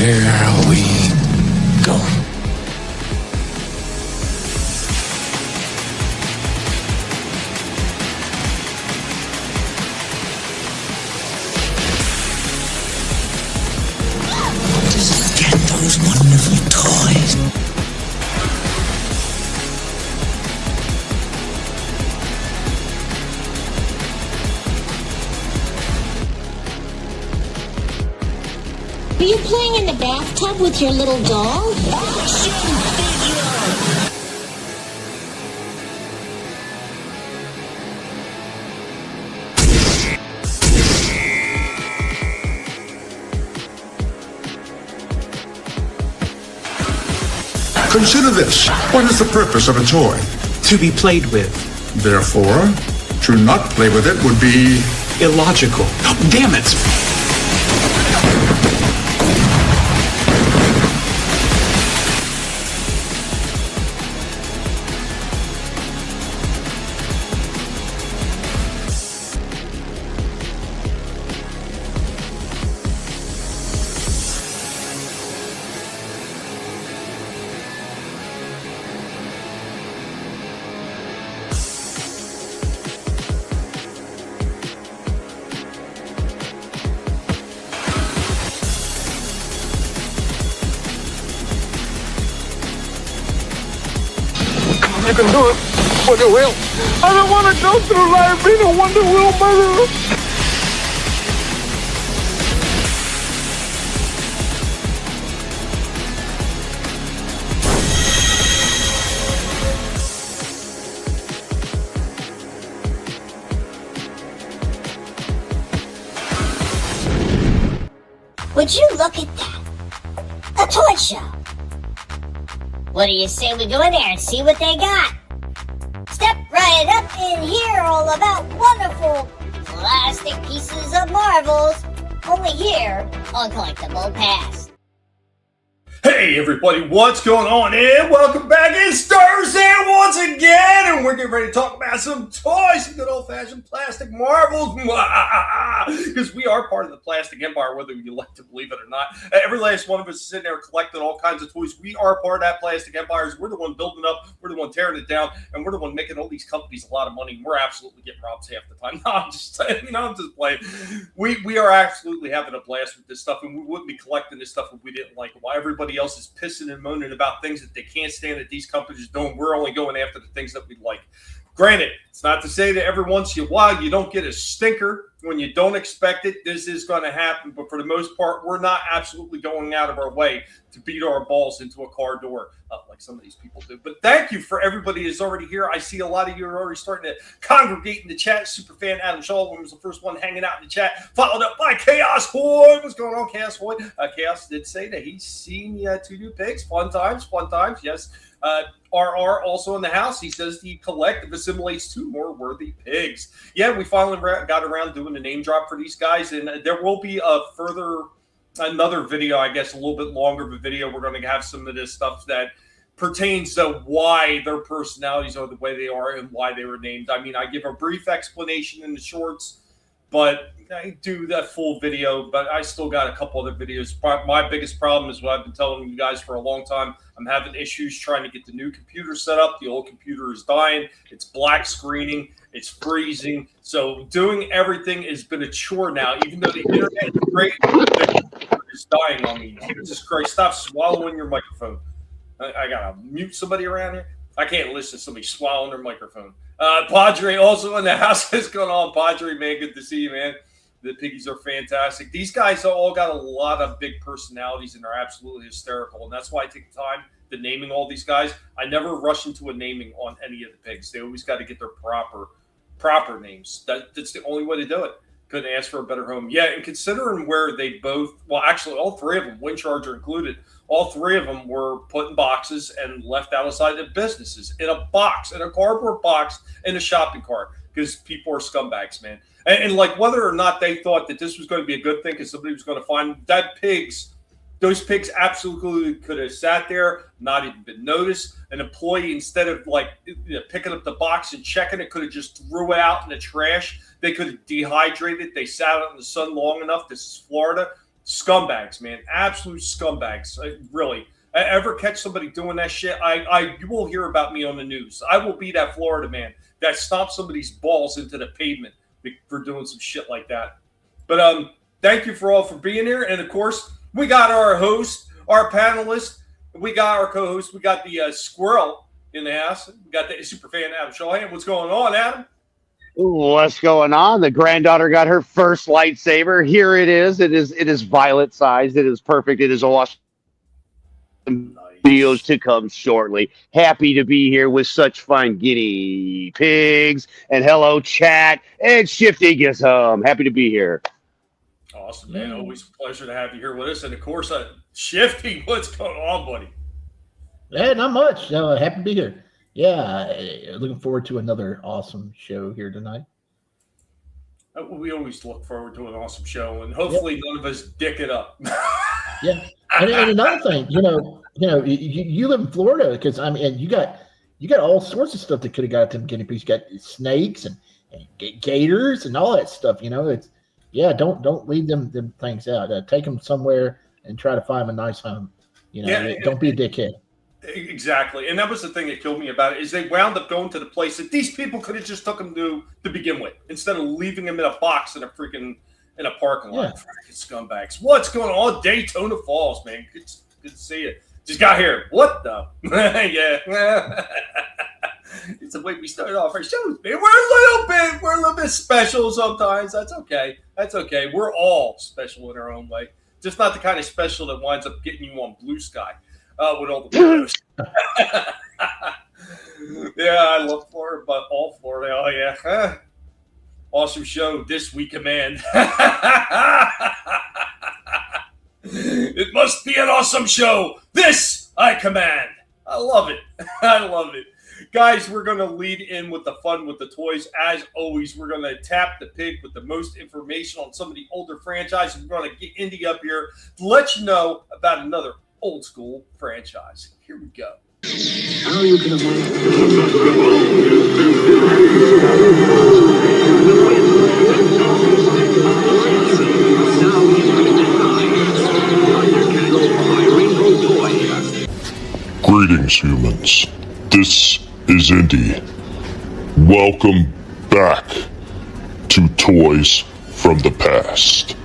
Here we go. Just get those wonderful toys. Are you playing in the bathtub with your little doll? Action figure! Consider this. What is the purpose of a toy? To be played with. Therefore, to not play with it would be Illogical. Damn it! You can do it, but you will. I don't want to go through life being a Wonder Wheel murderer. Would you look at that? A toy show. What do you say we go in there and see what they got? Step right up and hear all about wonderful plastic pieces of marvels. Only here on Collectable Past. Hey everybody, what's going on? And welcome back. It's Thursday once again, and we're getting ready to talk about some toys, some good old-fashioned plastic marvels. Because we are part of the plastic empire, whether you like to believe it or not. Every last one of us is sitting there collecting all kinds of toys. We are part of that plastic empire. We're the one building it up, we're the one tearing it down, and we're the one making all these companies a lot of money. We're absolutely getting robbed half the time. No, I'm just playing. We are absolutely having a blast with this stuff, and we wouldn't be collecting this stuff if we didn't like it. Why everybody else is pissing and moaning about things that they can't stand that these companies don't. We're only going after the things that we like. Granted, it's not to say that every once in a while you don't get a stinker when you don't expect it. This is going to happen, but for the most part, we're not absolutely going out of our way to beat our balls into a car door like some of these people do. But thank you for everybody that's already here. I see a lot of you are already starting to congregate in the chat. Superfan Adam Shaw was the first one hanging out in the chat, followed up by Chaos Hoy. What's going on, Chaos Hoy? Chaos did say that he's seen two new pigs. Fun times, yes. RR also in the house. He says the collective assimilates two more worthy pigs. Yeah, we finally got around doing the name drop for these guys, and there will be another video, I guess, a little bit longer of a video. We're going to have some of this stuff that pertains to why their personalities are the way they are and why they were named. I mean, I give a brief explanation in the shorts, but I do that full video, but I still got a couple other videos. My biggest problem is what I've been telling you guys for a long time. I'm having issues trying to get the new computer set up. The old computer is dying. It's black screening. It's freezing. So doing everything has been a chore now, even though the internet is great. The computer is dying on me. Jesus Christ, stop swallowing your microphone. I got to mute somebody around here. I can't listen to somebody swallowing their microphone. Padre also in the house. What's going on, Padre, man? Good to see you, man. The piggies are fantastic. These guys all got a lot of big personalities and are absolutely hysterical. And that's why I take the time to naming all these guys. I never rush into a naming on any of the pigs. They always got to get their proper names. That's the only way to do it. Couldn't ask for a better home. Yeah, and considering where they both, well, actually, all three of them, Windcharger included, all three of them were put in boxes and left outside of businesses in a box, in a cardboard box, in a shopping cart, because people are scumbags, man. And like whether or not they thought that this was going to be a good thing because somebody was going to find those pigs absolutely could have sat there, not even been noticed. An employee, instead of picking up the box and checking it, could have just threw it out in the trash. They could have dehydrated. They sat out in the sun long enough. This is Florida. scumbags, man, absolute scumbags. Really, I ever catch somebody doing that shit, you will hear about me on the news. I will be that Florida man that stomps somebody's balls into the pavement for doing some shit like that. But thank you for being here, and of course, we got our host, our panelist, we got our co-host, we got the squirrel in the house, we got the super fan Adam Shawhan. What's going on, Adam? What's going on? The granddaughter got her first lightsaber. Here it is. It is violet sized. It is perfect. It is awesome. Nice. Videos to come shortly. Happy to be here with such fine guinea pigs. And hello, chat. And Shifty gets home. Happy to be here. Awesome, man. Always a pleasure to have you here with us. And of course, Shifty, what's going on, buddy? Hey, not much. Happy to be here. Yeah, looking forward to another awesome show here tonight. We always look forward to an awesome show, and hopefully none of us dick it up. Yeah, and another thing, you live in Florida because and you got all sorts of stuff that could have got them guinea pigs. You got snakes and gators and all that stuff. Don't leave them things out. Take them somewhere and try to find them a nice home. Don't be a dickhead. Exactly, and that was the thing that killed me about it is they wound up going to the place that these people could have just took them to begin with instead of leaving them in a box in a parking lot. Freaking scumbags! What's going on, Daytona Falls, man? Good to see you. Just got here. What the? Yeah, it's the way we started off our shows, man. We're a little bit special sometimes. That's okay. We're all special in our own way. Just not the kind of special that winds up getting you on Blue Sky. With all the videos. Yeah, I love Florida, but all Florida. Oh, yeah. Awesome show this week, man. It must be an awesome show. This I command. I love it. Guys, we're going to lead in with the fun with the toys. As always, we're going to tap the pig with the most information on some of the older franchises. We're going to get Indy up here to let you know about another old school franchise. Here we go. How you can Greetings, humans. This is Indy. Welcome back to Toys from the Past.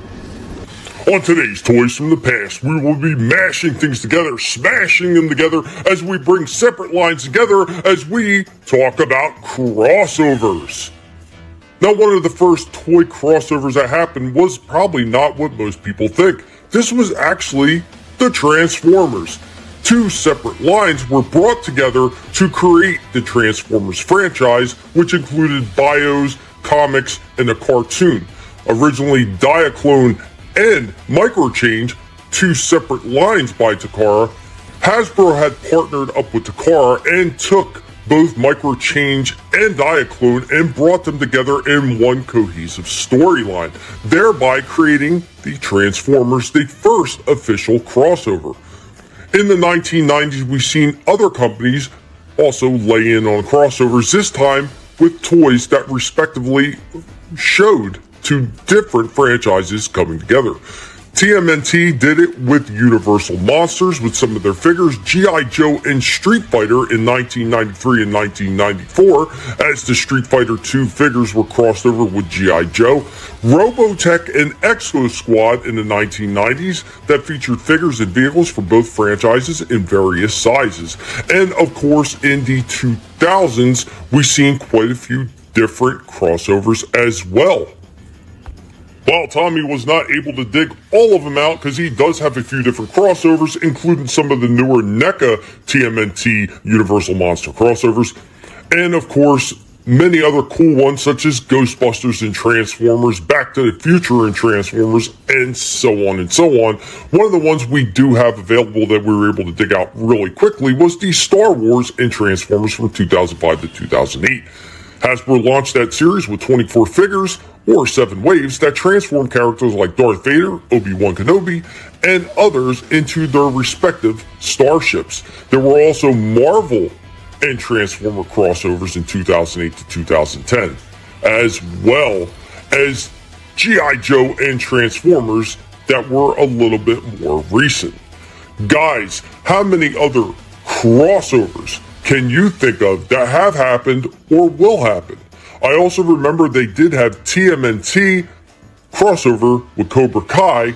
On today's Toys from the Past, we will be mashing things together, smashing them together as we bring separate lines together as we talk about crossovers. Now, one of the first toy crossovers that happened was probably not what most people think. This was actually the Transformers. Two separate lines were brought together to create the Transformers franchise, which included bios, comics, and a cartoon. Originally Diaclone and Microchange, two separate lines by Takara, Hasbro had partnered up with Takara and took both Microchange and Diaclone and brought them together in one cohesive storyline, thereby creating the Transformers, the first official crossover. In the 1990s, we've seen other companies also lay in on crossovers, this time with toys that respectively showed two different franchises coming together. TMNT did it with Universal Monsters with some of their figures, G.I. Joe and Street Fighter in 1993 and 1994, as the Street Fighter 2 figures were crossed over with G.I. Joe, Robotech and Exo Squad in the 1990s that featured figures and vehicles for both franchises in various sizes. And of course, in the 2000s, we've seen quite a few different crossovers as well. While Tommy was not able to dig all of them out because he does have a few different crossovers, including some of the newer NECA TMNT Universal Monster crossovers, and of course, many other cool ones such as Ghostbusters and Transformers, Back to the Future and Transformers, and so on and so on. One of the ones we do have available that we were able to dig out really quickly was the Star Wars and Transformers from 2005 to 2008. Hasbro launched that series with 24 figures, or 7 waves, that transform characters like Darth Vader, Obi-Wan Kenobi, and others into their respective starships. There were also Marvel and Transformer crossovers in 2008 to 2010, as well as G.I. Joe and Transformers that were a little bit more recent. Guys, how many other crossovers can you think of that have happened or will happen? I also remember they did have TMNT crossover with Cobra Kai,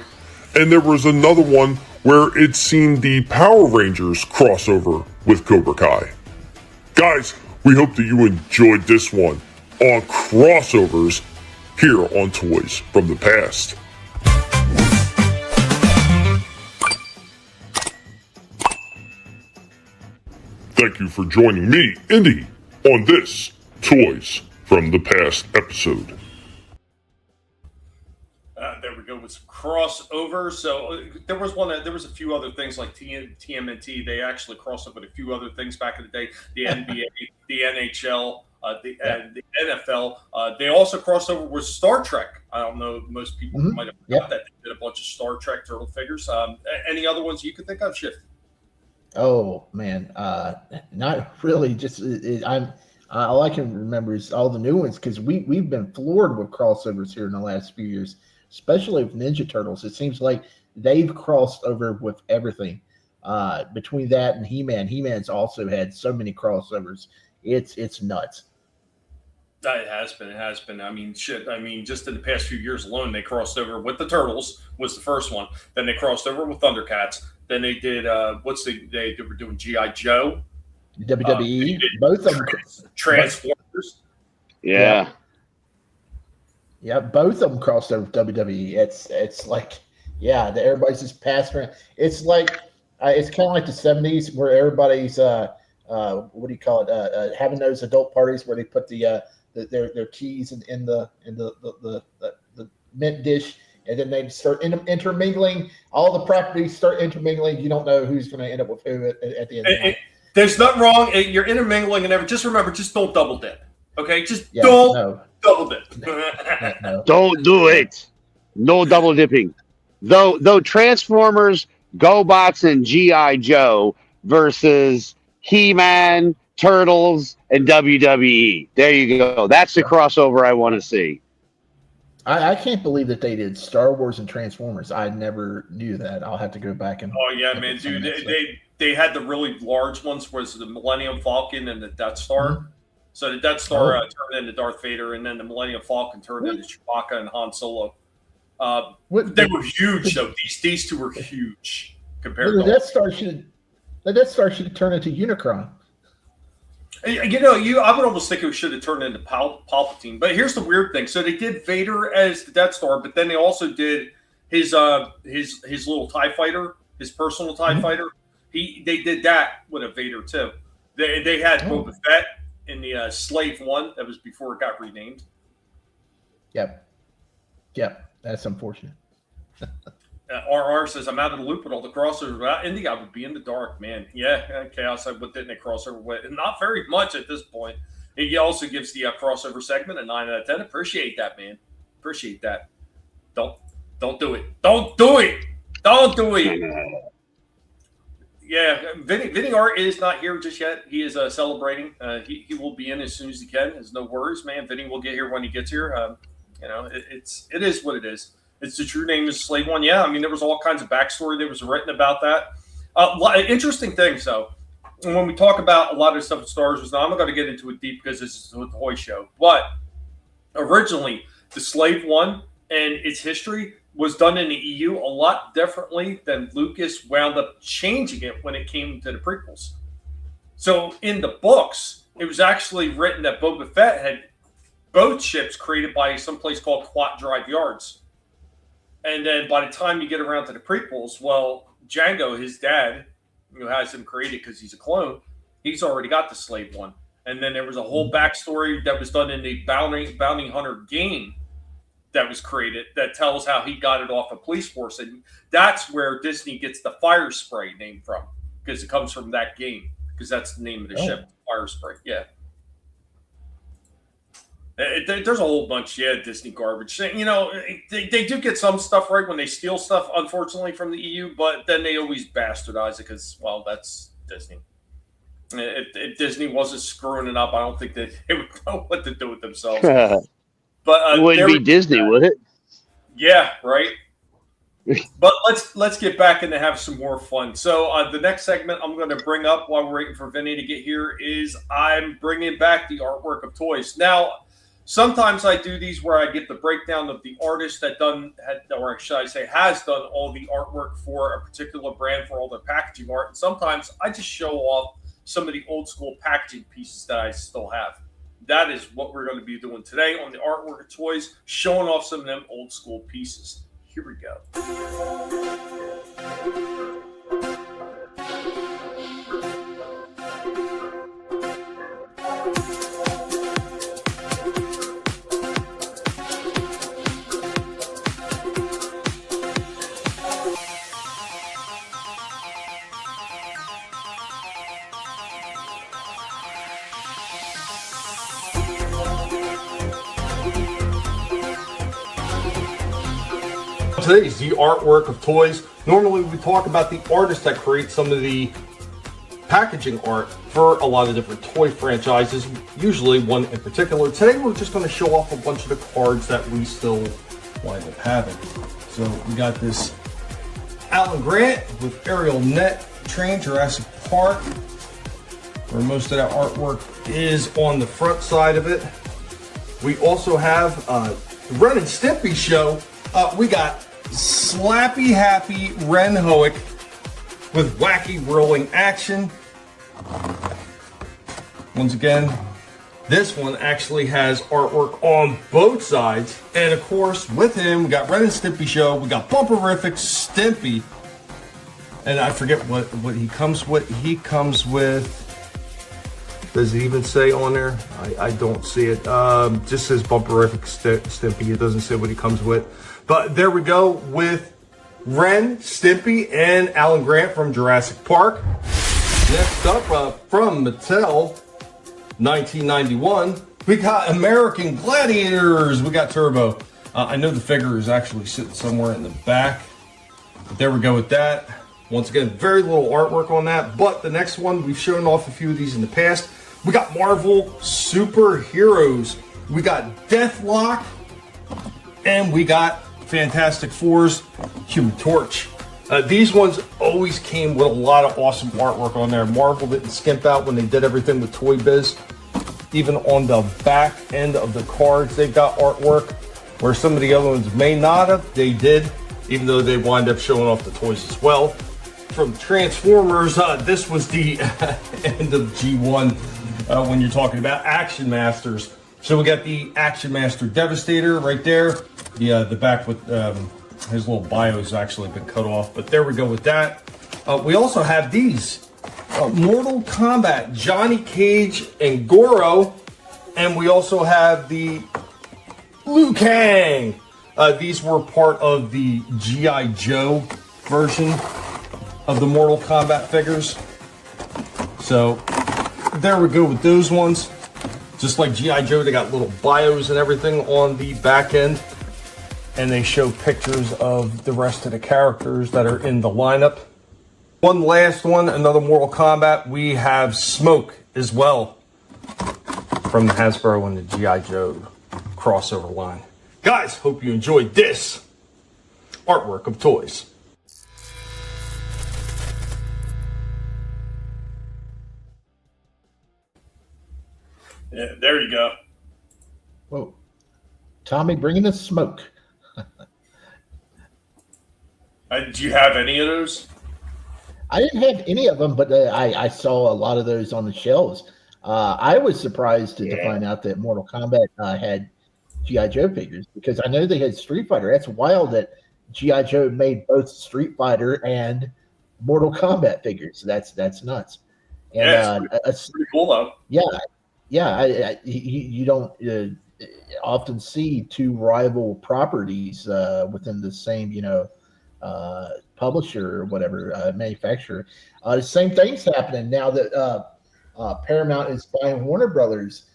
and there was another one where it seemed the Power Rangers crossover with Cobra Kai. Guys, we hope that you enjoyed this one on crossovers here on Toys from the Past. Thank you for joining me, Indy, on this Toys from the Past episode. There we go with some crossovers. So there was a few other things like TMNT. They actually crossed over with a few other things back in the day. The NBA, the NHL, the NFL. They also crossed over with Star Trek. I don't know, most people might have got that. They did a bunch of Star Trek turtle figures. Any other ones you could think of, Shifty? Oh man, not really. Just all I can remember is all the new ones because we've been floored with crossovers here in the last few years, especially with Ninja Turtles. It seems like they've crossed over with everything. Between that and He-Man, He-Man's also had so many crossovers. It's nuts. It has been. I mean, shit. I mean, just in the past few years alone, they crossed over with the Turtles was the first one. Then they crossed over with Thundercats. Then they did they were doing G.I. Joe. WWE, both of them. Transformers. Yeah. Yeah, both of them crossed over with WWE. It's like, everybody's just passing around. It's like it's kind of like the 70s where everybody's what do you call it? Having those adult parties where they put their keys in the mint dish, and then they start intermingling. All the properties start intermingling. You don't know who's going to end up with who at the end of the night. There's nothing wrong. You're intermingling and everything. Just remember, just don't double dip. Okay? Just don't double dip. No. Don't do it. No double dipping. Though Transformers, GoBots, and G.I. Joe versus He-Man, Turtles, and WWE. There you go. That's the crossover I want to see. I can't believe that they did Star Wars and Transformers. I never knew that. I'll have to go back and. Oh yeah, man, dude. They had the really large ones, was the Millennium Falcon and the Death Star. Mm-hmm. So the Death Star turned into Darth Vader, and then the Millennium Falcon turned into Chewbacca and Han Solo. They were huge, though. These two were huge compared to the Death Star. The Death Star should have turned into Unicron. You know, I would almost think it should have turned into Palpatine. But here's the weird thing: so they did Vader as the Death Star, but then they also did his little TIE fighter, his personal TIE fighter. They did that with a Vader too. They had Boba Fett in the Slave One. That was before it got renamed. Yep, that's unfortunate. RR says, I'm out of the loop with all the crossovers. Without Indy, I would be in the dark, man. Yeah, Chaos, what didn't they crossover with? Not very much at this point. He also gives the crossover segment a 9 out of 10. Appreciate that, man. Appreciate that. Don't do it. Don't do it. Don't do it. Yeah, Vinnie Art is not here just yet. He is celebrating. He will be in as soon as he can. There's no worries, man. Vinnie will get here when he gets here. It is what it is. It's the true name is Slave One. Yeah, I mean, there was all kinds of backstory that was written about that. Interesting things, though. And when we talk about a lot of stuff with Star Wars, now I'm not going to get into it deep because this is a toy show. But originally, the Slave One and its history was done in the EU a lot differently than Lucas wound up changing it when it came to the prequels. So in the books, it was actually written that Boba Fett had both ships created by some place called Quat Drive Yards. And then by the time you get around to the prequels, well, Django, his dad, who has him created because he's a clone, he's already got the Slave One. And then there was a whole backstory that was done in the Bounty Hunter game that was created that tells how he got it off a police force. And that's where Disney gets the fire spray name from, because it comes from that game, because that's the name of the ship, fire spray. Yeah. There's a whole bunch, Disney garbage. You know, they do get some stuff right when they steal stuff, unfortunately, from the EU, but then they always bastardize it because, well, that's Disney. If Disney wasn't screwing it up, I don't think that they would know what to do with themselves. But it wouldn't be Disney, would it? Yeah, right. But let's get back into have some more fun. So the next segment I'm going to bring up while we're waiting for Vinny to get here is I'm bringing back the artwork of toys. Now, sometimes I do these where I get the breakdown of the artist that or should I say has done all the artwork for a particular brand for all their packaging art. And sometimes I just show off some of the old school packaging pieces that I still have. That is what we're going to be doing today on the artwork of toys, showing off some of them old school pieces. Here we go. Today is the artwork of toys. Normally we talk about the artists that create some of the packaging art for a lot of different toy franchises, usually one in particular. Today we're just going to show off a bunch of the cards that we still wind up having. So we got this Alan Grant with Aerial Net Train Jurassic Park, where most of that artwork is on the front side of it. We also have the Ren and Stimpy show. We got Slappy Happy Ren Hoek with wacky rolling action. Once again, this one actually has artwork on both sides. And of course, with him, we got Ren and Stimpy show. We got Bumperific Stimpy. And I forget what he comes with. He comes with, does it even say on there? I don't see it. Just says Bumperific Stimpy. It doesn't say what he comes with. But there we go with Ren, Stimpy, and Alan Grant from Jurassic Park. Next up, from Mattel, 1991, we got American Gladiators. We got Turbo. I know the figure is actually sitting somewhere in the back. But there we go with that. Once again, very little artwork on that. But the next one, we've shown off a few of these in the past. We got Marvel Superheroes. We got Deathlock. And we got Fantastic Four's Human Torch. These ones always came with a lot of awesome artwork on there. Marvel didn't skimp out when they did everything with Toy Biz. Even on the back end of the cards, they've got artwork where some of the other ones may not have. They did, even though they wind up showing off the toys as well. From Transformers, this was the end of G1 when you're talking about Action Masters. So we got the Action Master Devastator right there. The back with his little bio has actually been cut off, but there we go with that. We also have these Mortal Kombat Johnny Cage and Goro, and we also have the Liu Kang. These were part of the G.I. Joe version of the Mortal Kombat figures. So there we go with those ones. Just like G.I. Joe, they got little bios and everything on the back end. And they show pictures of the rest of the characters that are in the lineup. One last one, another Mortal Kombat. We have Smoke as well from the Hasbro and the G.I. Joe crossover line. Guys, hope you enjoyed this artwork of toys. Yeah, there you go. Whoa. Tommy bringing the smoke. Do you have any of those? I didn't have any of them, but I saw a lot of those on the shelves. I was surprised to find out that Mortal Kombat had G.I. Joe figures, because I know they had Street Fighter. That's wild that G.I. Joe made both Street Fighter and Mortal Kombat figures. That's nuts. And, it's pretty cool though. Yeah. You don't often see two rival properties within the same, publisher or whatever, manufacturer. The same thing's happening now that Paramount is buying Warner Brothers.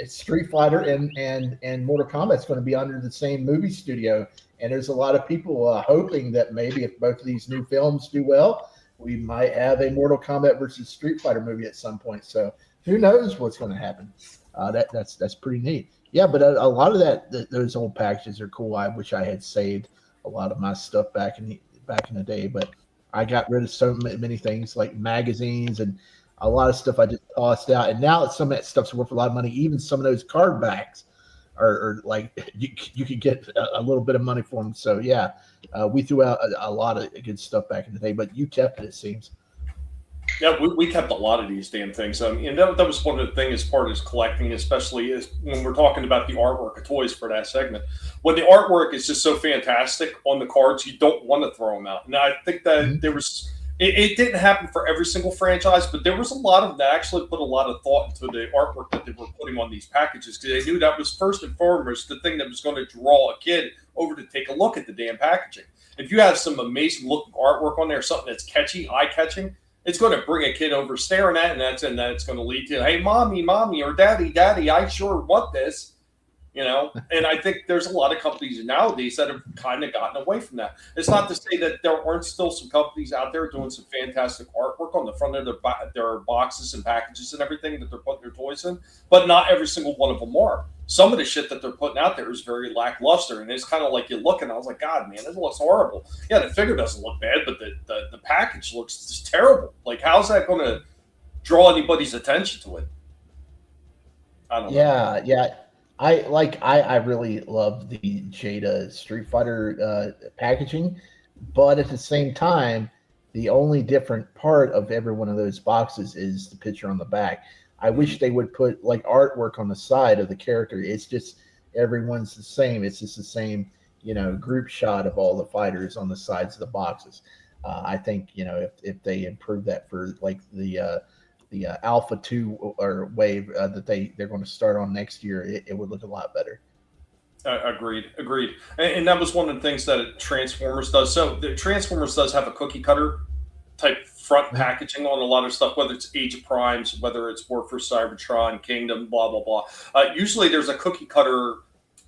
Street Fighter and Mortal Kombat's going to be under the same movie studio, and there's a lot of people hoping that maybe if both of these new films do well, we might have a Mortal Kombat versus Street Fighter movie at some point. So who knows what's going to happen? That's pretty neat. Yeah, but a lot of those old packages are cool. I wish I had saved a lot of my stuff back in the day. But I got rid of so many things like magazines and a lot of stuff I just tossed out. And now some of that stuff's worth a lot of money. Even some of those card backs are like you could get a little bit of money for them. So yeah, we threw out a lot of good stuff back in the day. But you kept it, it seems. Yeah, we kept a lot of these damn things. And that was one of the things as part of collecting, especially is when we're talking about the artwork of toys for that segment. When the artwork is just so fantastic on the cards, you don't want to throw them out. And I think that there was, it didn't happen for every single franchise, but there was a lot of them that actually put a lot of thought into the artwork that they were putting on these packages because they knew that was first and foremost the thing that was going to draw a kid over to take a look at the damn packaging. If you have some amazing looking artwork on there, something that's catchy, eye-catching, it's going to bring a kid over staring at, and that's going to lead to, hey, mommy, or daddy, I sure want this, And I think there's a lot of companies nowadays that have kind of gotten away from that. It's not to say that there aren't still some companies out there doing some fantastic artwork on the front of their boxes and packages and everything that they're putting their toys in, but not every single one of them are. Some of the shit that they're putting out there is very lackluster, and it's kind of like you look and I was like, God, man, it looks horrible. Yeah, the figure doesn't look bad, but the package looks just terrible. Like, how's that going to draw anybody's attention to it? I don't know. Yeah. I really love the Jada Street Fighter packaging, but at the same time, the only different part of every one of those boxes is the picture on the back. I wish they would put like artwork on the side of the character. It's just everyone's the same. It's just the same, group shot of all the fighters on the sides of the boxes. I think if they improve that for like the Alpha 2 or wave that they're going to start on next year, it would look a lot better. Agreed. And that was one of the things that Transformers does. So the Transformers does have a cookie cutter type front packaging on a lot of stuff, whether it's Age of Primes, whether it's War for Cybertron, Kingdom, blah, blah, blah. Usually there's a cookie cutter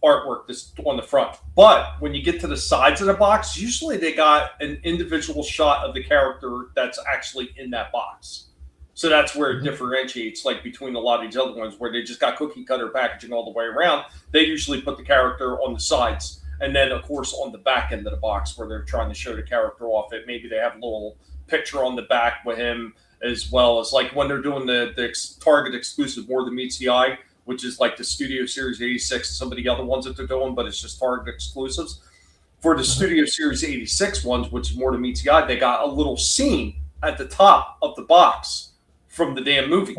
artwork that's on the front. But when you get to the sides of the box, usually they got an individual shot of the character that's actually in that box. So that's where it differentiates, like between a lot of these other ones where they just got cookie cutter packaging all the way around. They usually put the character on the sides. And then, of course, on the back end of the box where they're trying to show the character off, it maybe they have a little picture on the back with him, as well as like when they're doing the Target exclusive More Than Meets the Eye, which is like the Studio Series 86 and some of the other ones that they're doing, but it's just Target exclusives. For the Studio Series 86 ones, which is More Than Meets the Eye, they got a little scene at the top of the box from the damn movie.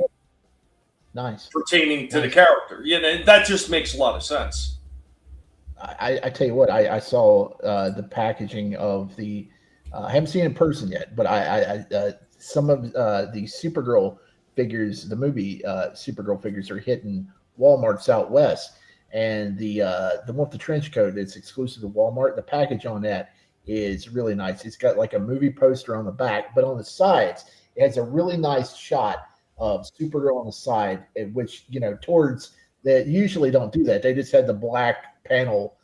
Nice. Pertaining to the character. That just makes a lot of sense. I tell you what, I saw the packaging of the I haven't seen it in person yet, but I some of the Supergirl figures, the movie Supergirl figures are hitting Walmart's out west, and the one with the trench coat that's exclusive to Walmart, the package on that is really nice. It's got like a movie poster on the back, but on the sides it has a really nice shot of Supergirl on the side, which towards that usually don't do that. They just had the black panel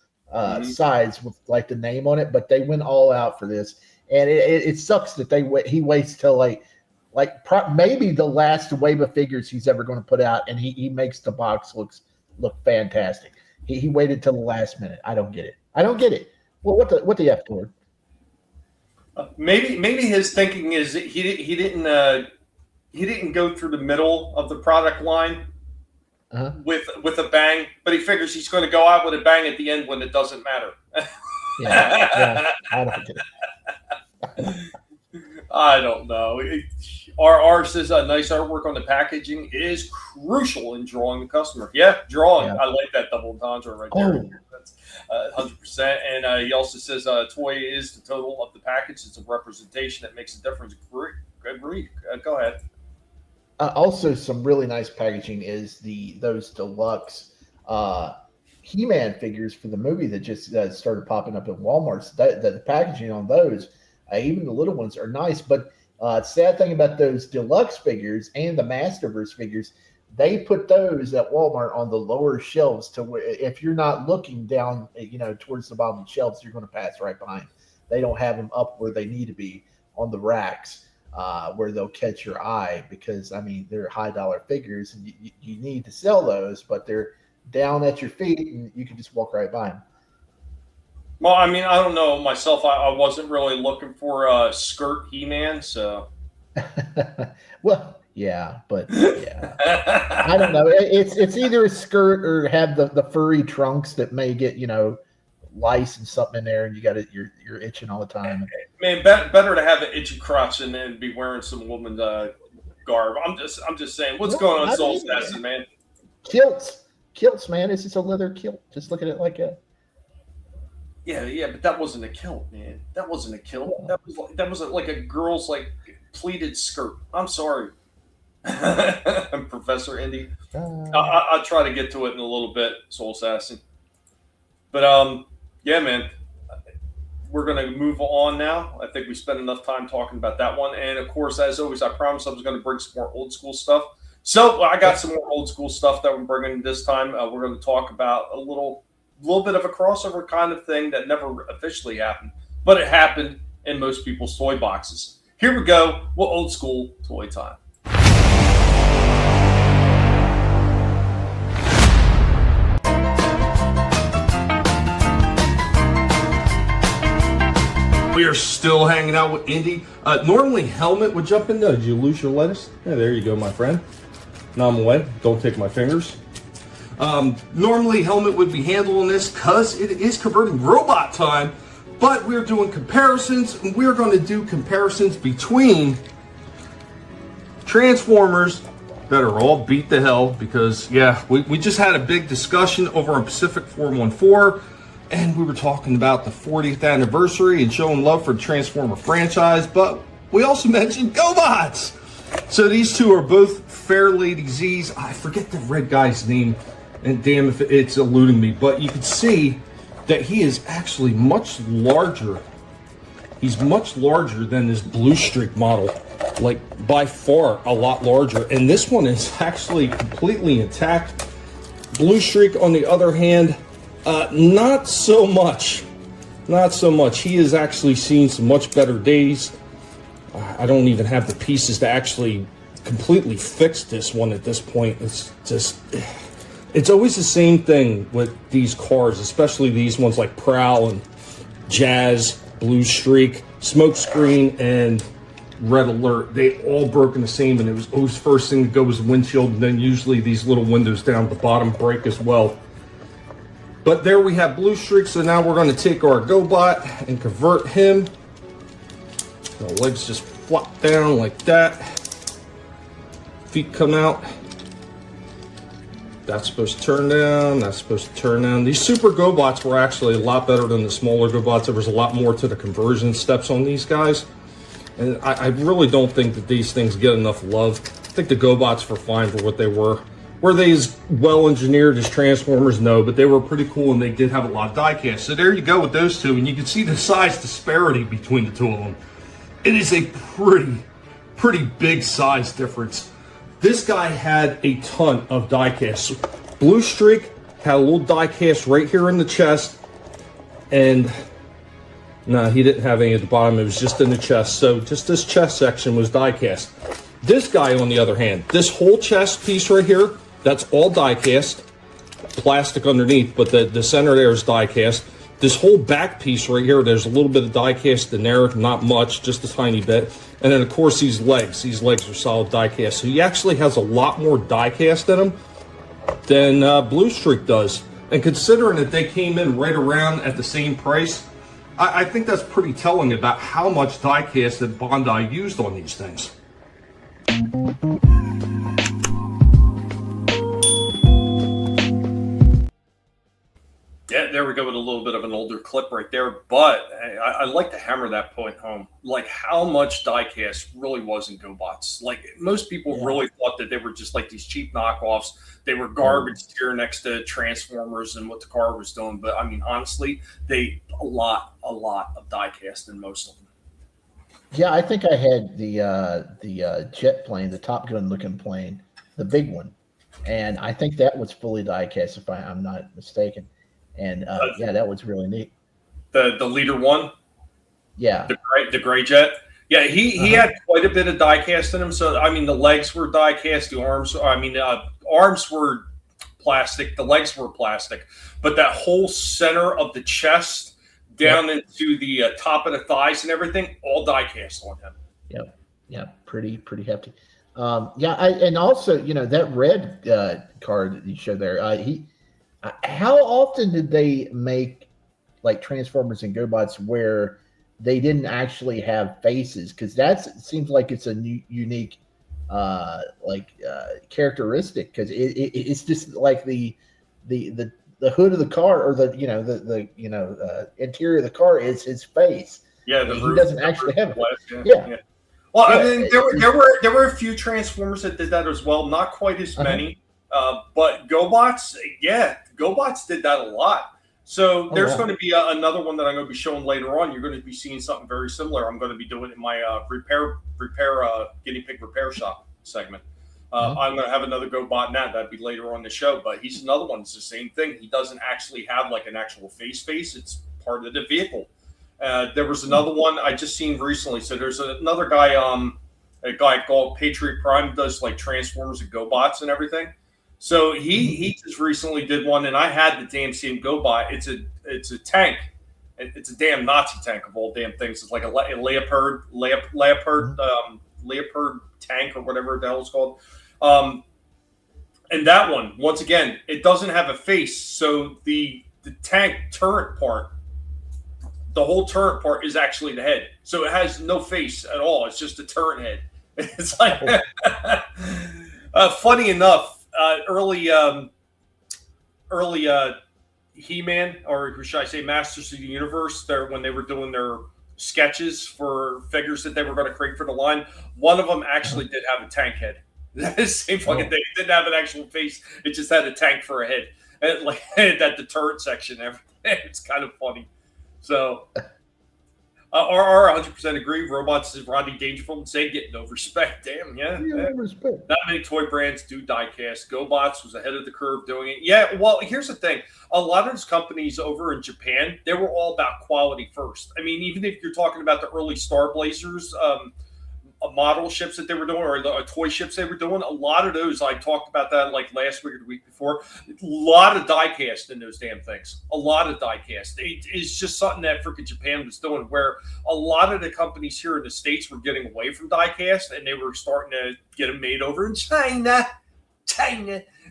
sides with like the name on it, but they went all out for this. And it sucks that he waits till maybe the last wave of figures he's ever going to put out, and he makes the box look fantastic. He waited till the last minute. I don't get it. Well, what the F toward? Maybe his thinking is that he didn't go through the middle of the product line with a bang, but he figures he's going to go out with a bang at the end when it doesn't matter. Yeah, I don't get it. I don't know. Ours says nice artwork on the packaging is crucial in drawing the customer. Yeah, drawing. Yeah. I like that double entendre right there. That's 100%. And he also says toy is the total of the package. It's a representation that makes a difference. Good read. Go ahead. Also, some really nice packaging is those deluxe He-Man figures for the movie that just started popping up at Walmart. The packaging on those, even the little ones, are nice. But sad thing about those deluxe figures and the Masterverse figures, they put those at Walmart on the lower shelves to where if you're not looking down, towards the bottom of the shelves, you're going to pass right behind. They don't have them up where they need to be on the racks. Where they'll catch your eye because, they're high dollar figures and you need to sell those, but they're down at your feet and you can just walk right by them. Well, I mean, I don't know myself. I wasn't really looking for a skirt He-Man, so. Well, yeah, but yeah, I don't know. It's either a skirt or have the furry trunks that may get lice and something in there, and you're itching all the time. Man, better to have an itchy crotch than be wearing some woman garb. I'm just saying, what's going on, Soul Assassin, man? Kilts, man. It's just a leather kilt. Just look at it like a. Yeah, but that wasn't a kilt, man. That wasn't a kilt. That was like a girl's like pleated skirt. I'm sorry, Professor Indy. I'll try to get to it in a little bit, Soul Assassin. But yeah, man, we're gonna move on now. I think we spent enough time talking about that one, and of course, as always, I promised I was going to bring some more old school stuff. So I got some more old school stuff that we're bringing this time. We're going to talk about a little bit of a crossover kind of thing that never officially happened, but it happened in most people's toy boxes. Here we go. Well, old school toy time. We are still hanging out with Indy. Normally, Helmet would jump in. Did you lose your lettuce? Yeah, there you go, my friend. Now I'm away. Don't take my fingers. Normally, Helmet would be handling this because it is converting robot time, but we're doing comparisons, and we're going to do comparisons between Transformers that are all beat to hell because, yeah, we just had a big discussion over on Pacific 414, and we were talking about the 40th anniversary and showing love for the Transformer franchise, but we also mentioned GoBots. So these two are both Fair Lady Z's. I forget the red guy's name, and damn if it's eluding me, but you can see that he is actually much larger. He's much larger than this Blue Streak model, like by far a lot larger. And this one is actually completely intact. Blue Streak, on the other hand, not so much. Not so much. He has actually seen some much better days. I don't even have the pieces to actually completely fix this one at this point. It's just, it's always the same thing with these cars, especially these ones like Prowl and Jazz, Blue Streak, Smokescreen, and Red Alert. They all broken the same, and it was always first thing to go was the windshield, and then usually these little windows down at the bottom break as well. But there we have Blue Streak, so now we're going to take our GoBot and convert him. The legs just flop down like that. Feet come out. That's supposed to turn down. That's supposed to turn down. These Super GoBots were actually a lot better than the smaller GoBots. There was a lot more to the conversion steps on these guys. And I really don't think that these things get enough love. I think the GoBots were fine for what they were. Were they as well engineered as Transformers? No, but they were pretty cool, and they did have a lot of die-cast. So there you go with those two, and you can see the size disparity between the two of them. It is a pretty big size difference. This guy had a ton of die-cast. Blue Streak had a little die-cast right here in the chest, and no, he didn't have any at the bottom. It was just in the chest. So just this chest section was die-cast. This guy, on the other hand, this whole chest piece right here, that's all die-cast, plastic underneath, but the center there is die-cast. This whole back piece right here, there's a little bit of die-cast in there, not much, just a tiny bit. And then, of course, these legs are solid die-cast. So he actually has a lot more die-cast in him than Blue Streak does. And considering that they came in right around at the same price, I think that's pretty telling about how much die-cast that Bandai used on these things. Yeah, there we go with a little bit of an older clip right there, but I like to hammer that point home. Like how much die-cast really was in GoBots. Like most people really thought that they were just like these cheap knockoffs. They were garbage tier next to Transformers and what the car was doing. But I mean, honestly, a lot of die-cast in most of them. Yeah, I think I had the jet plane, the Top Gun looking plane, the big one, and I think that was fully die-cast if I'm not mistaken. And yeah, that was really neat. The leader one, yeah, the gray jet. Yeah, he had quite a bit of die-cast in him. So I mean, the legs were die-cast, the arms. Arms were plastic, the legs were plastic, but that whole center of the chest, down into the top of the thighs and everything, all die cast on him. Yeah, pretty hefty. And also, that red card that you showed there, how often did they make like Transformers and GoBots where they didn't actually have faces? Because it seems like it's a unique characteristic, because it's just like the hood of the car, or the interior of the car is his face. Yeah, he doesn't actually have it. Yeah. Well, I mean, there were a few Transformers that did that as well. Not quite as many, but GoBots, GoBots did that a lot. So there's going to be another one that I'm going to be showing later on. You're going to be seeing something very similar. I'm going to be doing in my guinea pig repair shop segment. I'm going to have another GoBot in that. That'd be later on the show. But he's another one. It's the same thing. He doesn't actually have like an actual face. It's part of the vehicle. There was another one I just seen recently. So there's another guy, a guy called Patriot Prime, does like Transformers and GoBots and everything. So he just recently did one, and I had the damn same GoBot. It's a tank. It's a damn Nazi tank of all damn things. It's like a leopard tank or whatever the hell it's called. And that one, once again, it doesn't have a face. So the tank turret part, the whole turret part is actually the head. So it has no face at all. It's just a turret head. It's like, funny enough, early He-Man, or should I say Masters of the Universe, when they were doing their sketches for figures that they were going to create for the line, one of them actually did have a tank head. The same fucking thing. It didn't have an actual face. It just had a tank for a head. And like that, the turret section and everything. It's kind of funny. So, RR 100% agree. Robots is Rodney Dangerfield and say get no respect. Damn, yeah. Respect. Not many toy brands do diecast. GoBots was ahead of the curve doing it. Yeah, well, here's the thing. A lot of those companies over in Japan, they were all about quality first. I mean, even if you're talking about the early Star Blazers, model ships that they were doing, or the toy ships they were doing, a lot of those, I talked about that like last week or the week before, a lot of die cast in those damn things. A lot of die cast. It's just something that freaking Japan was doing, where a lot of the companies here in the States were getting away from die cast, and they were starting to get them made over in China,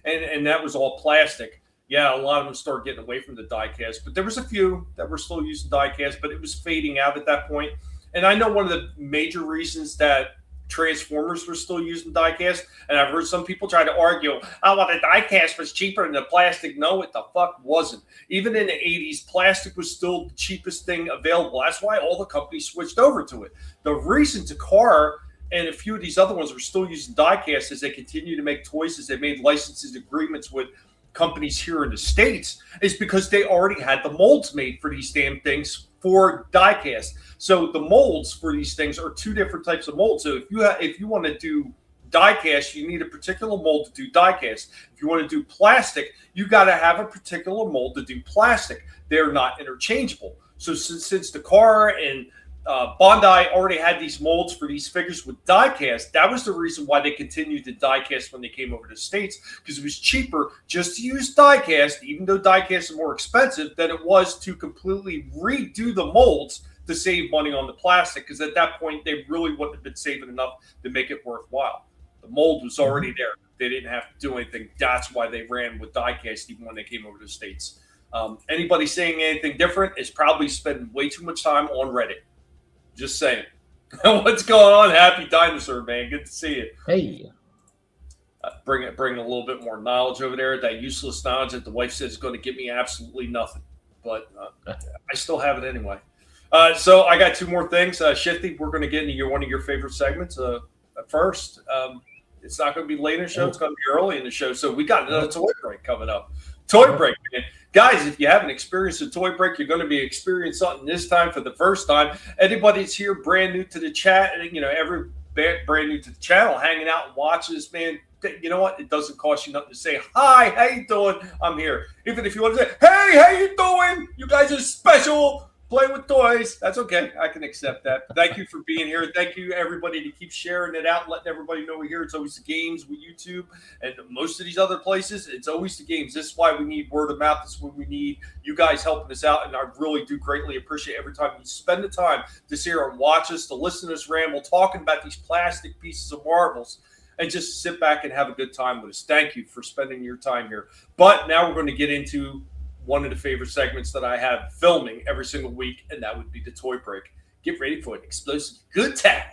and that was all plastic. Yeah, a lot of them started getting away from the die cast, but there was a few that were still using die cast, but it was fading out at that point. And I know one of the major reasons that Transformers were still using diecast, and I've heard some people try to argue, well, the diecast was cheaper than the plastic. No, it the fuck wasn't. Even in the 80s, plastic was still the cheapest thing available. That's why all the companies switched over to it. The reason Takara and a few of these other ones were still using diecast is they continue to make toys, as they made licenses agreements with companies here in the States, is because they already had the molds made for these damn things for diecast. So the molds for these things are two different types of molds. So if you want to do diecast, you need a particular mold to do diecast. If you want to do plastic, you got to have a particular mold to do plastic. They're not interchangeable. So since the car and Bandai already had these molds for these figures with diecast, that was the reason why they continued to diecast when they came over to the States, because it was cheaper just to use diecast, even though diecast is more expensive, than it was to completely redo the molds to save money on the plastic, because at that point they really wouldn't have been saving enough to make it worthwhile. The mold was already there. They didn't have to do anything. That's why they ran with diecast even when they came over to the States. Anybody saying anything different is probably spending way too much time on Reddit. Just saying. What's going on? Happy Dinosaur, man. Good to see you. Hey. Bring a little bit more knowledge over there. That useless knowledge that the wife says is going to give me absolutely nothing. But I still have it anyway. So I got two more things. Shifty, we're going to get into one of your favorite segments first. It's not going to be late in the show. It's going to be early in the show. So we got another toy break coming up. Toy break, man. Guys, if you haven't experienced a toy break, you're going to be experiencing something this time for the first time. Anybody that's here brand new to the chat, and every brand new to the channel, hanging out and watching this, man, you know what? It doesn't cost you nothing to say, hi, how you doing? I'm here. Even if you want to say, hey, how you doing? You guys are special. play with toys. That's okay. I can accept that. Thank you for being here. Thank you, everybody, to keep sharing it out, letting everybody know we're here. It's always the games with YouTube and most of these other places. It's always the games. This is why we need word of mouth. This is what we need you guys helping us out. And I really do greatly appreciate every time you spend the time to sit here and watch us, to listen to us ramble, talking about these plastic pieces of marbles, and just sit back and have a good time with us. Thank you for spending your time here. But now we're going to get into one of the favorite segments that I have filming every single week, and that would be the toy break. Get ready for an explosive good time.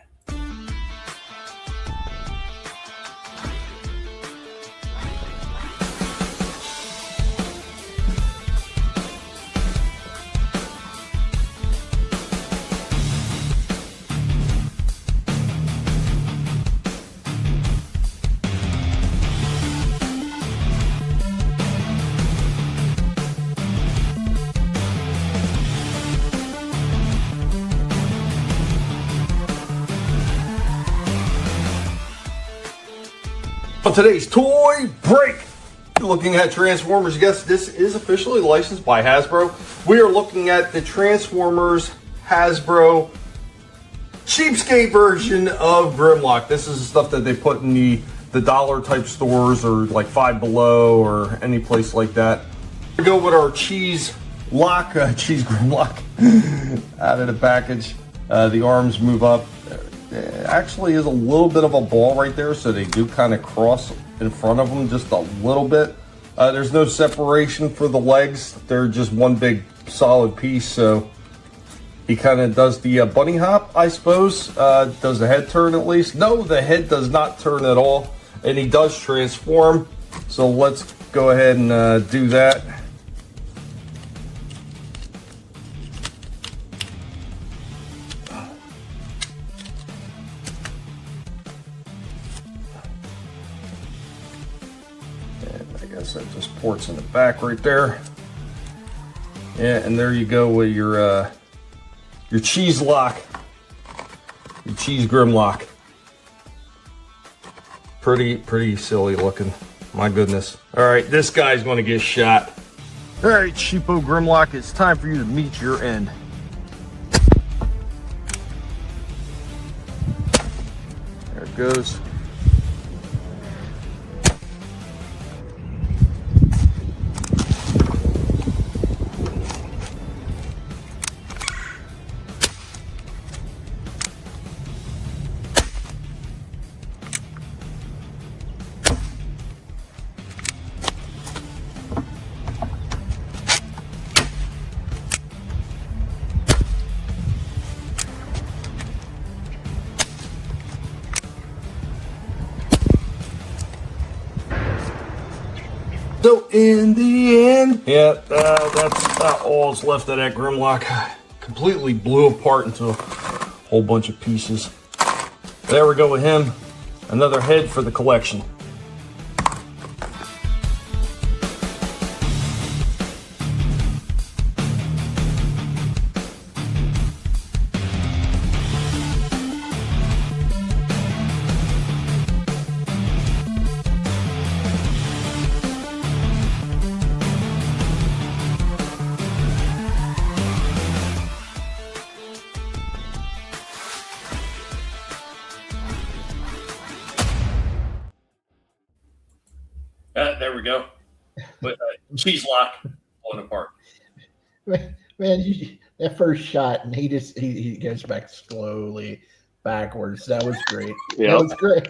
On today's toy break, looking at Transformers. Yes, this is officially licensed by Hasbro. We are looking at the Transformers Hasbro cheapskate version of Grimlock. This is the stuff that they put in the dollar type stores or like Five Below or any place like that. We go with our cheese Grimlock out of the package. The arms move up. Actually is a little bit of a ball right there, so they do kind of cross in front of them just a little bit. There's no separation for the legs. They're just one big solid piece, so he kind of does the bunny hop, I suppose. Does the head turn at least? No, the head does not turn at all, and he does transform. So let's go ahead and do that. That just ports in the back right there. Yeah, and there you go with your cheese lock, your cheese Grimlock. Pretty silly looking. My goodness. All right, this guy's going to get shot. All right, cheapo Grimlock, it's time for you to meet your end. There it goes. So in the end, yeah, that's all that's left of that Grimlock. Completely blew apart into a whole bunch of pieces. There we go with him. Another head for the collection. There we go. But cheese lock falling apart. Man, that first shot, and he goes back slowly backwards. That was great. Yep. That was great.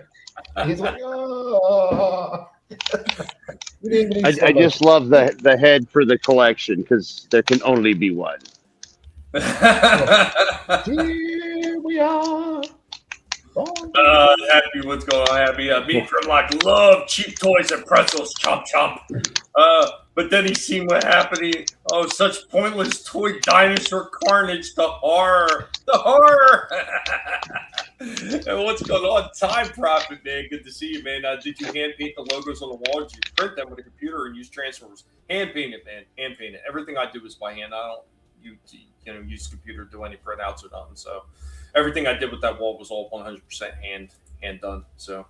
He's like, oh. I just love the head for the collection because there can only be one. Here we are. Happy, what's going on, Happy? Me and Grimlock love cheap toys and pretzels, chomp chomp. But then he seen what happened. Such pointless toy dinosaur carnage. The horror. And what's going on? Time Profit, man. Good to see you, man. Did you hand paint the logos on the wall? Did you print them with a computer and use transformers? Hand paint it, man. Hand paint it. Everything I do is by hand. I don't use computer to do any printouts or nothing. So everything I did with that wall was all 100% hand done. So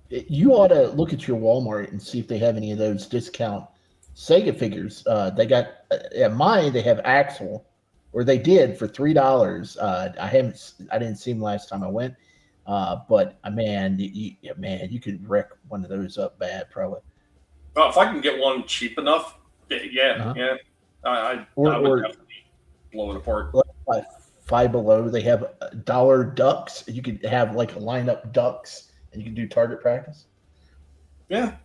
you ought to look at your Walmart and see if they have any of those discount Sega figures. They got at mine. They have Axel, or they did for $3. I didn't see them last time I went. But man, you could wreck one of those up bad, probably. Well, if I can get one cheap enough, yeah. I would definitely blow it apart. Like Five Below, they have dollar ducks. You could have like line up ducks, and you can do target practice. Yeah.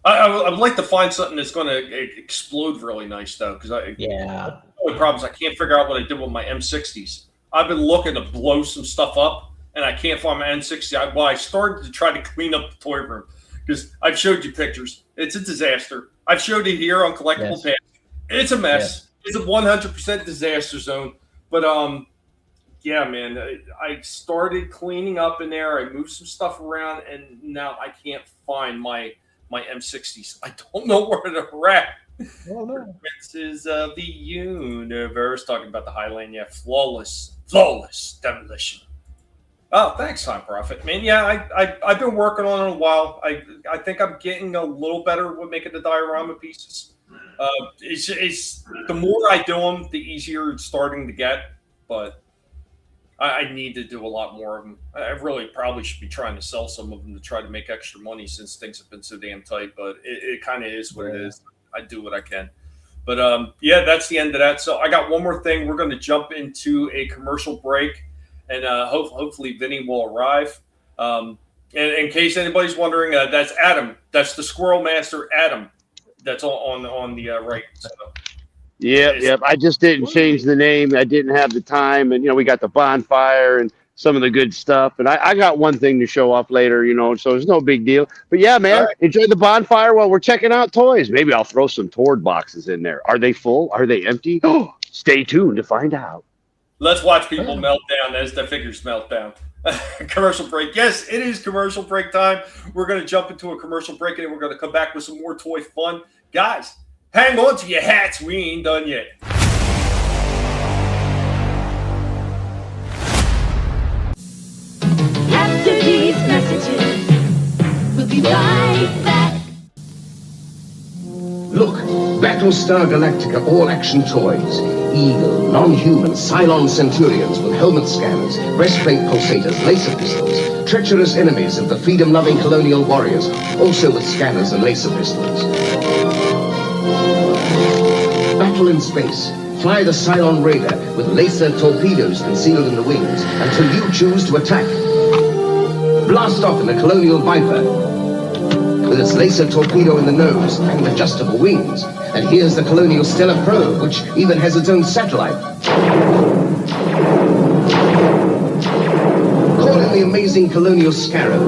I would like to find something that's going to explode really nice, though, because the only problem is I can't figure out what I did with my M60s. I've been looking to blow some stuff up, and I can't find my M60. I started to try to clean up the toy room, because I've showed you pictures. It's a disaster. I've showed it here on Collectable Past. It's a mess. Yes. It's a 100% disaster zone. But, yeah, man, I started cleaning up in there. I moved some stuff around, and now I can't find my M60s. I don't know where they're at. Oh, no. Princes of the universe. Talking about the Highland. Yeah, flawless demolition. Oh, thanks, Time Prophet. Man, yeah, I've been working on it a while. I think I'm getting a little better with making the diorama pieces. It's the more I do them, the easier it's starting to get. But I need to do a lot more of them. I really probably should be trying to sell some of them to try to make extra money since things have been so damn tight. But it kind of is what it is. I do what I can. But yeah, that's the end of that. So I got one more thing. We're going to jump into a commercial break, and hopefully Vinnie will arrive. And in case anybody's wondering, that's Adam. That's the Squirrel Master Adam. That's on the right. So, Yep. I just didn't change the name. I didn't have the time, and we got the bonfire and some of the good stuff. And I got one thing to show off later, so it's no big deal. But yeah, man, enjoy the bonfire while we're checking out toys. Maybe I'll throw some Tord boxes in there. Are they full? Are they empty? Oh, stay tuned to find out. Let's watch people melt down as the figures melt down. Commercial break. Yes, it is commercial break time. We're going to jump into a commercial break, and then we're going to come back with some more toy fun. Guys, hang on to your hats. We ain't done yet. After these messages, we'll be right back. Look, Battlestar Galactica all-action toys. Eagle, non-human Cylon Centurions with helmet scanners, breastplate pulsators, laser pistols, treacherous enemies of the freedom-loving colonial warriors, also with scanners and laser pistols. Battle in space. Fly the Cylon Raider with laser torpedoes concealed in the wings until you choose to attack. Blast off in the Colonial Viper with its laser torpedo in the nose and adjustable wings. And here's the Colonial Stellar Probe, which even has its own satellite. Call in the amazing Colonial Scarab.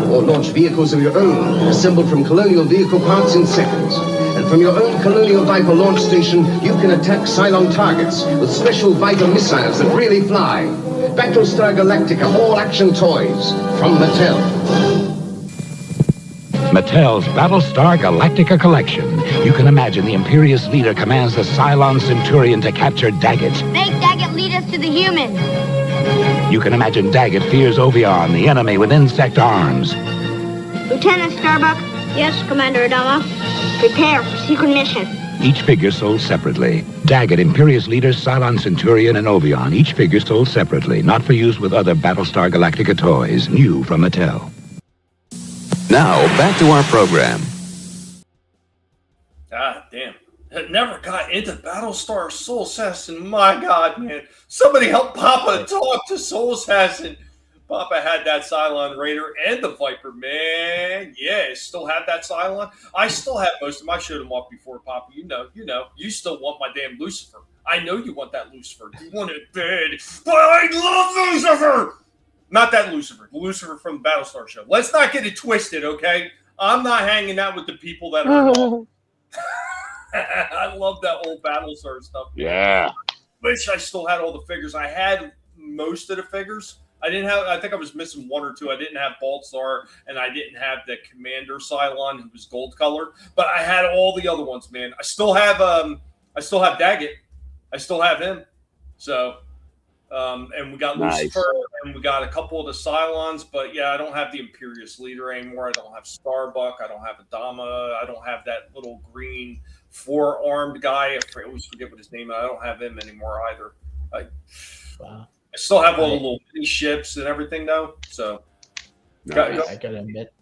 Or launch vehicles of your own, assembled from Colonial vehicle parts in seconds. And from your own Colonial Viper launch station, you can attack Cylon targets with special Viper missiles that really fly. Battlestar Galactica all-action toys from Mattel. Mattel's Battlestar Galactica collection. You can imagine the Imperious leader commands the Cylon Centurion to capture Daggett. Make Daggett lead us to the human. You can imagine Daggett fears Ovion, the enemy with insect arms. Lieutenant Starbuck. Yes, Commander Adama. Prepare for secret mission. Each figure sold separately. Daggett, Imperious leader, Cylon Centurion, and Ovion. Each figure sold separately, not for use with other Battlestar Galactica toys. New from Mattel. Now, back to our program. God damn. It never got into Battlestar Soul Assassin. My God, man. Somebody help Papa talk to Soul Assassin. Papa had that Cylon Raider and the Viper, man. Yeah, still have that Cylon. I still have most of them. I showed them off before, Papa. You know. You still want my damn Lucifer. I know you want that Lucifer. You want it bad. But I love Lucifer! Not that Lucifer. The Lucifer from the Battlestar show. Let's not get it twisted, okay? I'm not hanging out with the people that are wrong. I love that old Battlestar stuff. Yeah. Wish I still had all the figures. I had most of the figures. I think I was missing one or two. I didn't have Baltzar, and I didn't have the Commander Cylon, who was gold colored. But I had all the other ones, man. I still have Daggett. I still have him. So And we got Nice. Lucifer, and we got a couple of the Cylons, but yeah, I don't have the Imperious Leader anymore. I don't have Starbuck. I don't have Adama. I don't have that little green four-armed guy. I always forget what his name is. I don't have him anymore either. I still have all the little mini ships and everything though. So I gotta admit,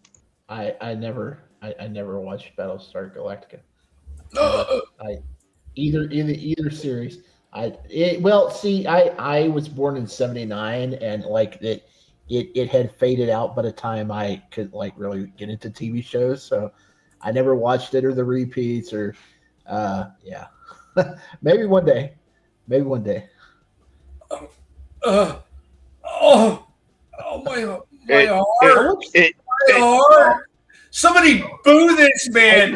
I never watched Battlestar Galactica. Either series. I was born in '79, and like it had faded out by the time I could like really get into TV shows. So I never watched it or the repeats or maybe one day. My heart. Somebody boo this man.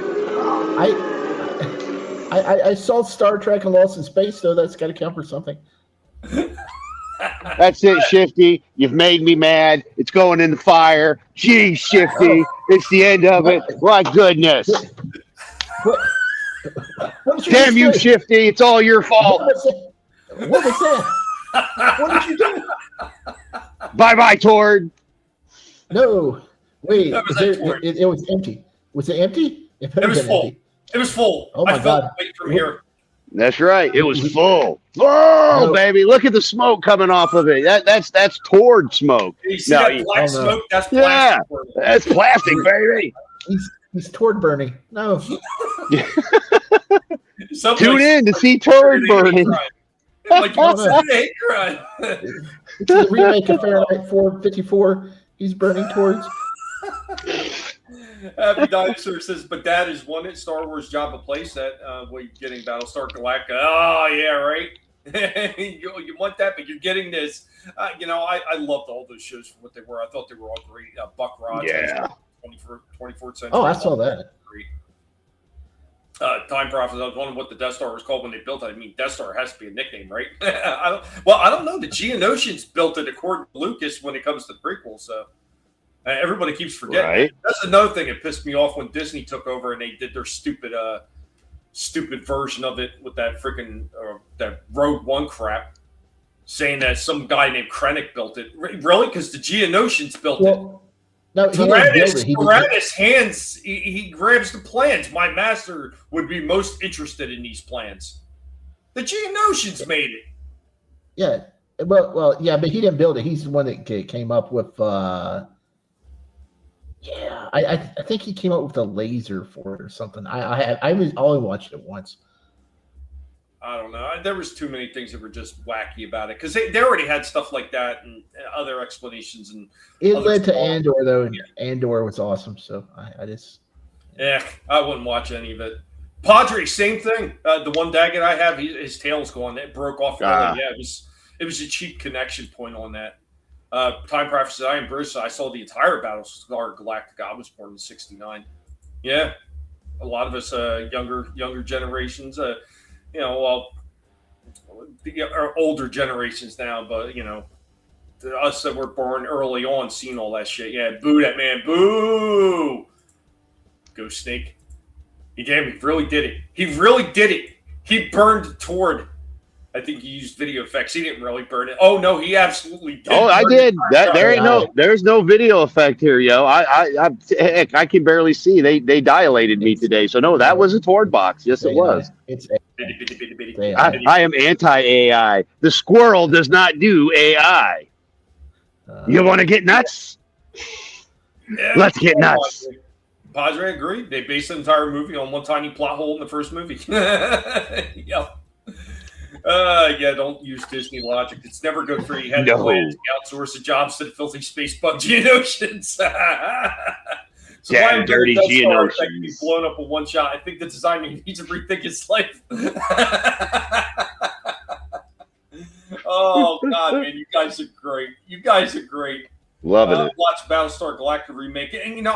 I saw Star Trek and Lost in Space, so that's got to count for something. That's it, Shifty. You've made me mad. It's going in the fire. Gee, Shifty. It's the end of it. My goodness. Damn you, Shifty. It's all your fault. What was that? What did you do? Bye-bye, Tord. No. Wait. It was empty. Was it empty? It was full. Empty. It was full. Oh, my God. From here. That's right. It was full. Full, baby. Look at the smoke coming off of it. That's Tord smoke. You see that black smoke? That's plastic. Yeah, that's plastic, baby. He's Tord burning. No. Tune in to see Tord burning. Like you said, hate crime. It's a remake of Fahrenheit 454. He's burning towards. Happy Dinosaur says, but Dad is one at Star Wars Jabba playset. What you're getting, Battlestar Galactica. Oh, yeah, right. you want that, but you're getting this. I loved all those shows for what they were. I thought they were all great. Buck Rogers, yeah. 24th century. Oh, I saw that. Great. Time Prophet, I was wondering what the Death Star was called when they built it. I mean, Death Star has to be a nickname, right? I don't know. The Geonosians built it according to Lucas when it comes to the prequel, so everybody keeps forgetting. Right. That's another thing that pissed me off when Disney took over and they did their stupid version of it with that freaking that Rogue One crap, saying that some guy named Krennic built it. Really? Because the Geonosians built it. No, he didn't build it. He grabs the plans. My master would be most interested in these plans. The Geonosians made it. Yeah, well, yeah, but he didn't build it. He's the one that came up with. I think he came up with a laser for it or something. I only watched it once. I don't know. There was too many things that were just wacky about it because they already had stuff like that and other explanations. And it led to Andor though, and Andor was awesome. So I just I wouldn't watch any of it. Padre, same thing. The one Daggett I have, his tail's gone. It broke off early. Yeah, it was a cheap connection point on that. Time Prophet said, I am Bruce. I saw the entire Battlestar Galactica. I was born in '69. Yeah, a lot of us younger generations. Our older generations now, but us that were born early on, seen all that shit. Yeah, boo that man, boo. Ghost Snake. He really did it. He really did it. He burned Tord. I think he used video effects. He didn't really burn it. Oh no, he absolutely did. Oh, I did. There's no video effect here, yo. I can barely see. They dilated me today. So no, that was a Tord box. Yes, it was. I am anti-AI. The squirrel does not do AI. You want to get nuts? Yeah, let's get nuts. Padre agreed. They based the entire movie on one tiny plot hole in the first movie. Yep. Don't use Disney logic. It's never good for you. You had to outsource the jobs to the filthy space bug Geonosians. So damn dirty Geonosians. Be blown up in one shot. I think the designer needs to rethink his life. Oh God, man, you guys are great. Loving it. Watch Battlestar Galactica remake, and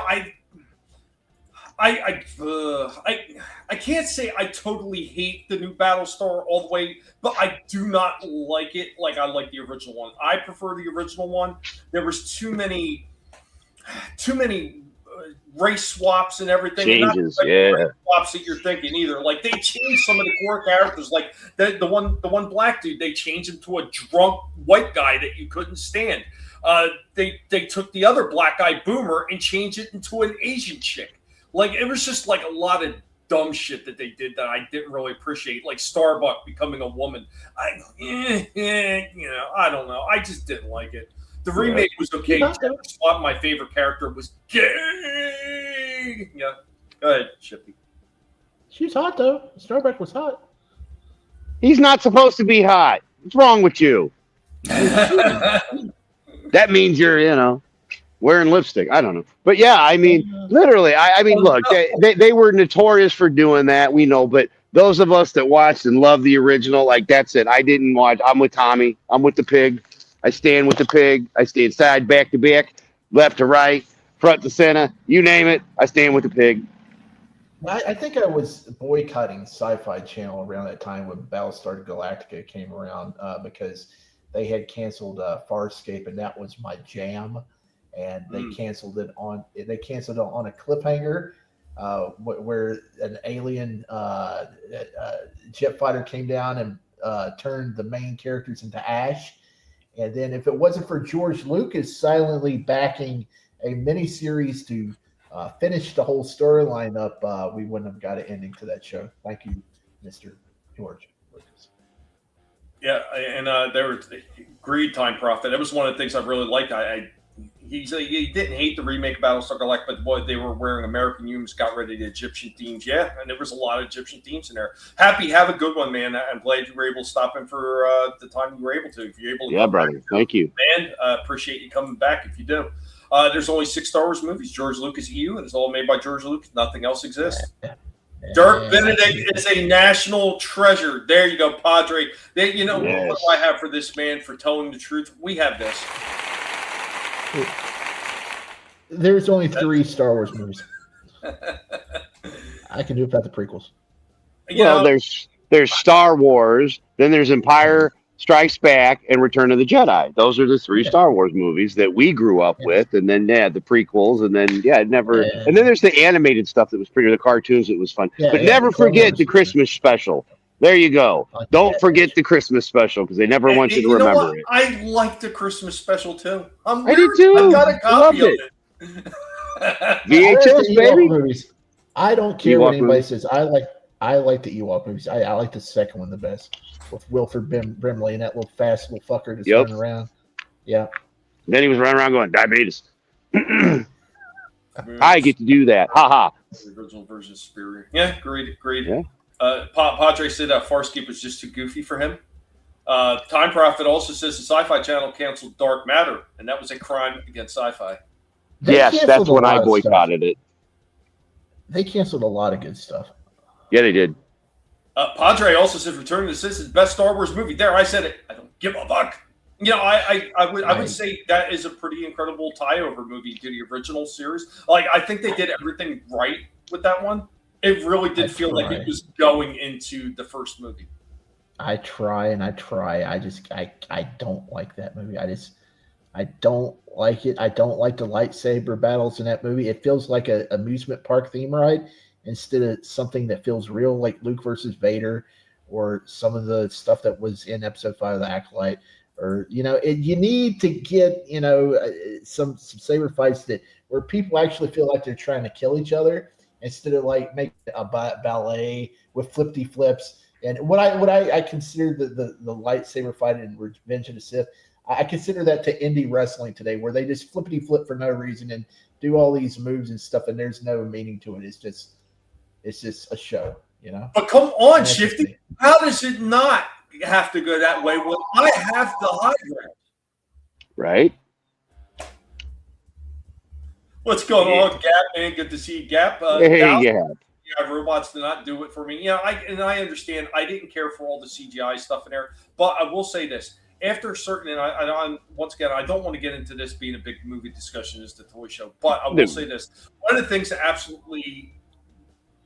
I can't say I totally hate the new Battlestar all the way, but I do not like it like I like the original one. I prefer the original one. There was too many race swaps and everything. Changes, and not yeah. race swaps that you're thinking either. Like they changed some of the core characters. Like the one black dude, they changed him to a drunk white guy that you couldn't stand. They took the other black guy, Boomer, and changed it into an Asian chick. Like it was just like a lot of dumb shit that they did that I didn't really appreciate. Like Starbuck becoming a woman. I don't know. I just didn't like it. The remake was okay. Swap, my favorite character was gay. Yeah, go ahead, Shifty. She's hot though. Starbuck was hot. He's not supposed to be hot. What's wrong with you? That means you're, wearing lipstick. I don't know. But yeah, I mean, literally, I mean, look, they were notorious for doing that. We know, but those of us that watched and loved the original, like, that's it. I didn't watch. I'm with Tommy. I'm with the pig. I stand with the pig. I stand side, back to back, left to right, front to center. You name it. I stand with the pig. I think I was boycotting Sci-Fi Channel around that time when Battlestar Galactica came around because they had canceled Farscape, and that was my jam. And they canceled it on a cliffhanger where an alien jet fighter came down and turned the main characters into ash. And then if it wasn't for George Lucas silently backing a miniseries to finish the whole storyline up, we wouldn't have got an ending to that show. Thank you, Mr. George Lucas. Yeah, and there was Greed Time Prophet. That was one of the things I really liked. He didn't hate the remake of Battlestar Galactica, but boy, they were wearing American uniforms, got rid of the Egyptian themes. Yeah, and there was a lot of Egyptian themes in there. Happy, have a good one, man. I'm glad you were able to stop in for the time you were able to. If you're able to, yeah, brother, thank you, man. Appreciate you coming back. If you do, there's only 6 Star Wars movies. George Lucas EU, and it's all made by George Lucas. Nothing else exists. Dirk Benedict is a national treasure. There you go, Padre. What do I have for this man for telling the truth? We have this. There's only 3 Star Wars movies. I can do it without the prequels. There's Star Wars, then there's Empire Strikes Back, and Return of the Jedi. Those are the 3 Star Wars movies that we grew up with, and then the prequels, and then it never. And then there's the animated stuff that was pretty, the cartoons that was fun. But never forget the Christmas special. There you go. Don't forget the Christmas special because they never want you to remember it. I like the Christmas special too. I did too. I got a copy of it. VHS, baby. Movies. I don't care what anybody says. I like the Ewok movies. I like the second one the best with Wilford Brimley and that little fast little fucker just running around. Yeah. Then he was running around going, diabetes. I get to do that. Ha ha. The original version is superior. Yeah, great. Yeah. Padre said Farscape was just too goofy for him. Time Prophet also says the Sci-Fi Channel canceled Dark Matter, and that was a crime against sci-fi. Yes, that's when I boycotted it. They canceled a lot of good stuff. Yeah, they did. Padre also said Return to the Sith is best Star Wars movie. There, I said it. I don't give a fuck. I would say that is a pretty incredible tie-over movie to the original series. Like, I think they did everything right with that one. It really did feel like it was going into the first movie. I try. I don't like that movie. I don't like it. I don't like the lightsaber battles in that movie. It feels like an amusement park theme ride instead of something that feels real, like Luke versus Vader, or some of the stuff that was in Episode 5 of the Acolyte. Or you need to get some saber fights where people actually feel like they're trying to kill each other instead of like make a ballet with flippy flips. And what I consider the lightsaber fight in Revenge of the Sith, I consider that to indie wrestling today, where they just flippity flip for no reason and do all these moves and stuff, and there's no meaning to it. It's just a show, But come on, Shifty, how does it not have to go that way when I have the high ground? Right. What's going on, Gap? Man, good to see you, Gap. Hey, Gap. You have robots to not do it for me. I understand. I didn't care for all the CGI stuff in there, but I will say this: after a certain, and I'm once again, I don't want to get into this being a big movie discussion as the toy show, but I will say this: one of the things that absolutely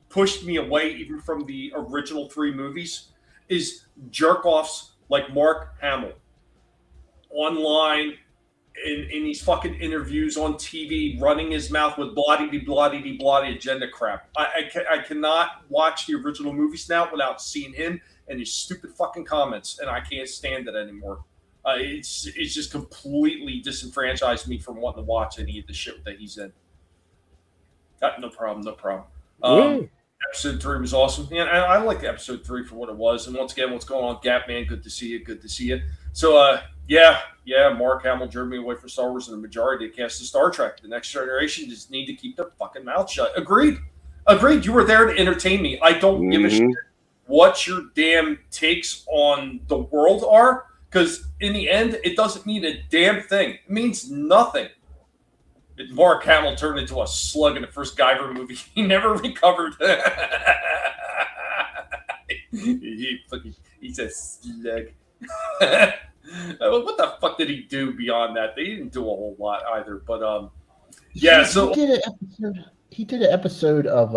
pushed me away, even from the original 3 movies, is jerk offs like Mark Hamill online in these fucking interviews on TV, running his mouth with bloody agenda crap. I cannot watch the original movies now without seeing him and his stupid fucking comments, and I can't stand it anymore. It's just completely disenfranchised me from wanting to watch any of the shit that he's in. No problem. Episode 3 was awesome. Yeah, I like episode 3 for what it was. And once again, what's going on, Gap Man? Good to see you. So, Mark Hamill drove me away from Star Wars, and the majority of the cast of Star Trek. The Next Generation just need to keep their fucking mouth shut. Agreed. You were there to entertain me. I don't give a shit what your damn takes on the world are, because in the end, it doesn't mean a damn thing. It means nothing. Mark Hamill turned into a slug in the first Guyver movie. He never recovered. He's a slug. What the fuck did he do beyond that? They didn't do a whole lot either. But so he did an episode of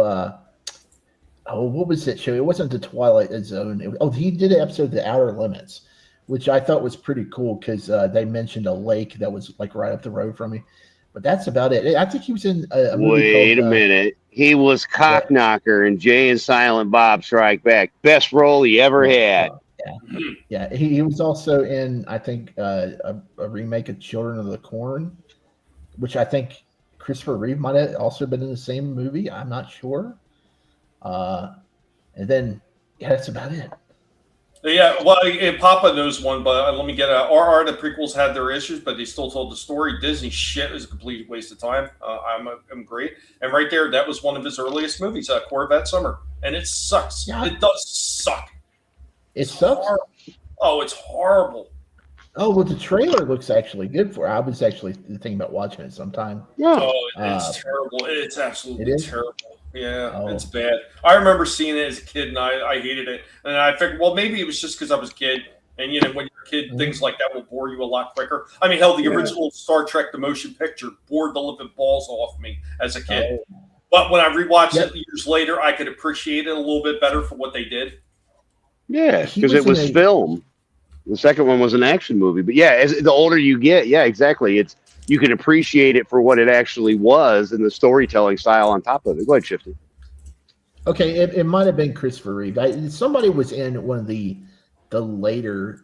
what was that show? It wasn't the Twilight Zone. He did an episode of The Outer Limits, which I thought was pretty cool because they mentioned a lake that was like right up the road from me. But that's about it. I think he was in a movie Wait a minute. He was Cockknocker in Jay and Silent Bob Strike Back. Best role he ever had. Yeah. He was also in, I think, a remake of Children of the Corn, which I think Christopher Reeve might have also been in the same movie. I'm not sure. And then, that's about it. Yeah, well, Papa knows one, but let me get out. RR, the prequels had their issues, but they still told the story. Disney shit is a complete waste of time. I'm great. And right there, that was one of his earliest movies, Corvette Summer. And it sucks. Yeah. It does suck. It sucks? Oh, it's horrible. Oh, well, the trailer looks actually good for it. I was actually thinking about watching it sometime. Yeah. Oh, it's terrible. It's absolutely terrible. Yeah, It's bad. I remember seeing it as a kid, and I hated it. And I figured, well, maybe it was just because I was a kid. And, when you're a kid, things like that will bore you a lot quicker. I mean, hell, the original Star Trek, the motion picture, bored the living balls off me as a kid. But when I rewatched it years later, I could appreciate it a little bit better for what they did. Yeah, because it was film. The second one was an action movie. But, as the older you get, exactly. You can appreciate it for what it actually was and the storytelling style on top of it. Go ahead, Shifty. Okay, it might have been Christopher Reeve. Somebody was in one of the later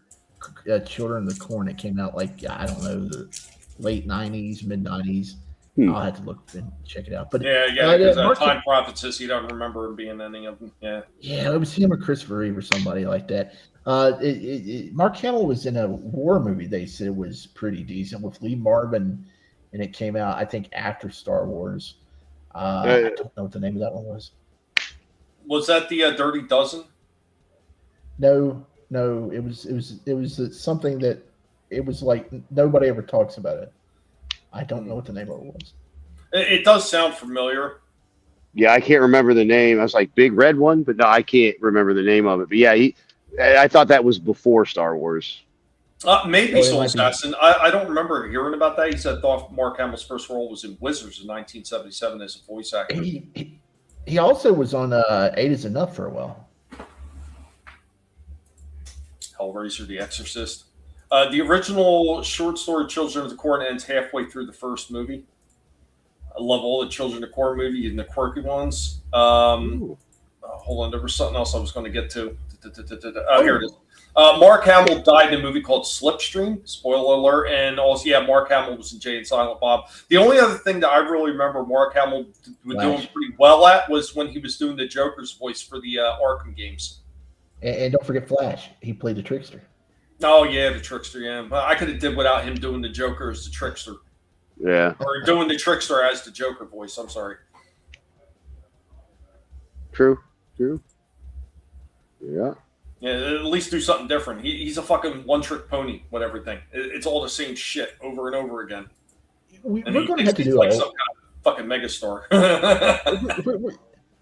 Children of the Corn that came out, I don't know, the late 90s, mid 90s. I'll have to look and check it out. But because Time Prophet says he doesn't remember him being any of them. Yeah, it was him or Christopher Reeve or somebody like that. Mark Hamill was in a war movie. They said was pretty decent with Lee Marvin, and it came out I think after Star Wars. I don't know what the name of that one was. Was that the Dirty Dozen? No, it was something that it was like nobody ever talks about it. I don't know what the name of it was. It does sound familiar. Yeah, I can't remember the name. I was like, Big Red One, but no, I can't remember the name of it. But I thought that was before Star Wars. Maybe Soul Assassin. I don't remember hearing about that. He said Mark Hamill's first role was in Wizards in 1977 as a voice actor. He also was on 8 is Enough for a while. Hellraiser, The Exorcist. The original short story Children of the Corn ends halfway through the first movie. I love all the Children of the Corn movies and the quirky ones. Hold on, there was something else I was going to get to. Here it is. Mark Hamill died in a movie called Slipstream. Spoiler alert. And also, Mark Hamill was in Jay and Silent Bob. The only other thing that I really remember Mark Hamill was doing pretty well at was when he was doing the Joker's voice for the Arkham games. And don't forget Flash. He played the Trickster. Oh, yeah, the Trickster, yeah. I could have did without him doing the Joker as the Trickster. Yeah. Or doing the Trickster as the Joker voice. I'm sorry. True. Yeah. Yeah, at least do something different. He's a fucking one-trick pony with everything. It's all the same shit over and over again. We're going to have to do like some kind of fucking megastar.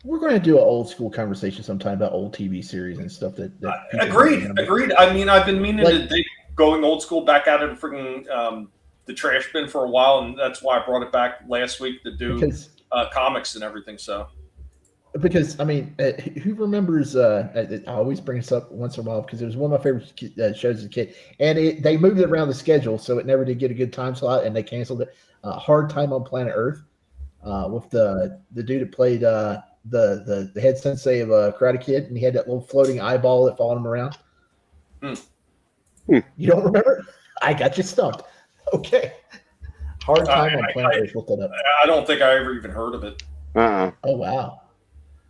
We're going to do an old school conversation sometime about old TV series and stuff that Agreed. I mean, I've been meaning to dig going old school back out of the freaking the trash bin for a while, and that's why I brought it back last week to do comics and everything. So because I mean, who remembers? I always bring this up once in a while because it was one of my favorite shows as a kid, and they moved it around the schedule, so it never did get a good time slot, and they canceled it. Hard Time on Planet Earth, with the dude that played the head sensei of Karate Kid, and he had that little floating eyeball that followed him around. You don't remember? I got you stumped. Okay. Hard Time on Planet Earth. Look that up. I don't think I ever even heard of it. Oh wow.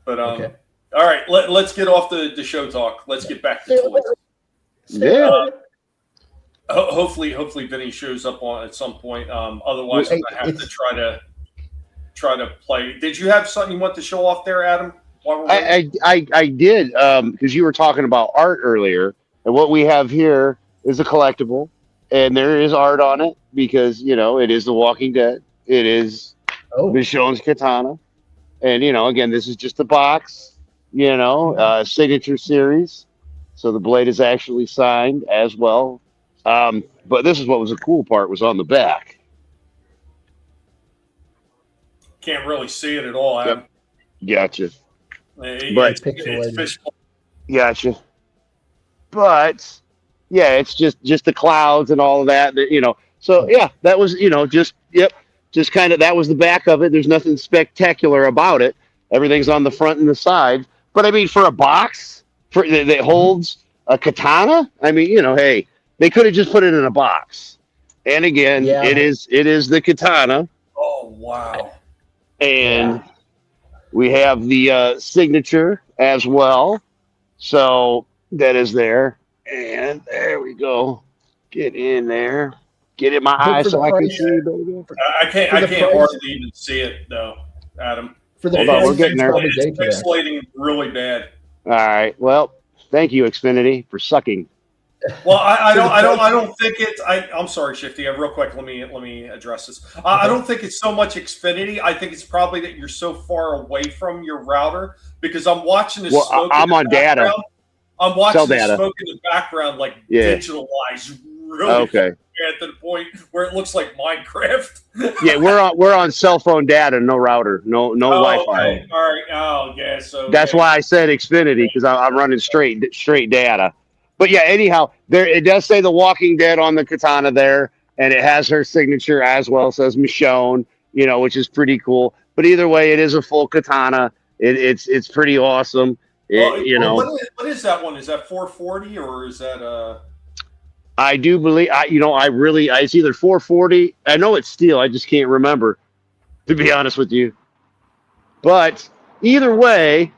But okay. All right, let's get off the show talk. Let's get back to toys. Yeah. Hopefully Vinnie shows up on at some point. Otherwise, I'm gonna have to try to play. Did you have something you want to show off there, Adam? I did, because you were talking about art earlier, and what we have here is a collectible, and there is art on it because it is The Walking Dead. It is Michonne's katana, and again, this is just a box, signature series, so the blade is actually signed as well. But this is what was the cool part, was on the back. Can't really see it at all, Adam. Gotcha. But gotcha. But yeah, it's just the clouds and all of that. So yeah, that was just kind of, that was the back of it. There's nothing spectacular about it. Everything's on the front and the side. But I mean, for a box that holds a katana, I mean, hey, they could have just put it in a box. And again, it is the katana. Oh wow! And we have the signature as well. So that is there. And there we go. Get in there. Get in my eye so I can see you, baby. I can't hardly even see it though, Adam. Hold on, we're getting there. It's pixelating really bad. All right. Well, thank you, Xfinity, for sucking. Well, I don't think it's. I'm sorry, Shifty. Real quick, let me address this. I don't think it's so much Xfinity. I think it's probably that you're so far away from your router, because I'm watching the smoke. I'm on data. I'm watching the smoke in the background, like digitalized really at the point where it looks like Minecraft. Yeah, we're on cell phone data, no router, no Wi-Fi. Okay. All right. Oh, yeah. So that's why I said Xfinity, because I'm running straight data. But yeah, anyhow, there it does say The Walking Dead on the katana there, and it has her signature as well. It says Michonne, which is pretty cool. But either way, it is a full katana. It's pretty awesome. What is that one? Is that 440 or is that I do believe it's either 440. I know it's steel. I just can't remember, to be honest with you. But either way,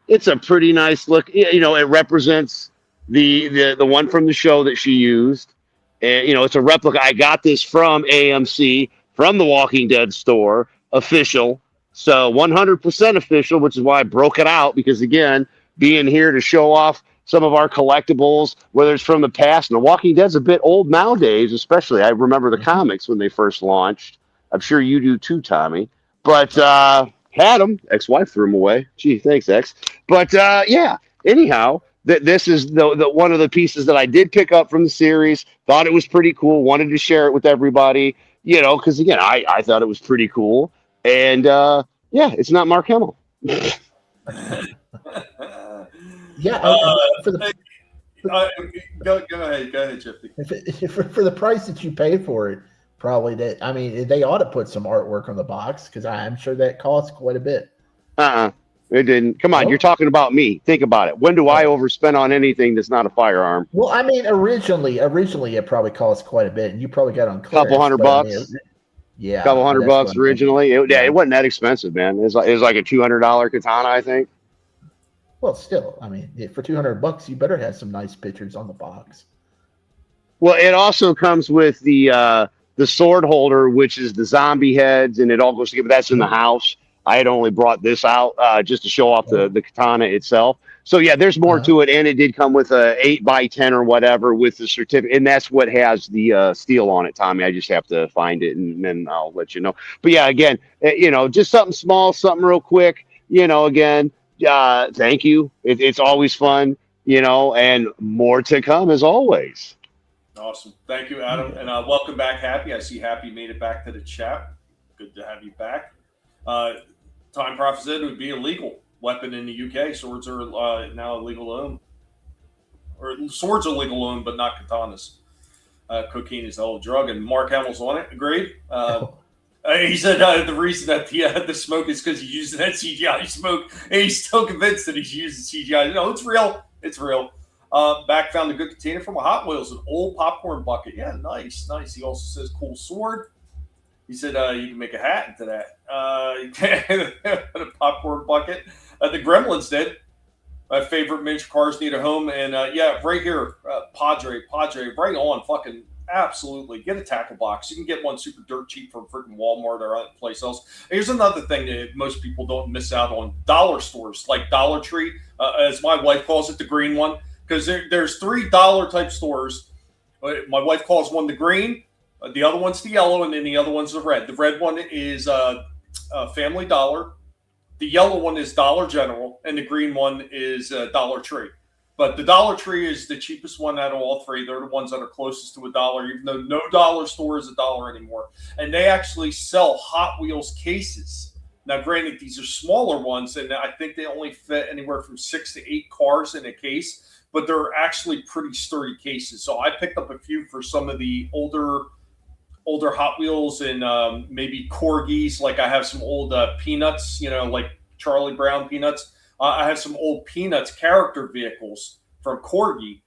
it's a pretty nice look. It represents the one from the show that she used, and it's a replica. I got this from AMC, from the Walking Dead store, official, so 100% official, which is why I broke it out, because again, being here to show off some of our collectibles, whether it's from the past, and The Walking Dead's a bit old nowadays, especially. I remember the comics when they first launched. I'm sure you do too, Tommy. But had them. Ex-wife threw them away. Gee, thanks, ex. But yeah, anyhow, this is the one of the pieces that I did pick up from the series. Thought it was pretty cool. Wanted to share it with everybody, because again, I thought it was pretty cool. And yeah, it's not Mark Hamill. Go ahead, Shifty. For the price that you paid for it, probably that. I mean, they ought to put some artwork on the box, because I'm sure that costs quite a bit. It didn't. Come on, you're talking about me. Think about it. When do I overspend on anything that's not a firearm? Well, I mean, originally it probably cost quite a bit, and you probably got on clearance. Couple $100. I mean, yeah, couple $100 originally. It wasn't that expensive, man. It was like a $200 katana, I think. Well, still, I mean, for $200, you better have some nice pictures on the box. Well, it also comes with the sword holder, which is the zombie heads, and it all goes together. That's in the house. I had only brought this out just to show off the katana itself. So yeah, there's more to it, and it did come with a 8x10 or whatever with the certificate, and that's what has the steel on it, Tommy. I just have to find it, and then I'll let you know. But yeah, again, just something small, something real quick. Again, thank you. It's always fun, and more to come as always. Awesome, thank you, Adam, and welcome back, Happy. I see Happy made it back to the chat. Good to have you back. Time Prophet said it would be illegal. weapon in the UK. Swords are now legal to own. Or swords are legal to own, but not katanas. Cocaine is the whole drug, and Mark Hamill's on it. Agreed. He said the reason that the smoke is because he's using that CGI smoke, and he's still convinced that he's using CGI. No, it's real. It's real. Back found a good container from a Hot Wheels, an old popcorn bucket. Yeah, nice. He also says cool sword. He said you can make a hat into that. A popcorn bucket. The Gremlins did. My favorite miniature cars need a home, and right here, Padre, right on, fucking absolutely. Get a tackle box. You can get one super dirt cheap from freaking Walmart or other place else. Here's another thing that most people don't miss out on: dollar stores like Dollar Tree, as my wife calls it, the green one, because there's $3 type stores. My wife calls one the green, the other one's the yellow, and then the other one's the red. The red one is Family Dollar. The yellow one is Dollar General, and the green one is Dollar Tree. But the Dollar Tree is the cheapest one out of all three. They're the ones that are closest to $1, even though no dollar store is $1 anymore. And they actually sell Hot Wheels cases. Now, granted, these are smaller ones, and I think they only fit anywhere from 6 to 8 cars in a case, but they're actually pretty sturdy cases. So I picked up a few for some of the older Hot Wheels and maybe Corgis. Like I have some old Peanuts, like Charlie Brown Peanuts. I have some old Peanuts character vehicles from Corgi,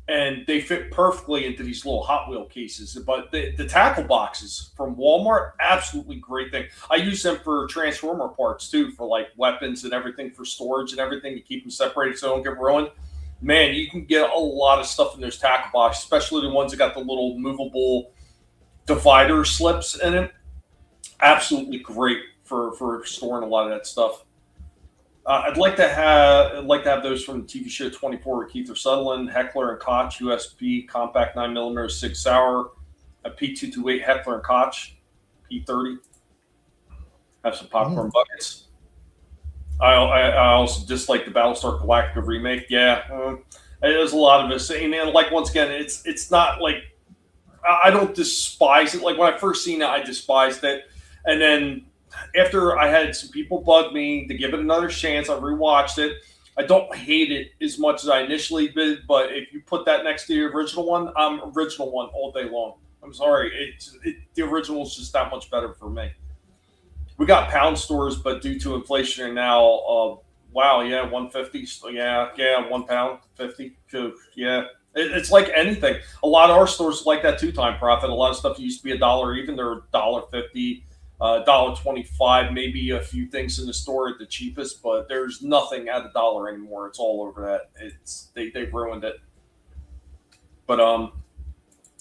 and they fit perfectly into these little Hot Wheel cases. But the tackle boxes from Walmart, absolutely great thing. I use them for Transformer parts too, for like weapons and everything, for storage and everything, to keep them separated so they don't get ruined. Man, you can get a lot of stuff in those tackle boxes, especially the ones that got the little movable divider slips in it. Absolutely great for storing a lot of that stuff. I'd like to have those from the TV show 24 with Keith Sutherland, Heckler and Koch, USB compact 9mm Sig Sauer, a P228 Heckler and Koch, P30. Have some popcorn buckets. I also dislike the Battlestar Galactica remake. Yeah, there's a lot of it. And like, once again, it's not like I don't despise it. Like when I first seen it, I despised it, and then after I had some people bug me to give it another chance, I rewatched it. I don't hate it as much as I initially did, but if you put that next to the original one, I'm original one all day long. I'm sorry, the original is just that much better for me. We got pound stores, but due to inflation now, $1.50. Yeah, £1.50. Yeah. It's like anything. A lot of our stores like that two-time profit. A lot of stuff used to be $1 even. They're $1.50, $1.25, maybe a few things in the store at the cheapest, but there's nothing at $1 anymore. It's all over that. They've ruined it. But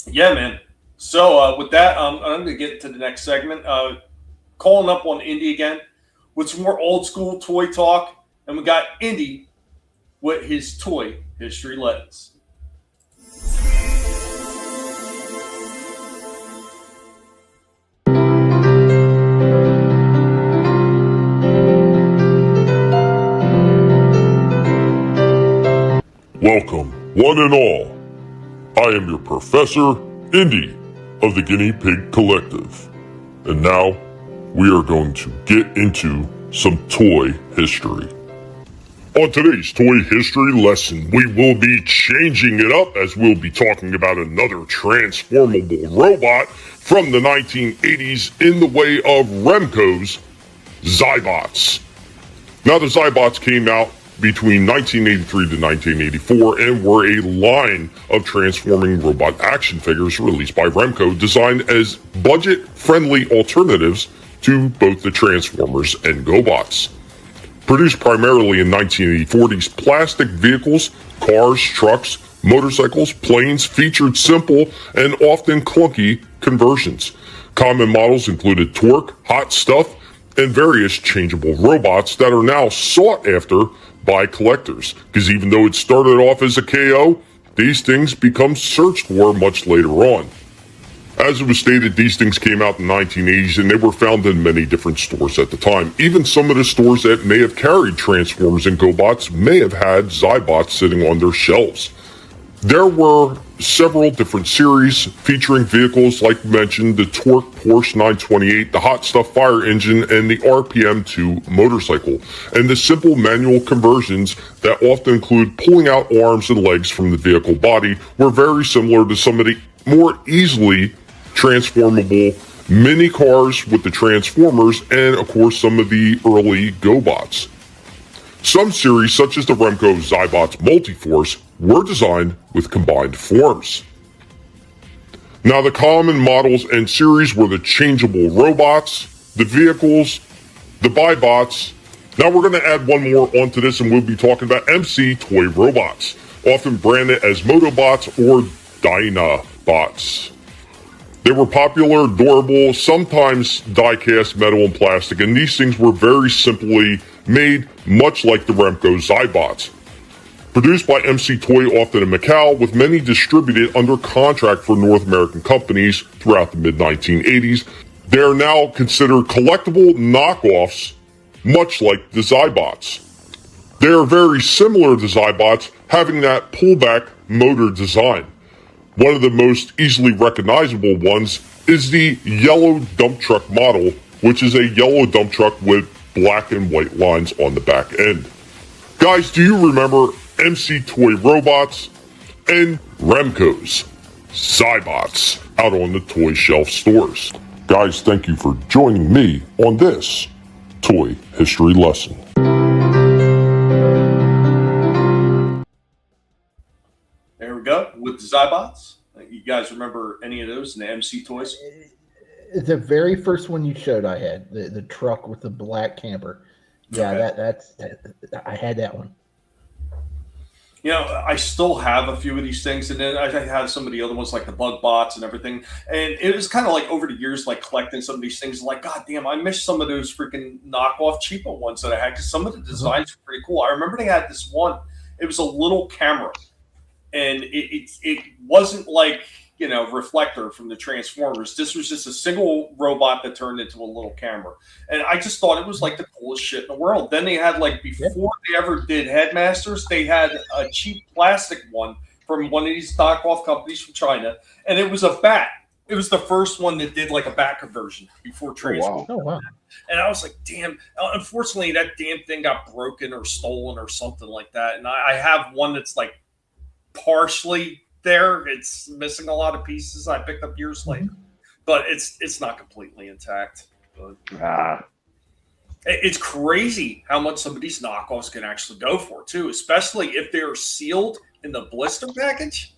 yeah, man. So with that, I'm going to get to the next segment. Calling up on Indy again with some more old school toy talk, and we got Indy with his toy history lens. Welcome, one and all. I am your Professor Indy of the Guinea Pig Collective. And now, we are going to get into some toy history. On today's toy history lesson, we will be changing it up as we'll be talking about another transformable robot from the 1980s in the way of Remco's Zybots. Now, the Zybots came out between 1983 to 1984 and were a line of transforming robot action figures released by Remco, designed as budget-friendly alternatives to both the Transformers and GoBots. Produced primarily in 1984, these plastic vehicles, cars, trucks, motorcycles, planes featured simple and often clunky conversions. Common models included Torque, Hot Stuff, and various changeable robots that are now sought after by collectors, because even though it started off as a KO, these things become searched for much later on. As it was stated, these things came out in the 1980s and they were found in many different stores at the time. Even some of the stores that may have carried Transformers and GoBots may have had Zybots sitting on their shelves. There were several different series featuring vehicles like mentioned, the Torque Porsche 928, the Hot Stuff Fire engine, and the RPM 2 motorcycle. And the simple manual conversions that often include pulling out arms and legs from the vehicle body were very similar to some of the more easily transformable mini cars with the Transformers and, of course, some of the early GoBots. Some series, such as the Remco Zybots Multiforce, were designed with combined forms. Now, the common models and series were the changeable robots, the vehicles, the Bibots. Now, we're going to add one more onto this, and we'll be talking about MC toy robots, often branded as Motobots or Dynabots. They were popular, adorable, sometimes die-cast metal and plastic, and these things were very simply made much like the Remco Zybots. Produced by MC Toy, often in Macau, with many distributed under contract for North American companies throughout the mid-1980s, they are now considered collectible knockoffs, much like the Zybots. They are very similar to Zybots, having that pullback motor design. One of the most easily recognizable ones is the yellow dump truck model, which is a yellow dump truck with black and white lines on the back end. Guys, do you remember MC Toy robots and Remco's Zybots out on the toy shelf stores? Guys, thank you for joining me on this toy history lesson. There we go with the Zybots. You guys remember any of those in the MC toys? The very first one you showed, I had the truck with the black camper. Yeah, okay. I had that one. You know, I still have a few of these things, and then I have some of the other ones like the bug bots and everything. And it was kind of like over the years, like collecting some of these things. Like, God damn, I miss some of those freaking knockoff cheaper ones that I had because some of the designs were pretty cool. I remember they had this one. It was a little camera, and it wasn't like, you know, reflector from the Transformers. This was just a single robot that turned into a little camera. And I just thought it was like the coolest shit in the world. Then they had, like, before they ever did Headmasters, they had a cheap plastic one from one of these knockoff companies from China. And it was a bat. It was the first one that did like a bat conversion before Transformers. Oh, wow. And I was like, damn, unfortunately that damn thing got broken or stolen or something like that. And I have one that's like partially there. It's missing a lot of pieces I picked up years later, but it's not completely intact. But it's crazy how much some of these knockoffs can actually go for too, especially if they're sealed in the blister package.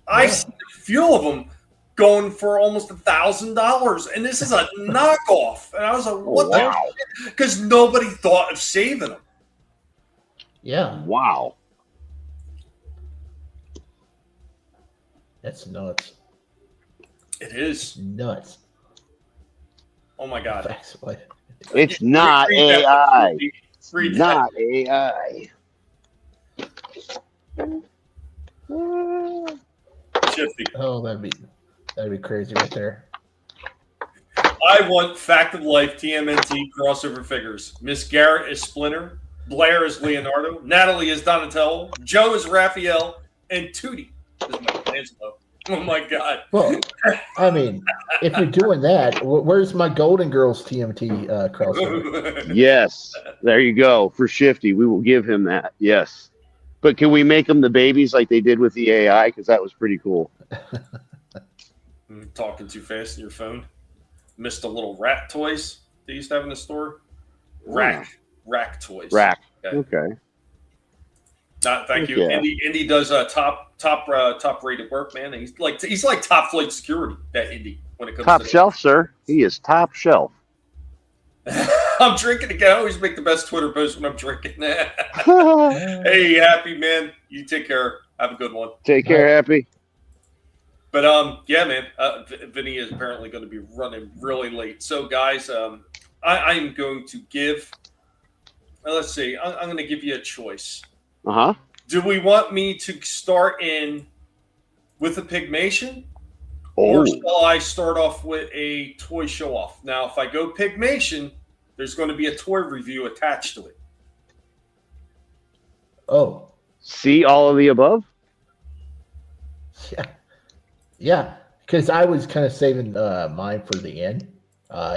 I've seen a few of them going for almost $1,000, and this is a knockoff. And I was like, what the shit? Because nobody thought of saving them. Yeah. Wow. That's nuts. It is nuts. Oh my God. It's not AI. It's not AI. Shifty. Oh, that'd be crazy right there. I want Fact of Life TMNT crossover figures. Miss Garrett is Splinter, Blair is Leonardo, Natalie is Donatello, Joe is Raphael, and Tootie is Michelangelo. Oh my God. Well, I mean, if you're doing that, where's my Golden Girls TMT crossover? Yes, there you go. For Shifty, we will give him that. Yes. But can we make them the babies like they did with the AI? Because that was pretty cool. Talking too fast in your phone. Missed the little rat toys they used to have in the store. Rack toys. Rack. Okay. Thank you. Yeah. Indy does top rated work, man. He's like top flight security. That Indy when it comes top to shelf, sir. He is top shelf. I'm drinking again. I always make the best Twitter post when I'm drinking. Hey, Happy, man. You take care. Have a good one. Take care, Happy. But yeah, man. Vinnie is apparently going to be running really late. So, guys, I'm going to give. Let's see. I'm going to give you a choice. Do we want me to start in with a Pygmation? Or shall I start off with a toy show off? Now, if I go Pygmation, there's going to be a toy review attached to it. Oh. See all of the above? Yeah. Because I was kind of saving mine for the end.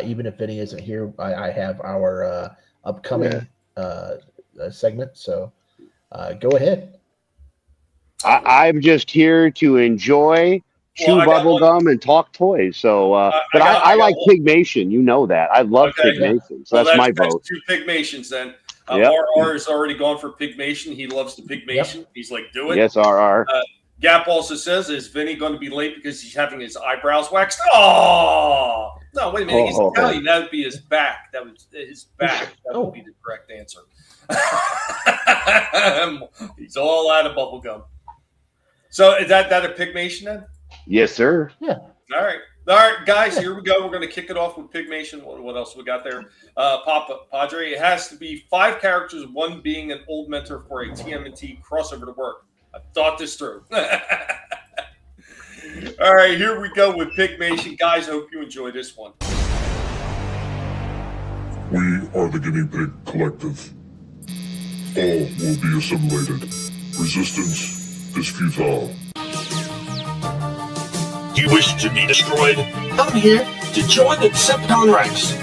Even if Vinnie isn't here, I have our upcoming segment. So go ahead. I'm just here to enjoy, chew bubble gum, and talk toys. So, but I like Pygmation. You know that. I love Pygmation. So that's my vote. That's 2 Pygmations then. Yep. RR has already gone for Pygmation. He loves the Pygmation. Yep. He's like, do it. Yes, RR. Gap also says, is Vinnie going to be late because he's having his eyebrows waxed? Oh! No, wait a minute. He's Italian. That would be his back. That would his back. That would be the correct answer. He's all out of bubble gum. So is that a Pygmation then? Yes, sir. Yeah. All right, guys. Here we go. We're going to kick it off with Pygmation. What else we got there? Padre. It has to be 5 characters, one being an old mentor for a TMNT crossover to work. I thought this through. All right, here we go with Pygmation. Guys, I hope you enjoy this one. We are the Guinea Pig Collective. All will be assimilated. Resistance is futile. You wish to be destroyed? I'm here to join the Decepticon ranks.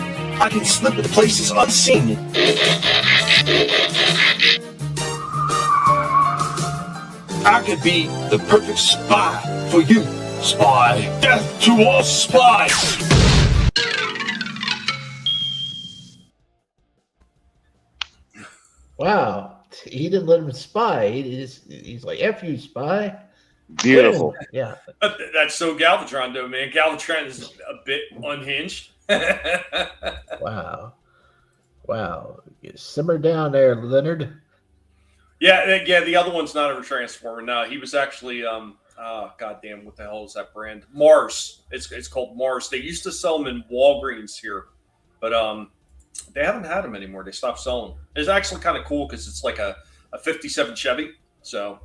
I can slip into places unseen. I could be the perfect spy for you, spy. Death to all spies! Wow. He didn't let him spy. He's like, F you, spy. Beautiful. Yeah. That's so Galvatron, though, man. Galvatron is a bit unhinged. Wow. Simmer down there, Leonard. Yeah. The other one's not a Transformer. No, he was actually goddamn, what the hell is that brand? Mars. It's called Mars. They used to sell them in Walgreens here, but they haven't had them anymore. They stopped selling them. It's actually kind of cool because it's like a 57 Chevy. So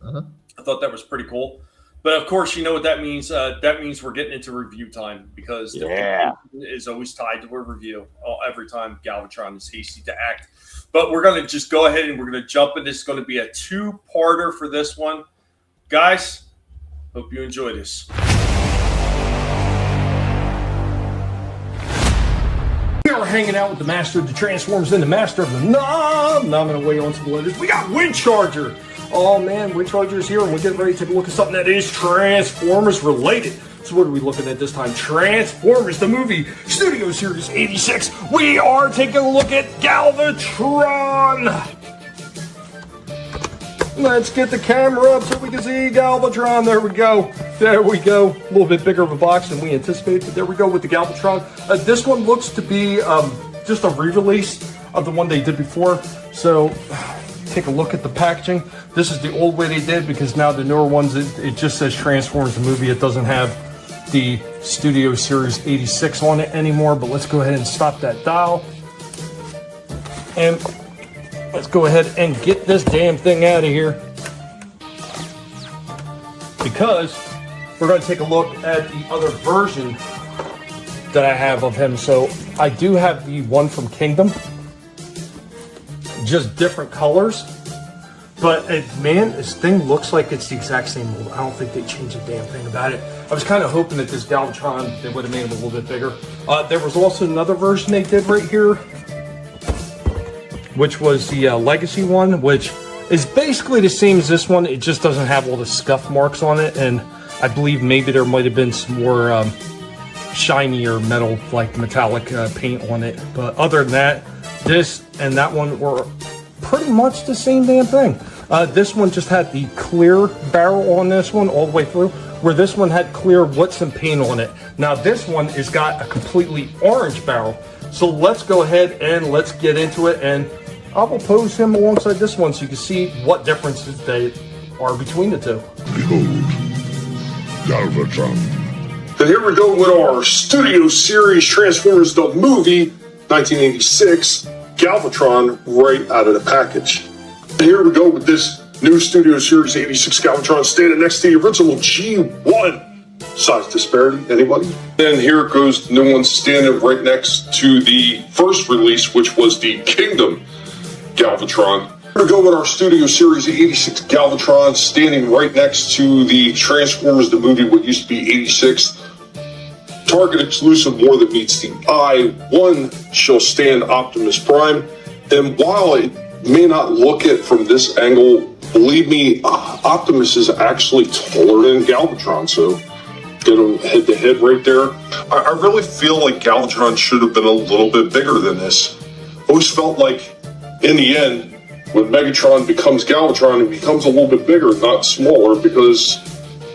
I thought that was pretty cool. But of course, you know what that means. That means we're getting into review time because the review is always tied to a review. Every time Galvatron is hasty to act. But we're going to just go ahead and we're going to jump in. This is going to be a 2-parter for this one. Guys, hope you enjoy this. We are hanging out with the master of the Transformers and the master of the nom. Now I'm going to weigh on some letters. We got Wind Charger. Oh man, Wind Charger is here and we're getting ready to take a look at something that is Transformers related. So what are we looking at this time? Transformers, the movie, Studio Series 86. We are taking a look at Galvatron. Let's get the camera up so we can see Galvatron. There we go. There we go. A little bit bigger of a box than we anticipated, but there we go with the Galvatron. This one looks to be just a re-release of the one they did before. So take a look at the packaging. This is the old way they did because now the newer ones, it just says Transformers the movie. It doesn't have the Studio Series 86 on it anymore, but let's go ahead and stop that dial. And let's go ahead and get this damn thing out of here because we're going to take a look at the other version that I have of him. So I do have the one from Kingdom, just different colors. But man, this thing looks like it's the exact same mold. I don't think they changed a damn thing about it. I was kind of hoping that this Galvatron, they would have made him a little bit bigger. There was also another version they did right here, which was the Legacy one, which is basically the same as this one. It just doesn't have all the scuff marks on it. And I believe maybe there might have been some more shinier metal, like metallic paint on it. But other than that, this and that one were pretty much the same damn thing. This one just had the clear barrel on this one all the way through, where this one had clear with some paint on it. Now this one has got a completely orange barrel. So let's go ahead and let's get into it, and I will pose him alongside this one so you can see what differences they are between the two. Behold, Galvatron. And here we go with our Studio Series Transformers the movie, 1986, Galvatron right out of the package. And here we go with this new Studio Series 86 Galvatron standing next to the original G1. Size disparity, anybody? And here goes the new one standing right next to the first release, which was the Kingdom Galvatron. Here we go with our Studio Series 86 Galvatron standing right next to the Transformers, the movie, what used to be 86. Target exclusive, more than meets the eye. One shall stand Optimus Prime. And while it may not look it from this angle, believe me, Optimus is actually taller than Galvatron, so get them head to head right there. I really feel like Galvatron should have been a little bit bigger than this. Always felt like, in the end, when Megatron becomes Galvatron, it becomes a little bit bigger, not smaller, because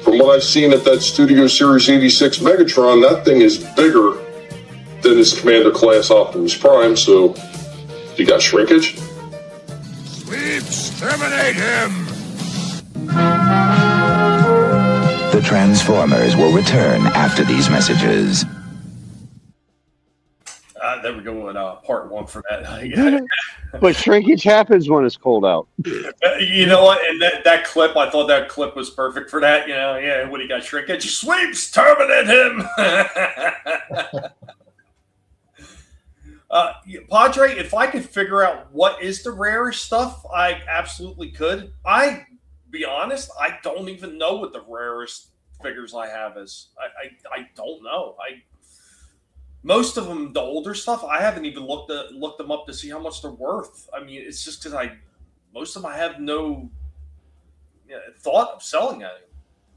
from what I've seen at that Studio Series 86 Megatron, that thing is bigger than his Commander Class Optimus Prime, so you got shrinkage? Exterminate him! The Transformers will return after these messages. There we go with part one for that. But shrinkage happens when it's cold out. You know what? And that clip, I thought that clip was perfect for that. You know, yeah, when he got shrinkage, sweeps, terminate him. Padre, if I could figure out what is the rarest stuff, I absolutely could. Be honest, I don't even know what the rarest figures I have is. I don't know. Most of them, the older stuff, I haven't even looked them up to see how much they're worth. I mean, it's just because most of them I have no thought of selling at it.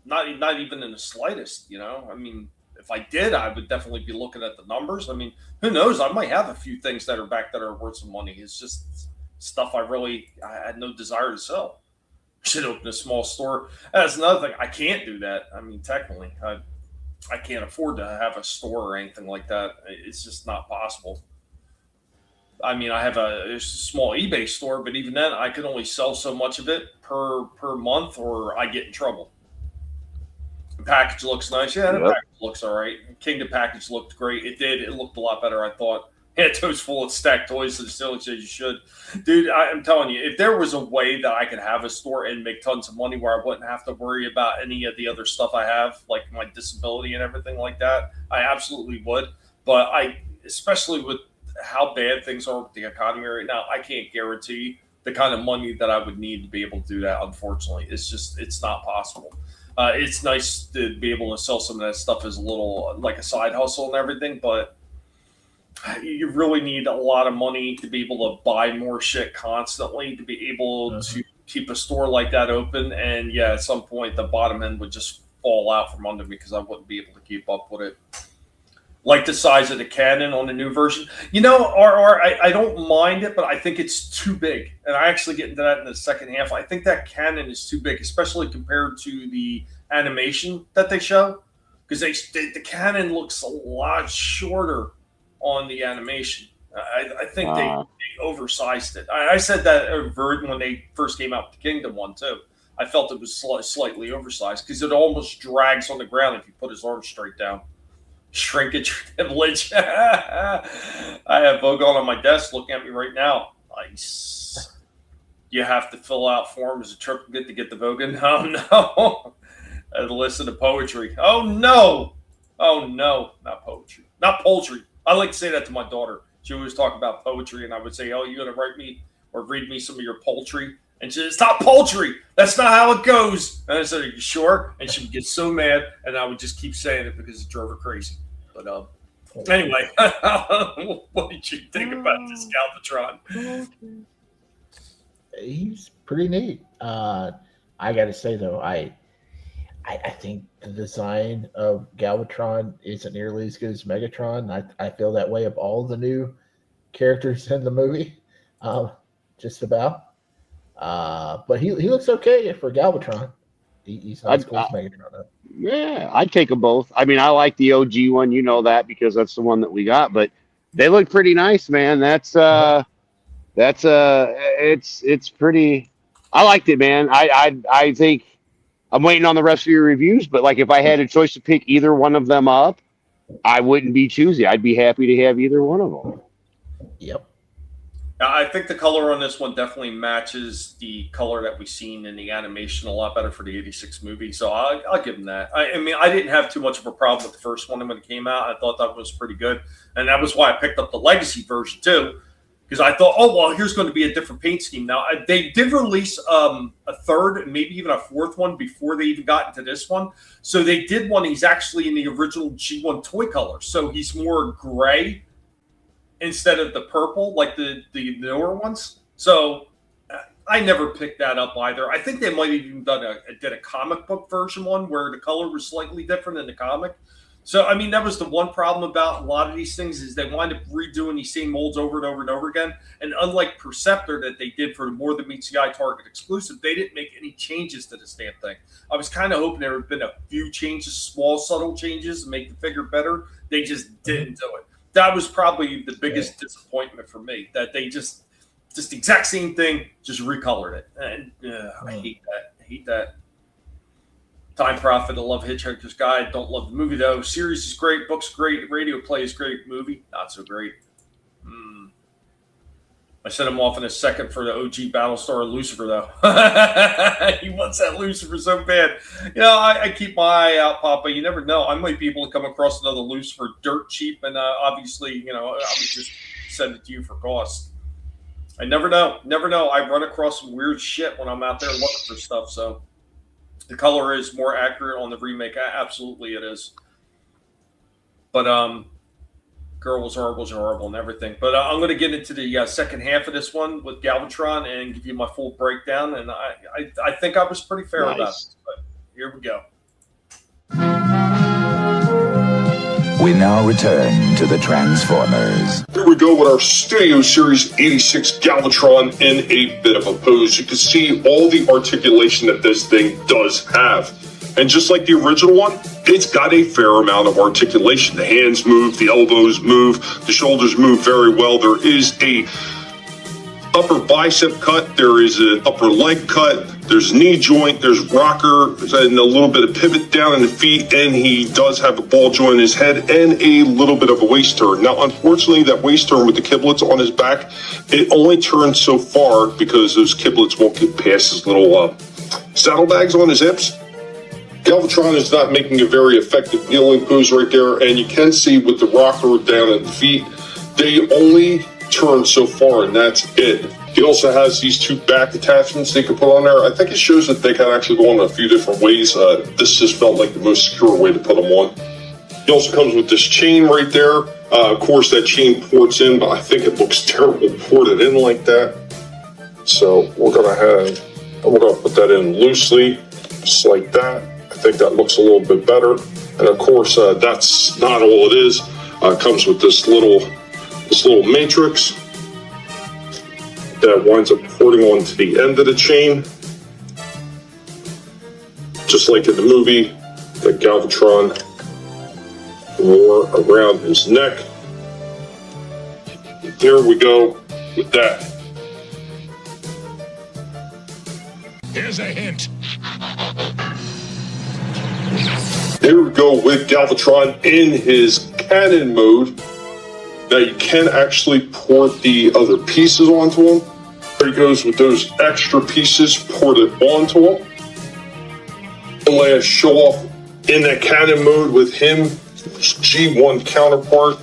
Not even in the slightest, you know. I mean, if I did, I would definitely be looking at the numbers. I mean, who knows? I might have a few things that are back that are worth some money. It's just stuff I had no desire to sell. Should open a small store. That's another thing. I can't do that. I mean, technically, I can't afford to have a store or anything like that. It's just not possible. I mean, I have a small eBay store, but even then, I could only sell so much of it per month, or I get in trouble. The package looks nice. Yeah, the package looks all right. Kingdom package looked great. It did. It looked a lot better, I thought. Had totes full of stacked toys to the ceiling, says you should. Dude, I'm telling you, if there was a way that I could have a store and make tons of money where I wouldn't have to worry about any of the other stuff I have, like my disability and everything like that, I absolutely would. But especially with how bad things are with the economy right now, I can't guarantee the kind of money that I would need to be able to do that, unfortunately. It's not possible. It's nice to be able to sell some of that stuff as a little, like a side hustle and everything, but you really need a lot of money to be able to buy more shit constantly to be able to keep a store like that open. And yeah, at some point the bottom end would just fall out from under me because I wouldn't be able to keep up with it. Like the size of the cannon on the new version, you know, I don't mind it, but I think it's too big. And I actually get into that in the second half. I think that cannon is too big, especially compared to the animation that they show, because the cannon looks a lot shorter on the animation. I think they oversized it. I said that when they first came out with the Kingdom one too. I felt it was slightly oversized because it almost drags on the ground if you put his arms straight down. Shrinkage privilege. I have Vogon on my desk looking at me right now. Nice. You have to fill out forms of triplicate to get the Vogon. Oh no. And listen to poetry. Oh no. Oh no. Not poetry. Not poultry. I like to say that to my daughter. She always talk about poetry, and I would say, "Oh, you gonna write me or read me some of your poultry?" And she said, "It's not poultry. That's not how it goes." And I said, "Are you sure?" And she would get so mad, and I would just keep saying it because it drove her crazy. But anyway, what did you think about this Galvatron? He's pretty neat. I got to say though, I think the design of Galvatron isn't nearly as good as Megatron. I feel that way of all the new characters in the movie, just about. But he looks okay for Galvatron. He's not as cool as Megatron, though. Yeah, I'd take them both. I mean, I like the OG one, you know that, because that's the one that we got. But they look pretty nice, man. It's pretty. I liked it, man. I think I'm waiting on the rest of your reviews. But like, if I had a choice to pick either one of them up, I wouldn't be choosy. I'd be happy to have either one of them. Yep. I think the color on this one definitely matches the color that we've seen in the animation a lot better for the 86 movie. So I'll give them that. I mean, I didn't have too much of a problem with the first one when it came out. I thought that was pretty good. And that was why I picked up the Legacy version too, because I thought, oh, well, here's going to be a different paint scheme. Now, they did release a third and maybe even a fourth one before they even got into this one. So they did one. He's actually in the original G1 toy color. So he's more gray instead of the purple like the newer ones. So I never picked that up either. I think they might have even did a comic book version one where the color was slightly different in the comic. So, I mean, that was the one problem about a lot of these things is they wind up redoing these same molds over and over and over again. And unlike Perceptor that they did for More Than Meets the Eye Target exclusive, they didn't make any changes to this damn thing. I was kind of hoping there would have been a few changes, small, subtle changes to make the figure better. They just didn't do it. That was probably the biggest disappointment for me, that they just the exact same thing, just recolored it. And I hate that. I hate that. Time Prophet, I love Hitchhiker's Guide. Don't love the movie, though. Series is great. Book's great. Radio play is great. Movie, not so great. I sent him off in a second for the OG Battlestar Lucifer, though. He wants that Lucifer so bad. You know, I keep my eye out, Papa. You never know. I might be able to come across another Lucifer dirt cheap, and obviously, you know, I would just send it to you for cost. I never know. Never know. I run across some weird shit when I'm out there looking for stuff, so... The color is more accurate on the remake. Absolutely it is. But Girl was horrible and everything. But I'm going to get into the second half of this one with Galvatron and give you my full breakdown. And I think I was pretty fair about it. But here we go. We now return to the Transformers. Here we go with our Studio Series 86 Galvatron in a bit of a pose. You can see all the articulation that this thing does have. And just like the original one, it's got a fair amount of articulation. The hands move, the elbows move, the shoulders move very well. There is a upper bicep cut, there is an upper leg cut, there's knee joint, there's rocker, and a little bit of pivot down in the feet, and he does have a ball joint in his head and a little bit of a waist turn. Now, unfortunately, that waist turn with the kiblets on his back, it only turns so far because those kiblets won't get past his little saddlebags on his hips. Galvatron is not making a very effective kneeling pose right there, and you can see with the rocker down at the feet, they only turn so far, and that's it. He also has these two back attachments they can put on there. I think it shows that they can actually go in a few different ways. This just felt like the most secure way to put them on. He also comes with this chain right there. Of course, that chain ports in, but I think it looks terrible ported in like that. So we're gonna put that in loosely, just like that. I think that looks a little bit better. And of course, that's not all it is. It comes with this little matrix that winds up porting onto the end of the chain. Just like in the movie, the Galvatron wore around his neck. There we go with that. Here's a hint. There we go with Galvatron in his cannon mode. Now you can actually port the other pieces onto him. There he goes with those extra pieces ported onto him. And let us show off in that cannon mode with him, his G1 counterpart.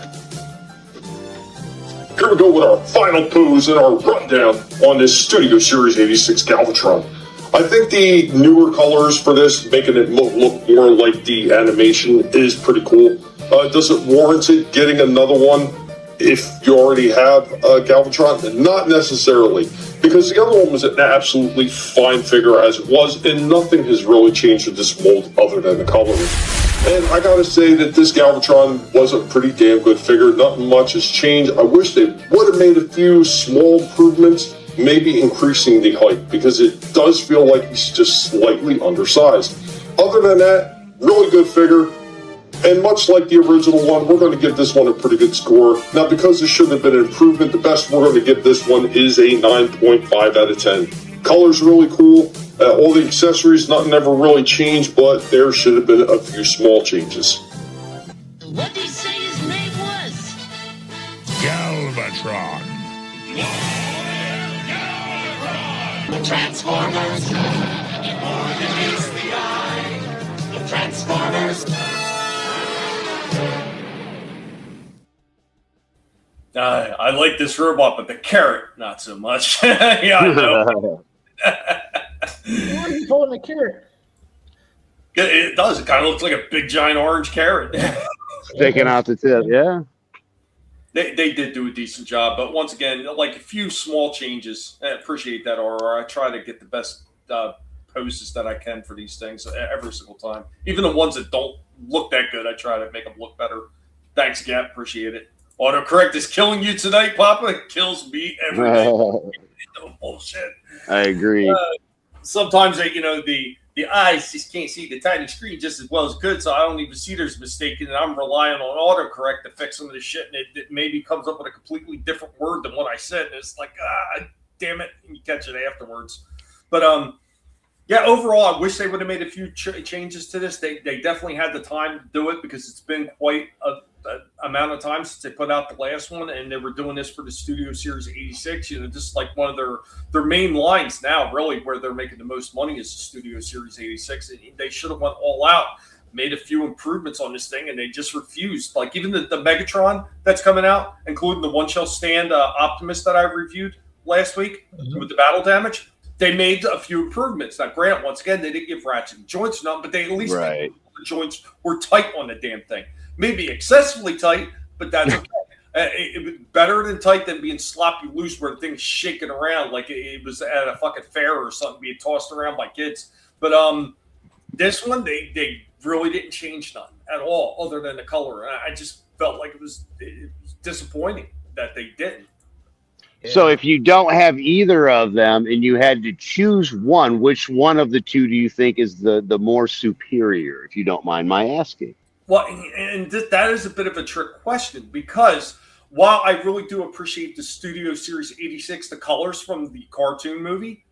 Here we go with our final pose and our rundown on this Studio Series 86 Galvatron. I think the newer colors for this, making it look more like the animation, is pretty cool. Does it warrant it getting another one if you already have a Galvatron? Not necessarily, because the other one was an absolutely fine figure as it was, and nothing has really changed with this mold other than the coloring. And I gotta say that this Galvatron was a pretty damn good figure. Nothing much has changed. I wish they would have made a few small improvements, maybe increasing the height, because it does feel like he's just slightly undersized. Other than that, really good figure. And much like the original one, we're going to give this one a pretty good score. Now, because this should have been an improvement, the best we're going to give this one is a 9.5 out of 10. Color's really cool. All the accessories, nothing ever really changed, but there should have been a few small changes. What did he say his name was? Galvatron. The Transformers. More than meets the eye. The Transformers. I like this robot, but the carrot, not so much. Yeah, I know. Why are you holding a carrot? It does. It kind of looks like a big, giant orange carrot. Sticking out the tip, yeah. They did do a decent job, but once again, like a few small changes. I appreciate that, RR. I try to get the best poses that I can for these things every single time. Even the ones that don't look that good, I try to make them look better. Thanks, Gap. Appreciate it. Autocorrect is killing you tonight, Papa. It kills me every day. No bullshit. I agree. Sometimes, the eyes just can't see the tiny screen just as well as good, so I don't even see there's a mistake, and I'm relying on autocorrect to fix some of the shit, and it maybe comes up with a completely different word than what I said, and it's like, damn it, and you catch it afterwards. But, yeah, overall, I wish they would have made a few changes to this. They definitely had the time to do it because it's been quite a amount of time since they put out the last one, and they were doing this for the Studio Series 86. Just like one of their main lines now, really, where they're making the most money is the Studio Series 86. And they should have went all out, made a few improvements on this thing, and they just refused. Like even the Megatron that's coming out, including the one shell stand Optimus that I reviewed last week with the battle damage, they made a few improvements. Now, Grant, once again, they didn't give ratchet joints or nothing, but they at least made the joints were tight on the damn thing. Maybe excessively tight, but that's okay. It was better than tight than being sloppy loose where the thing's shaking around like it was at a fucking fair or something being tossed around by kids. But this one, they really didn't change nothing at all other than the color. I just felt like it was disappointing that they didn't. So if you don't have either of them and you had to choose one, which one of the two do you think is the more superior, if you don't mind my asking? Well, and that is a bit of a trick question because while I really do appreciate the Studio Series 86, the colors from the cartoon movie,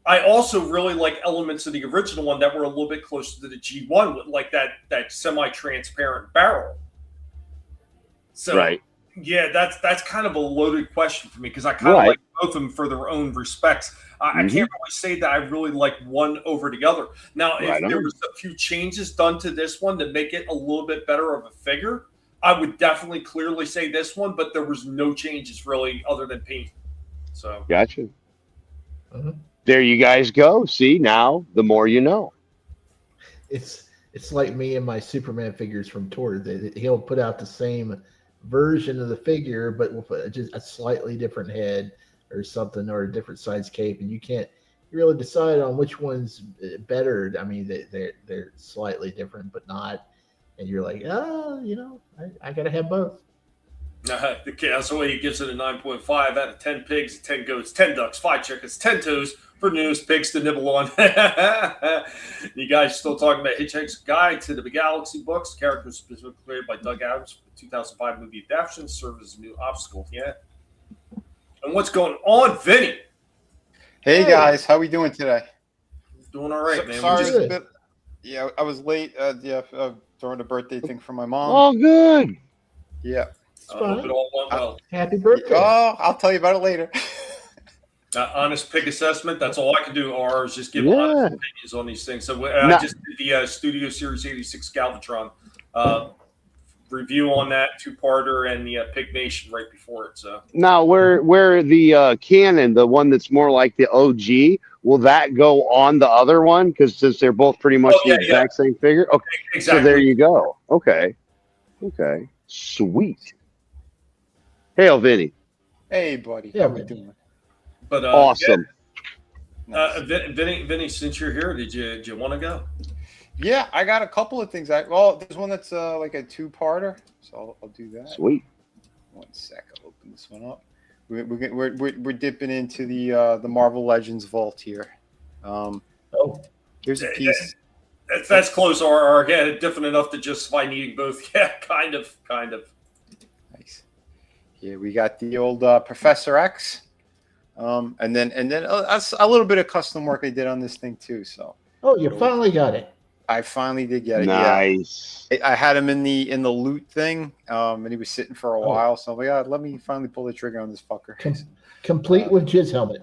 I also really like elements of the original one that were a little bit closer to the G1 with like that semi-transparent barrel. So, right. Yeah, that's kind of a loaded question for me because I kind of like both of them for their own respects. I can't really say that I really like one over the other. Now, if there was a few changes done to this one to make it a little bit better of a figure, I would definitely clearly say this one, but there was no changes really other than paint. So gotcha. There you guys go. See, now the more you know. It's like me and my Superman figures from Tor. He'll put out the same version of the figure, but with just a slightly different head or something, or a different size cape, and you can't really decide on which one's better. I mean, they're slightly different, but not. And you're like, I gotta have both. That's the way he gives it a 9.5 out of 10 pigs, 10 goats, 10 ducks, 5 chickens, 10 toes for newest pigs to nibble on. You guys still talking about Hitchhiker's Guide to the Galaxy books? Characters specifically created by Doug Adams for the 2005 movie adaptation serve as a new obstacle. Yeah. And what's going on, Vinnie? Hey guys, how we doing today? Doing all right, man. Sorry, I was late. During the birthday thing for my mom. Oh, good. Yeah. It all went well. Happy birthday. Oh, I'll tell you about it later. Honest pig assessment. That's all I can do. Or is just give honest opinions on these things. So I just did the Studio Series 86 Galvatron review on that 2-parter and the Pig Nation right before it. So now, where the Canon, the one that's more like the OG, will that go on the other one? Because since they're both pretty much the exact same figure. Okay, exactly. So there you go. Okay, sweet. Hail, Vinny. Hey, buddy. Yeah, how we doing? But awesome. Yeah. Vinny, since you're here, did you want to go? Yeah, I got a couple of things. There's one that's like a 2-parter, so I'll do that. Sweet. One sec, I'll open this one up. We're dipping into the Marvel Legends vault here. Here's a piece. That's close, or again, different enough to justify needing both. Yeah, kind of. Nice. Here we got the old Professor X, and then a little bit of custom work I did on this thing too. So. Oh, you finally got it. I finally did get it. Nice. Yeah. I had him in the loot thing, and he was sitting for a while. So I'm like, let me finally pull the trigger on this fucker. Complete with Jizz helmet.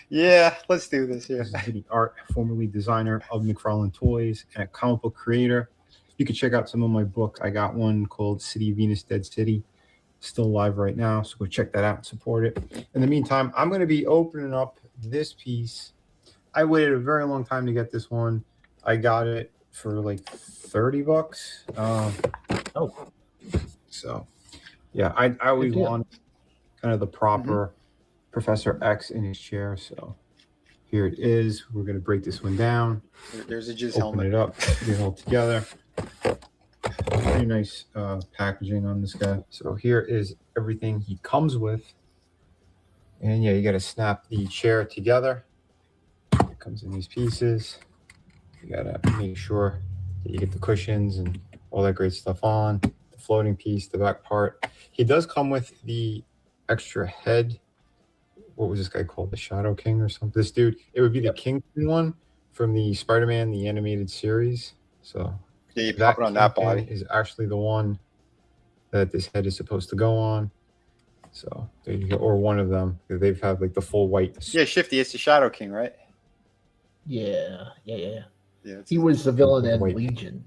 Yeah, let's do this. Yeah. This is Vinnie Art, formerly designer of McFarlane Toys and a comic book creator. you can check out some of my book. I got one called City Venus Dead City, still live right now. So go check that out and support it. In the meantime, I'm going to be opening up this piece. I waited a very long time to get this one. I got it for like $30. So yeah, I always want kind of the proper Professor X in his chair. So here it is. We're going to break this one down. There's a jizz helmet. Open it up, get it all together. Pretty nice packaging on this guy. So here is everything he comes with. And yeah, you got to snap the chair together. It comes in these pieces. You got to make sure that you get the cushions and all that great stuff on. The floating piece, the back part. He does come with the extra head. What was this guy called? The Shadow King or something? This dude, it would be the Kingpin one from the Spider-Man, the animated series. So yeah, you pop it on that body. Is actually the one that this head is supposed to go on. So there you go. Or one of them. They've had like the full white. Yeah, Shifty. It's the Shadow King, right? Yeah. Yeah. He was the villain in Legion,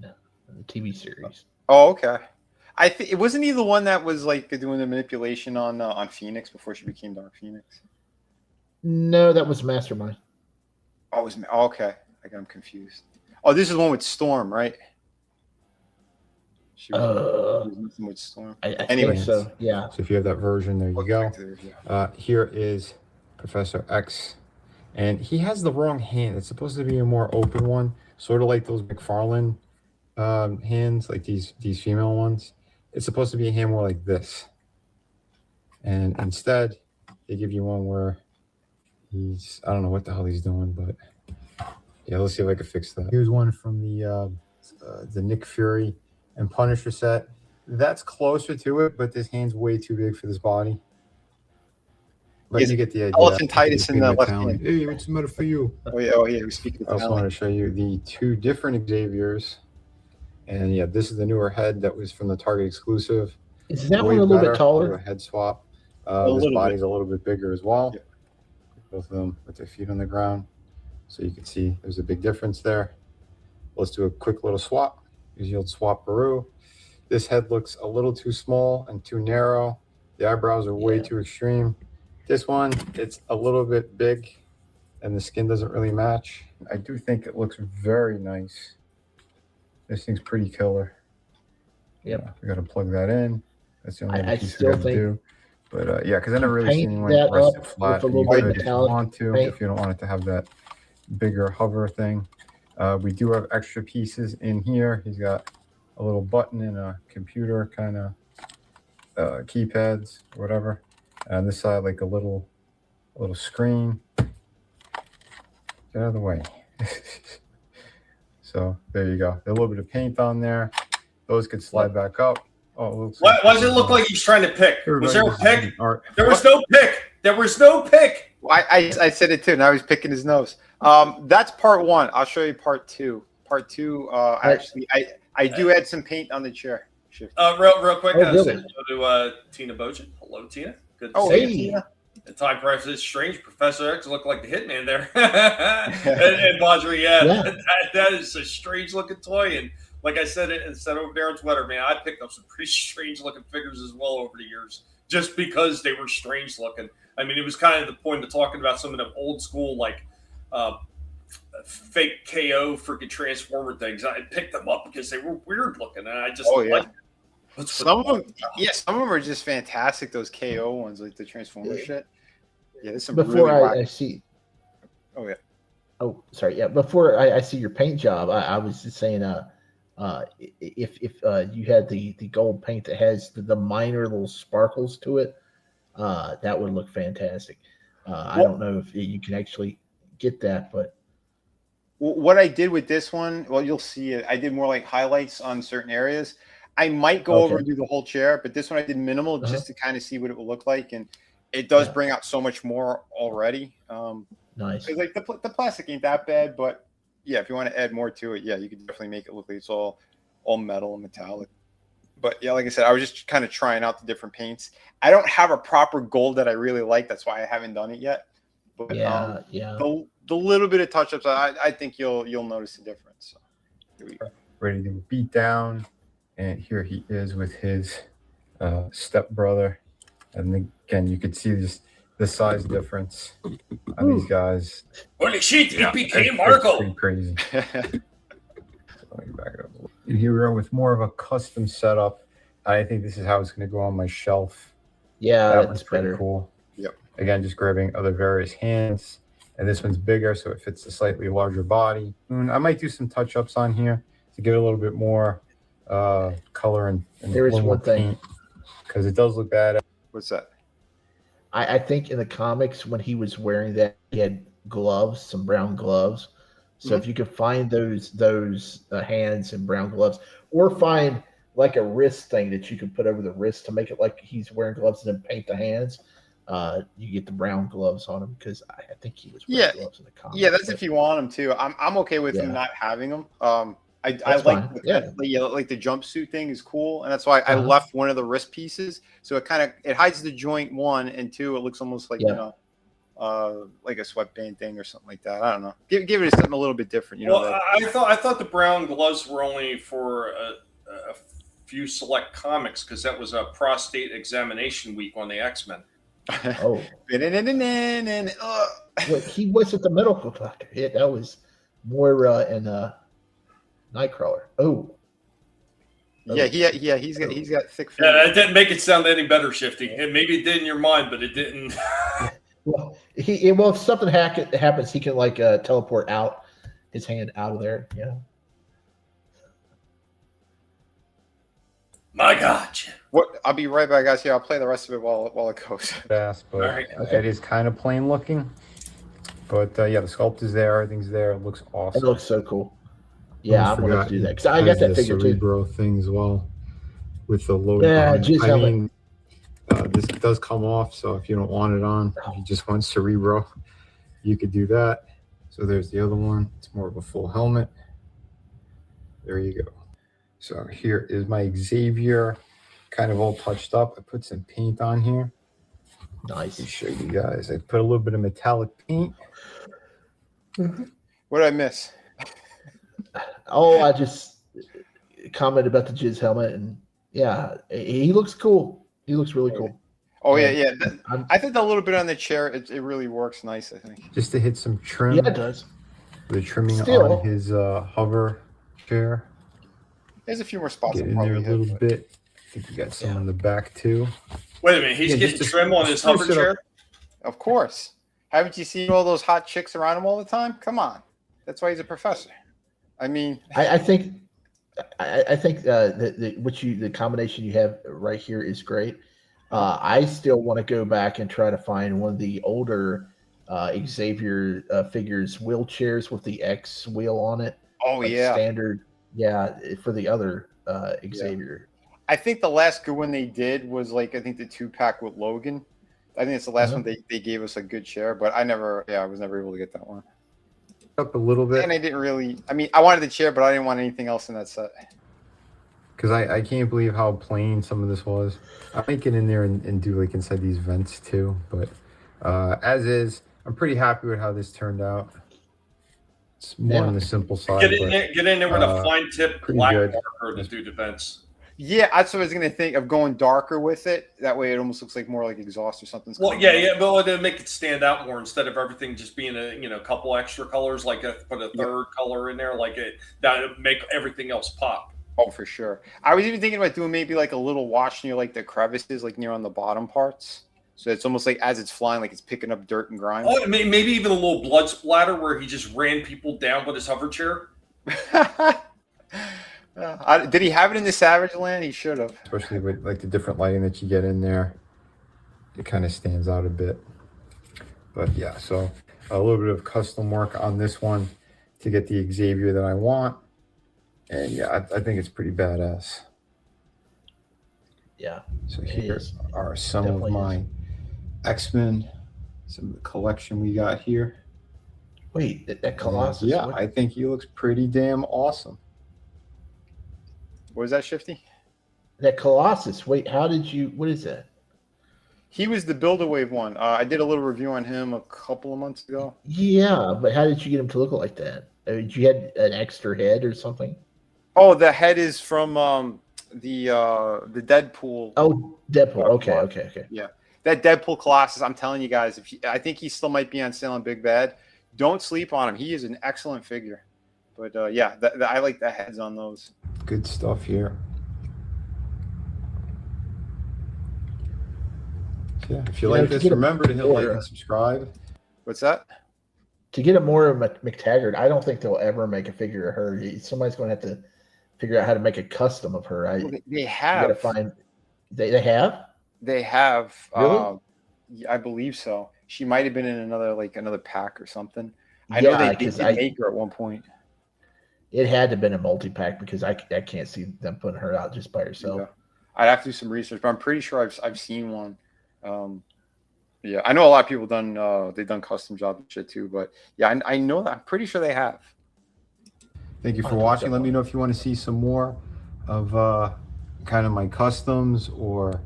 the TV series. Oh, okay. I think it wasn't he the one that was like doing the manipulation on Phoenix before she became Dark Phoenix. No, that was Mastermind. Oh, it was okay. I'm confused. Oh, this is the one with Storm, right? She was with Storm. I anyway, think so. Yeah. So if you have that version, there you go. Here is Professor X, and he has the wrong hand. It's supposed to be a more open one, sort of like those McFarlane hands, like these female ones. It's supposed to be a hand more like this, and instead they give you one where I don't know what the hell he's doing, but yeah, let's see if I can fix that. Here's one from the Nick Fury and Punisher set. That's closer to it, but this hand's way too big for this body. But you get the idea. Elephantitis in the left hand. Hey, what's the matter for you? Oh yeah, we're speaking. I also want to show you the two different Xaviers. And yeah, this is the newer head that was from the Target exclusive. Is that one a little bit taller? A head swap. This body's a little bit bigger as well. Yeah. Both of them with their feet on the ground. So you can see there's a big difference there. Let's do a quick little swap. Use the old swap-aroo. This head looks a little too small and too narrow. The eyebrows are way too extreme. This one, it's a little bit big and the skin doesn't really match. I do think it looks very nice. This thing's pretty killer. Yep. We got to plug that in. That's the only piece we still got to do. But yeah, because I never really paint seen anyone that rest up it flat. with a You little bit could if you metallic want to, paint. if you don't want it to have that bigger hover thing. We do have extra pieces in here. He's got a little button and a computer kind of keypads, whatever. And this side, like a little screen. Get out of the way. So there you go. A little bit of paint on there. Those could slide back up. Oh, why does it look like he's trying to pick? Was there a pick? There was no pick. There was no pick. I said it too. Now he's picking his nose. That's part one. I'll show you part two. Part two. Actually, I do add some paint on the chair. Real quick. Really? Say hello to Tina Bojan. Hello, Tina. Good to see you, Tina. The time price is strange. Professor X looked like the hitman there. and Badri, that is a strange looking toy. And like I said over there on Twitter, man, I picked up some pretty strange looking figures as well over the years, just because they were strange looking. I mean, it was kind of the point of talking about some of the old school, like fake KO freaking Transformer things. I picked them up because they were weird looking, and I just liked them. Some of them are just fantastic. Those KO ones, like the Transformer shit. Yeah, there's some before really I see. Oh yeah. Oh, sorry. Yeah, before I see your paint job, I was just saying, if you had the gold paint that has the minor little sparkles to it, that would look fantastic. I don't know if you can actually get that, but what I did with this one, well, you'll see it. I did more like highlights on certain areas. I might go over and do the whole chair, but this one I did minimal just to kind of see what it will look like, and it does bring out so much more already. Nice. Like the plastic ain't that bad, but yeah, if you want to add more to it, yeah, you can definitely make it look like it's all metal and metallic. But yeah, like I said, I was just kind of trying out the different paints. I don't have a proper gold that I really like. That's why I haven't done it yet. But the little bit of touch-ups, I think you'll notice the difference. So here we go. ready to beat down. And here he is with his stepbrother. And again, you could see the size difference on these guys. Holy shit, it became It's Marco. pretty crazy. So let me back it up a little. And here we are with more of a custom setup. I think this is how it's going to go on my shelf. Yeah, that that's one's pretty better. cool. Yep. Again, just grabbing other various hands. And this one's bigger, so it fits a slightly larger body. And I might do some touch-ups on here to give it a little bit more color and There is one thing. Because it does look bad. What's that? I think in the comics when he was wearing that, he had gloves, some brown gloves. So if you could find those hands and brown gloves, or find like a wrist thing that you could put over the wrist to make it like he's wearing gloves and then paint the hands, you get the brown gloves on him, because I think he was wearing gloves in the comics. Yeah, that's if you want him to. I'm okay with him not having them. I like fine. like the jumpsuit thing is cool, and that's why I left one of the wrist pieces, so it hides the joint, one, and two, it looks almost like like a sweatband thing or something like that. I don't know. Give it something a little bit different. You know. Well, I thought the brown gloves were only for a few select comics, because that was a prostate examination week on the X-Men. Oh. Wait, he wasn't the medical doctor. Yeah, that was more in Nightcrawler. Oh. Yeah, he's got thick fingers. Yeah, that didn't make it sound any better, Shifty. And maybe it did in your mind, but it didn't. Well, if something happens, he can like teleport out his hand out of there. Yeah. My God. What? I'll be right back, guys. Here, I'll play the rest of it while it goes. But it is kind of plain looking. But yeah, the sculpt is there. Everything's there. It looks awesome. It looks so cool. Yeah, I want to do that, because I got that figure too. Cerebro thing as well with the load. Yeah, this does come off, so if you don't want it on, if you just want Cerebro, you could do that. So there's the other one. It's more of a full helmet. There you go. So here is my Xavier, kind of all touched up. I put some paint on here. Nice. To show you guys. I put a little bit of metallic paint. What did I miss? Oh, I just commented about the Jizz helmet, and yeah, he looks cool. He looks really cool. Oh yeah. I think a little bit on the chair, it really works nice. I think just to hit some trim. Yeah, it does. The trimming on his hover chair. There's a few more spots. Get in there a little bit. I think we got some on the back too. Wait a minute, he's getting trim on his hover chair? Of course. Haven't you seen all those hot chicks around him all the time? Come on. That's why he's a professor. I mean, I think the combination you have right here is great. I still want to go back and try to find one of the older Xavier figures, wheelchairs with the X wheel on it. Oh, like yeah. Standard. Yeah, for the other Xavier. I think the last good one they did was I think the 2-pack with Logan. I think it's the last one they gave us a good share, but I was never able to get that one. Up a little bit. And I didn't really, I wanted the chair, but I didn't want anything else in that set. Because I can't believe how plain some of this was. I might get in there and do inside these vents too, but as is, I'm pretty happy with how this turned out. It's more on the simple side. Get in there with a fine tip black marker to do the vents. Yeah, that's what I was going to think of, going darker with it. That way it almost looks like more like exhaust or something. Well, yeah, but to make it stand out more, instead of everything just being a couple extra colors, put a third color in there, that would make everything else pop. Oh, for sure. I was even thinking about doing maybe a little wash near the crevices, near on the bottom parts. So it's almost as it's flying, it's picking up dirt and grime. Oh, maybe even a little blood splatter where he just ran people down with his hover chair. Did he have it in the Savage Land? He should have. Especially with the different lighting that you get in there, it kind of stands out a bit. But yeah, so a little bit of custom work on this one to get the Xavier that I want, and yeah, I think it's pretty badass. Yeah. So here are some of my X-Men, some of the collection we got here. Wait, that Colossus? Yeah, I think he looks pretty damn awesome. What was that, Shifty? That Colossus. Wait, how did you? What is that? He was the Build-A-Wave one. I did a little review on him a couple of months ago. Yeah, but how did you get him to look like that? Did you had an extra head or something? Oh, the head is from the Deadpool. Oh, Deadpool. Okay. Yeah, that Deadpool Colossus. I'm telling you guys, I think he still might be on sale on Big Bad. Don't sleep on him. He is an excellent figure. But yeah, I like the heads on those. Good stuff here. So yeah, if you like this, remember to hit like and subscribe. What's that? To get a more McTaggart, I don't think they'll ever make a figure of her. Somebody's going to have to figure out how to make a custom of her. They have. You got to find. They have. They have. Really? I believe so. She might have been in another pack or something. I Yeah, know they did 'cause I- make her at one point. It had to have been a multi-pack because I can't see them putting her out just by herself. Yeah. I'd have to do some research, but I'm pretty sure I've seen one. Yeah, I know a lot of people they've done custom jobs and shit too, but yeah, I know that. I'm pretty sure they have. Thank you for watching. Let me know if you want to see some more of kind of my customs or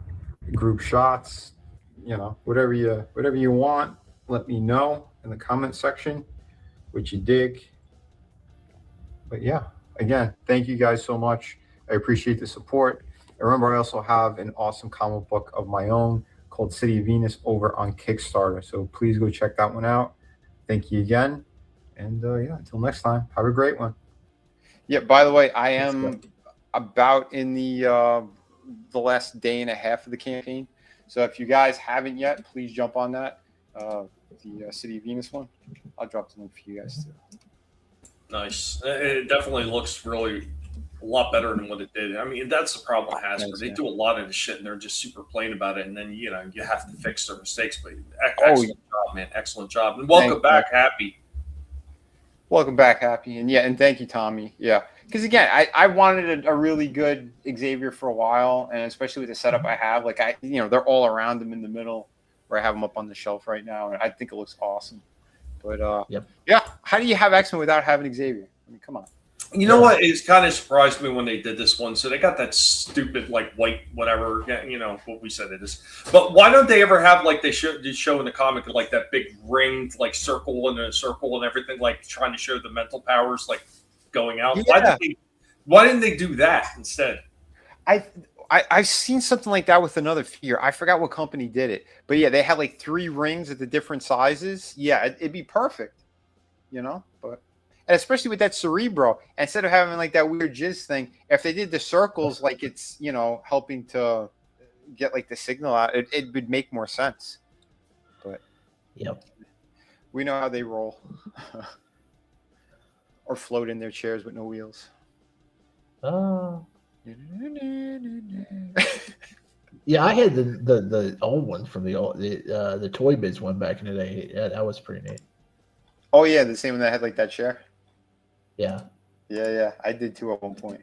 group shots. You know, whatever you want. Let me know in the comment section what you dig. But yeah, again, thank you guys so much. I appreciate the support. And remember, I also have an awesome comic book of my own called City of Venus over on Kickstarter. So please go check that one out. Thank you again. And yeah, until next time, have a great one. Yeah, by the way, I am about in the last day and a half of the campaign. So if you guys haven't yet, please jump on that. The City of Venus one. I'll drop the link for you guys too. Nice. It definitely looks really a lot better than what it did. I mean, that's the problem with Hasbro. They do a lot of the shit and they're just super plain about it. And then, you have to fix their mistakes. But excellent job, man. Excellent job. And welcome back, Happy. Welcome back, Happy. And yeah, and thank you, Tommy. Yeah. Because again, I wanted a really good Xavier for a while. And especially with the setup I have, they're all around him in the middle where I have them up on the shelf right now. And I think it looks awesome. But yeah, how do you have X-Men without having Xavier? I mean, come on. You know what? It's kind of surprised me when they did this one. So they got that stupid white whatever, what we said it is. But why don't they ever have they show in the comic that big ringed circle and a circle and everything, trying to show the mental powers going out? Yeah. Why didn't they do that instead? I've seen something like that with another figure. I forgot what company did it, but yeah, they had 3 rings at the different sizes. Yeah, it'd be perfect, But and especially with that Cerebro, instead of having that weird jizz thing, if they did the circles it's helping to get the signal out, it would make more sense. But we know how they roll, or float in their chairs with no wheels. Oh. Yeah, I had the old one from the Toy Biz one back in the day. Yeah, that was pretty neat. Oh yeah, the same one that had that chair. Yeah. Yeah, I did too at one point.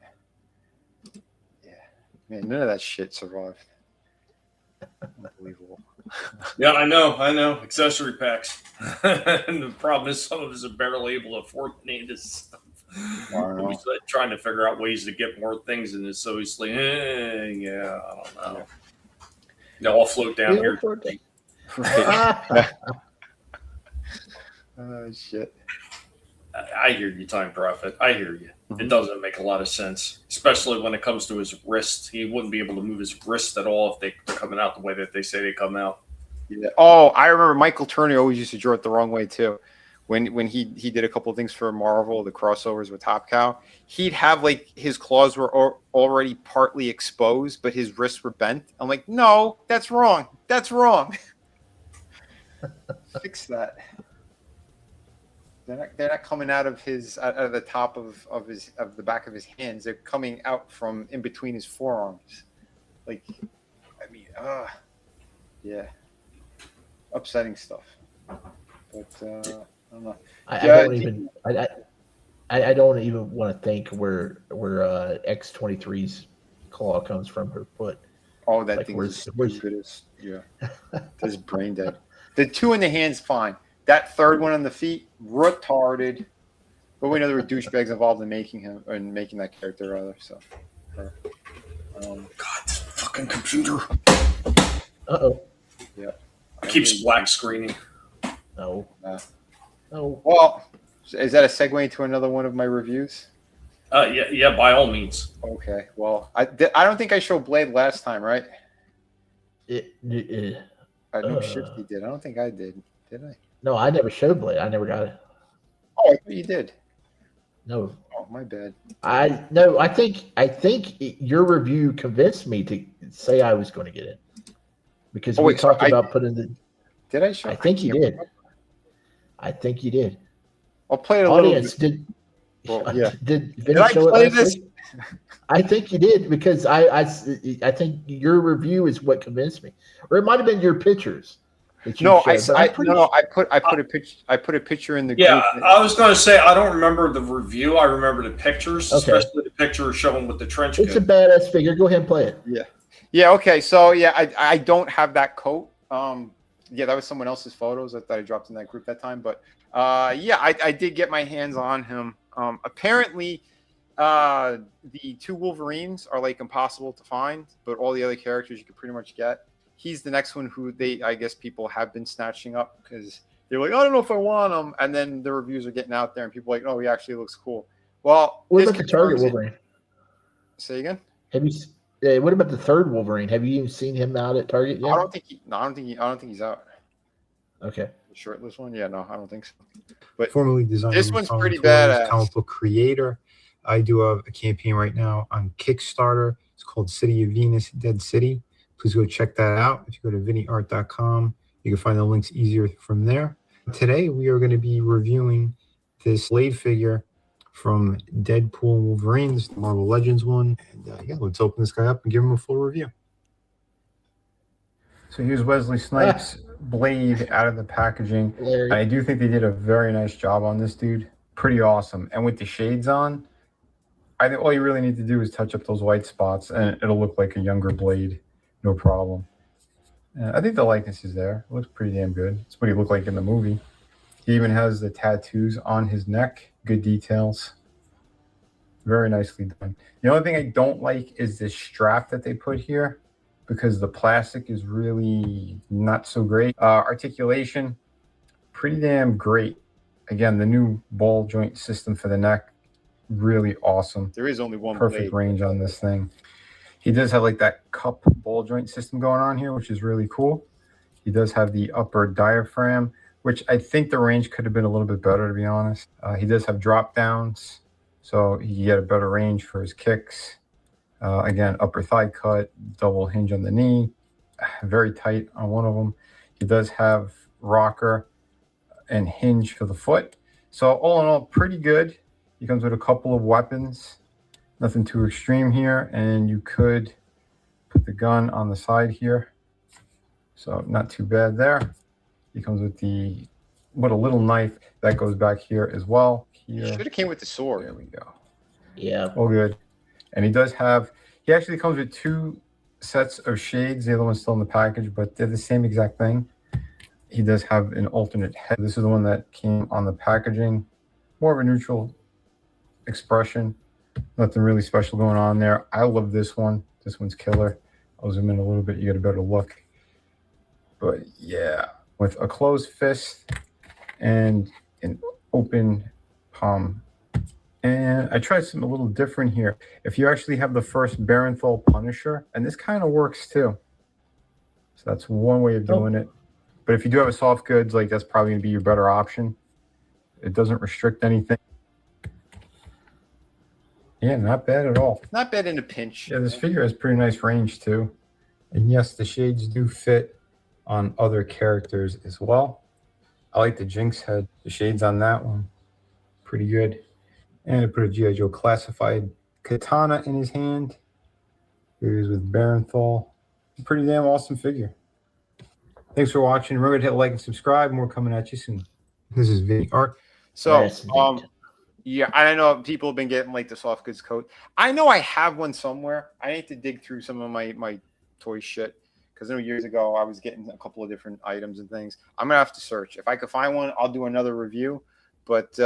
Yeah, man, none of that shit survived. Unbelievable. Yeah, I know. Accessory packs. And the problem is some of us are barely able to afford any of this stuff. We're trying to figure out ways to get more things in this, so he's like, yeah, I don't know. I'll float down here. Right. Oh shit. I hear you, Time Prophet. I hear you. It doesn't make a lot of sense, especially when it comes to his wrist. He wouldn't be able to move his wrist at all if they're coming out the way that they say they come out. Yeah. Oh, I remember Michael Turner always used to draw it the wrong way too. When he did a couple of things for Marvel, the crossovers with Top Cow, he'd have his claws were already partly exposed, but his wrists were bent. I'm like, no, that's wrong. That's wrong. Fix that. They're not coming out of the top of the back of his hands. They're coming out from in between his forearms. Yeah, upsetting stuff. But I don't know. I don't even want to think where X-23's claw comes from her foot. Oh, that thing is stupid. Yeah, that's brain dead. The 2 in the hands, fine. That third one on the feet, retarded. But we know there were douchebags involved in making that character, rather. So, God, this fucking computer. Uh-oh. Yeah. It keeps black screening. No. Oh. Well, is that a segue into another one of my reviews? Yeah, by all means. Okay. Well, I don't think I showed Blade last time, right? I know Shifty did. I don't think I did. Did I? No, I never showed Blade. I never got it. Oh, I thought you did. No. Oh, my bad. I think your review convinced me to say I was going to get it because we talked about putting the. Did I show? I think you did. I think you did. I'll play it a Audience, little bit. Did Did I show play it last this? week? I think you did because I think your review is what convinced me, or it might have been your pictures. That you No, showed, I put a picture in the Yeah, group. I was going to say I don't remember the review. I remember the pictures, Okay. especially the picture showing with the trench coat. It's a badass figure. Go ahead and play it. Yeah. Okay. So I don't have that coat. Yeah, that was someone else's photos that I dropped in that group that time. But I did get my hands on him. Apparently, the 2 Wolverines are like impossible to find, but all the other characters you can pretty much get. He's the next one who I guess people have been snatching up because they're like, I don't know if I want him, and then the reviews are getting out there, and people are like, oh, he actually looks cool. Well, What about the Target Wolverine? Say again. Have you? What about the third Wolverine? Have you even seen him out at Target yet? I don't think he's out. Okay. The shirtless one? Yeah, no, I don't think so. But formerly designed. This one's pretty Toys, badass. Comic book creator. I do a campaign right now on Kickstarter. It's called City of Venus, Dead City. Please go check that out. If you go to vinnieart.com, you can find the links easier from there. Today, we are going to be reviewing this Blade figure from Deadpool and Wolverines, the Marvel Legends one. And let's open this guy up and give him a full review. So here's Wesley Snipes' Blade out of the packaging. I do think they did a very nice job on this dude. Pretty awesome. And with the shades on, I think all you really need to do is touch up those white spots and it'll look like a younger Blade. No problem. I think the likeness is there. It looks pretty damn good. It's what he looked like in the movie. He even has the tattoos on his neck. Good details. Very nicely done. The only thing I don't like is this strap that they put here because the plastic is really not so great. Articulation, pretty damn great. Again, the new ball joint system for the neck, really awesome. There is only one perfect blade. range on this thing. He does have like that cup ball joint system going on here, which is really cool. He does have the upper diaphragm, which I think the range could have been a little bit better, to be honest. He does have drop downs, so he can get a better range for his kicks. Again, upper thigh cut, double hinge on the knee, very tight on one of them. He does have rocker and hinge for the foot. So all in all, pretty good. He comes with a couple of weapons. Nothing too extreme here, and you could put the gun on the side here. So not too bad there. He comes with a little knife that goes back here as well. Here. Should have came with the sword. There we go. Yeah. All good. And he actually comes with 2 sets of shades. The other one's still in the package, but they're the same exact thing. He does have an alternate head. This is the one that came on the packaging. More of a neutral expression. Nothing really special going on there. I love this one. This one's killer. I'll zoom in a little bit. You get a better look. But yeah, with a closed fist and an open palm. And I tried something a little different here. If you actually have the first Barenthal Punisher, and this kind of works too. So that's one way of doing it. But if you do have a soft goods, like that's probably going to be your better option. It doesn't restrict anything. Yeah, not bad at all. Not bad in a pinch. Yeah, this figure has pretty nice range too. And yes, the shades do fit on other characters as well. I like the Jinx head. The shades on that one, pretty good. And I put a G.I. Joe classified katana in his hand. Here he is with Barenthal. Pretty damn awesome figure. Thanks for watching. Remember to hit like and subscribe. More coming at you soon. This is Vinnie Art. So, yeah, I know people have been getting like the soft goods coat. I know I have one somewhere. I need to dig through some of my toy shit because I know years ago I was getting a couple of different items and things. I'm gonna have to search. If I could find one, I'll do another review. But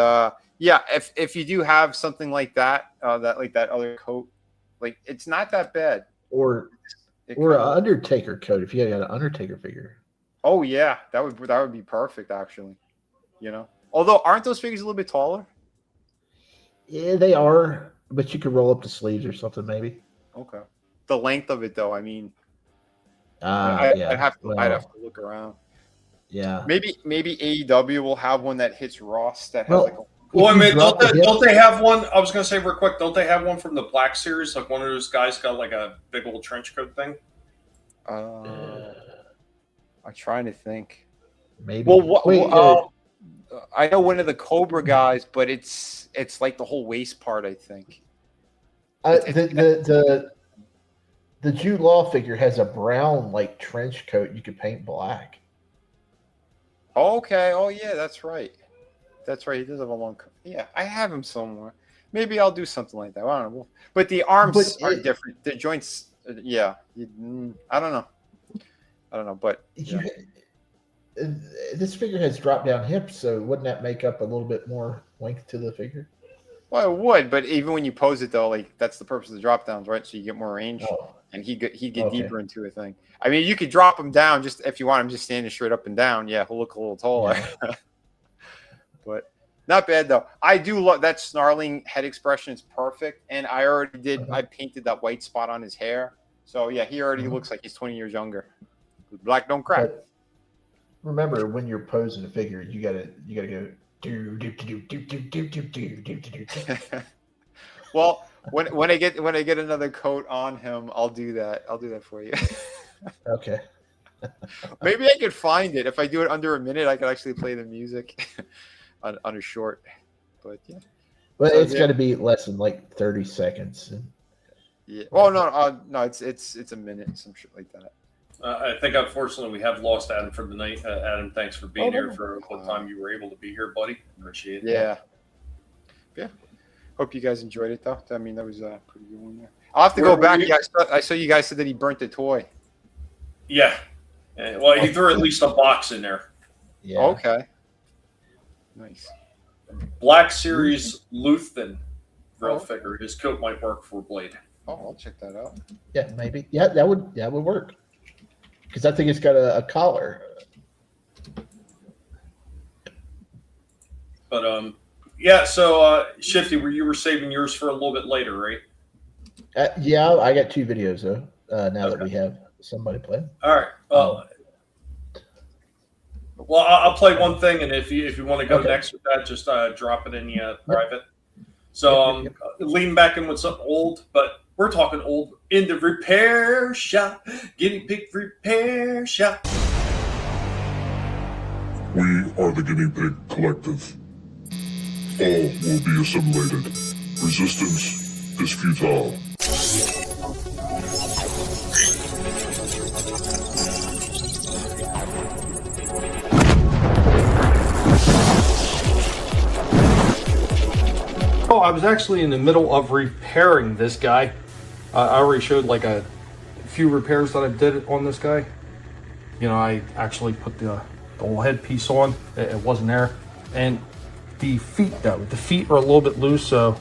yeah, if you do have something like that, that other coat, like it's not that bad. Or an Undertaker coat if you had an Undertaker figure. Oh yeah, that would be perfect actually. You know, although aren't those figures a little bit taller? Yeah, they are. But you could roll up the sleeves or something, maybe. Okay. The length of it, though, I mean, yeah. I'd have to look around. Yeah. Maybe AEW will have one that hits Ross that has Well, like a. Well, I mean, don't they have one? I was going to say real quick, don't they have one from the Black Series? Like one of those guys got like a big old trench coat thing? I'm trying to think. Maybe. Well, I know one of the Cobra guys, but it's like the whole waist part, I think. The Jude Law figure has a brown like trench coat you could paint black. Okay. Oh yeah, that's right. That's right. He does have a long coat. Yeah, I have him somewhere. Maybe I'll do something like that. I don't know. But the arms are different. The joints, yeah. I don't know. But yeah. This figure has drop down hips, so wouldn't that make up a little bit more length to the figure? Well, it would, but even when you pose it though, like that's the purpose of the drop downs, right? So you get more range, and he'd get deeper into a thing. I mean, you could drop him down just if you want him just standing straight up and down. Yeah, he'll look a little taller. Yeah. But not bad though. I do love that snarling head expression. It's perfect, and I already did. I painted that white spot on his hair, so yeah, he already looks like he's 20 years younger. Black don't crack. But remember, when you're posing a figure, you gotta go. Well, when I get another coat on him, I'll do that. I'll do that for you. Okay. Maybe I could find it. If I do it under a minute, I could actually play the music on a short. But yeah. But it's got to be less than like 30 seconds. Yeah. Well, no, it's a minute, some shit like that. I think, unfortunately, we have lost Adam for the night. Adam, thanks for being here for the time you were able to be here, buddy. Appreciate it. Yeah. Hope you guys enjoyed it, though. I mean, that was a pretty good one there. I'll have to go back. Yeah, I saw you guys said that he burnt the toy. Yeah. Well, he threw at least a box in there. Yeah. Okay. Nice. Black Series Luthen real figure. His coat might work for Blade. Oh, I'll check that out. Yeah, maybe. Yeah, that would work. Because I think it's got a collar. But yeah. So Shifty, you were saving yours for a little bit later, right? Yeah, I got 2 videos though. Now that we have somebody playing. All right. Well, I'll play one thing, and if you want to go next with that, just drop it in the private. So lean back in with something old, but we're talking old in the repair shop, guinea pig repair shop. We are the Guinea Pig Collective. All will be assimilated. Resistance is futile. Oh, I was actually in the middle of repairing this guy. I already showed like a few repairs that I did on this guy. You know, I actually put the whole headpiece on. It wasn't there. And the feet, though, the feet are a little bit loose, so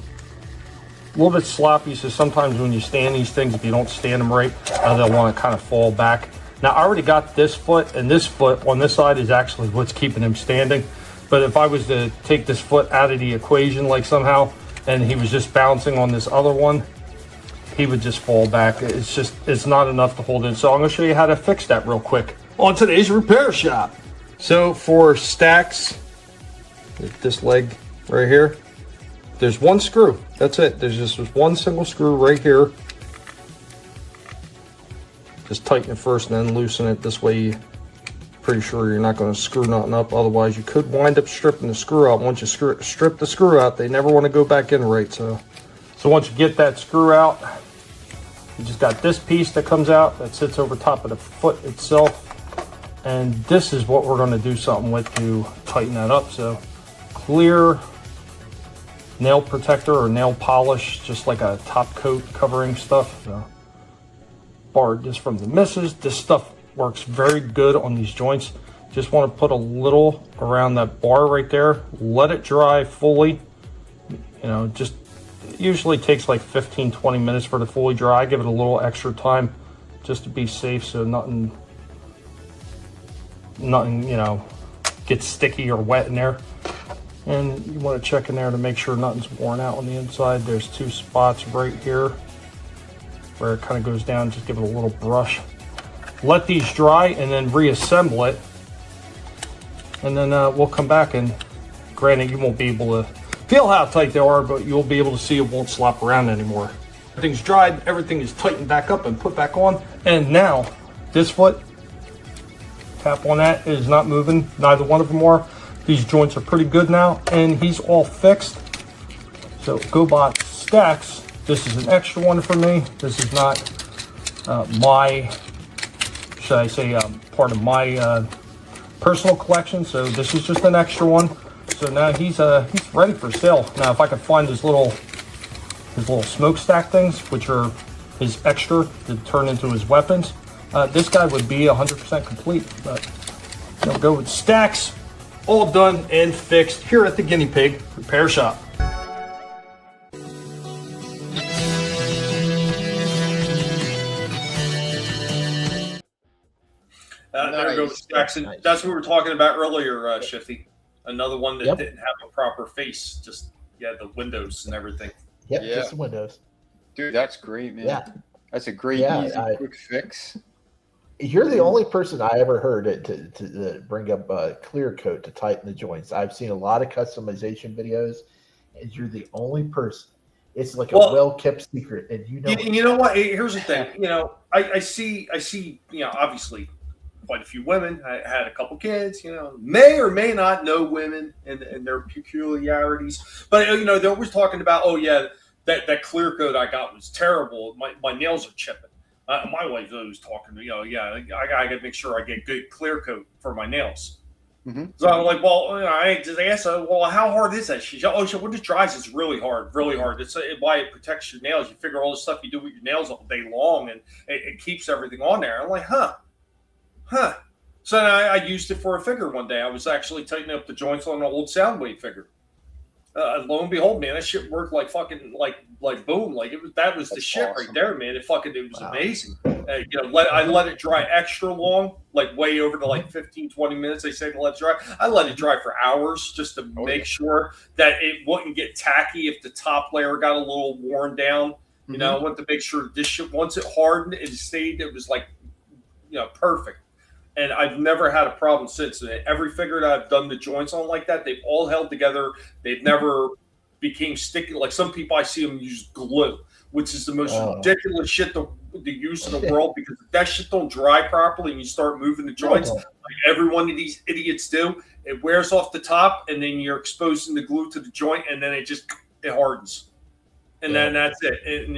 a little bit sloppy. So sometimes when you stand these things, if you don't stand them right, they'll want to kind of fall back. Now, I already got this foot, and this foot on this side is actually what's keeping him standing. But if I was to take this foot out of the equation, like somehow, and he was just bouncing on this other one, he would just fall back. It's not enough to hold in. So I'm going to show you how to fix that real quick on today's repair shop. So for stacks, this leg right here, there's one screw. That's it. There's just one single screw right here. Just tighten it first and then loosen it. This way you're pretty sure you're not going to screw nothing up. Otherwise you could wind up stripping the screw out. Once you strip the screw out, they never want to go back in right. So once you get that screw out, you just got this piece that comes out that sits over top of the foot itself. And this is what we're going to do something with to tighten that up. So clear nail protector or nail polish, just like a top coat covering stuff. So, borrowed this from the missus. This stuff works very good on these joints. Just want to put a little around that bar right there. Let it dry fully. You know, just usually takes like 15-20 minutes for it to fully dry. Give it a little extra time just to be safe, so nothing you know, gets sticky or wet in there. And you want to check in there to make sure nothing's worn out on the inside. There's 2 spots right here where it kind of goes down. Just give it a little brush. Let these dry and then reassemble it. And then we'll come back, and granted, you won't be able to feel how tight they are, but you'll be able to see it won't slop around anymore. Everything's dried, everything is tightened back up and put back on. And now, this foot, tap on that, it is not moving. Neither one of them are. These joints are pretty good now, and he's all fixed. So GoBot Stacks, this is an extra one for me. This is not my, should I say, part of my personal collection. So this is just an extra one. So now he's ready for sale. Now, if I could find his little smokestack things, which are his extra to turn into his weapons, this guy would be 100% complete. But we'll go with Stacks. All done and fixed here at the Guinea Pig Repair Shop. There goes Jackson. That's what we were talking about earlier, Shifty. Another one that didn't have a proper face. Just, the windows and everything. Yep, just the windows. Dude, that's great, man. Yeah. That's a great, easy, quick fix. You're the only person I ever heard to bring up a clear coat to tighten the joints. I've seen a lot of customization videos, and you're the only person. It's like a well-kept secret, and you know. You know what? Here's the thing. I see. Obviously, quite a few women. I had a couple kids. May or may not know women and their peculiarities, but they're always talking about, that clear coat I got was terrible. My nails are chipping. My wife's always talking to me, I got to make sure I get good clear coat for my nails. Mm-hmm. So I'm like, I just asked her, how hard is that? She said, when it dries, it's really hard, really hard. It's why it protects your nails. You figure all the stuff you do with your nails all day long, and it keeps everything on there. I'm like, huh. So I used it for a figure one day. I was actually tightening up the joints on an old Soundwave figure. Lo and behold, man, that shit worked like fucking like boom, that was the shit awesome. Right there, man. It was amazing. I let it dry extra long, way over to 15, 20 minutes. They say to let it dry. I let it dry for hours just to make sure that it wouldn't get tacky if the top layer got a little worn down. Mm-hmm. I want to make sure this shit, once it hardened, it stayed. It was perfect. And I've never had a problem since. Every figure that I've done the joints on like that, they've all held together. They've never became sticky. Like some people, I see them use glue, which is the most ridiculous shit to use in the world, because if that shit don't dry properly and you start moving the joints, like every one of these idiots do, it wears off the top, and then you're exposing the glue to the joint, and then it hardens. And then that's it. And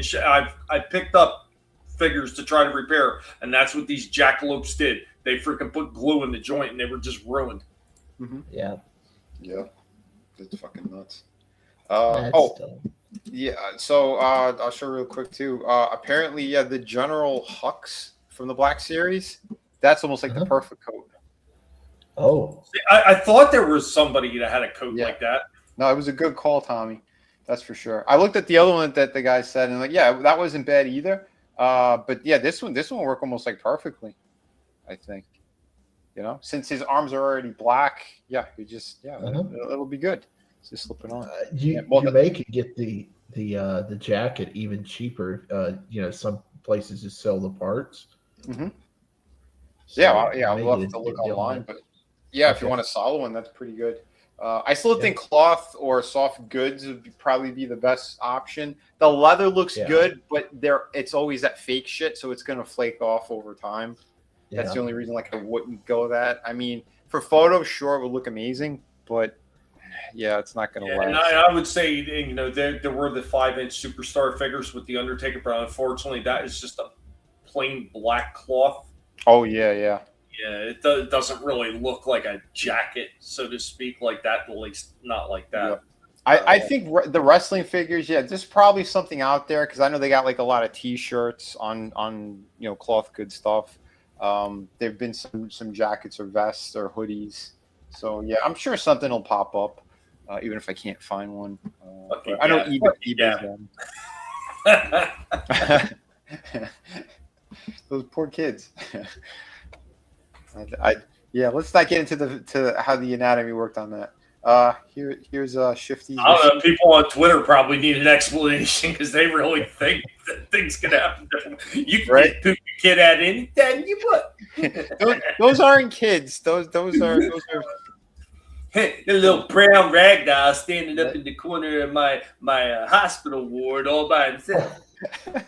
I picked up figures to try to repair, and that's what these jackalopes did. They freaking put glue in the joint, and they were just ruined. Mm-hmm. Yeah. That's fucking nuts. So I'll show real quick too. Apparently, the General Hux from the Black Series, that's almost like the perfect coat. Oh. See, I thought there was somebody that had a coat like that. No, it was a good call, Tommy. That's for sure. I looked at the other one that the guy said, and that wasn't bad either. But this one worked almost perfectly. I think, since his arms are already black, it'll be good. Just slip it on. You may could get the jacket even cheaper. Some places just sell the parts. Mm-hmm. So we'll have to look online, but if you want a solid one, that's pretty good. I still think cloth or soft goods would probably be the best option. The leather looks good, but it's always that fake shit, so it's gonna flake off over time. That's the only reason I wouldn't go that. I mean, for photos, sure, it would look amazing, but it's not going to last. And I would say, there were the 5-inch superstar figures with the Undertaker, but unfortunately, that is just a plain black cloth. Oh yeah. Yeah, it doesn't really look like a jacket, so to speak, like that. At least not like that. Yeah. I think the wrestling figures, there's probably something out there, because I know they got a lot of T-shirts on cloth good stuff. There've been some jackets or vests or hoodies, so I'm sure something will pop up, even if I can't find one. I know eBay. Those poor kids. Let's not get into how the anatomy worked on that. Here's Shifty. I don't know. People on Twitter probably need an explanation because they really think that things can happen differently. You can Right? poop your kid at any time you want. those aren't kids. Those are The little brown rag doll standing up in the corner of my hospital ward all by himself. This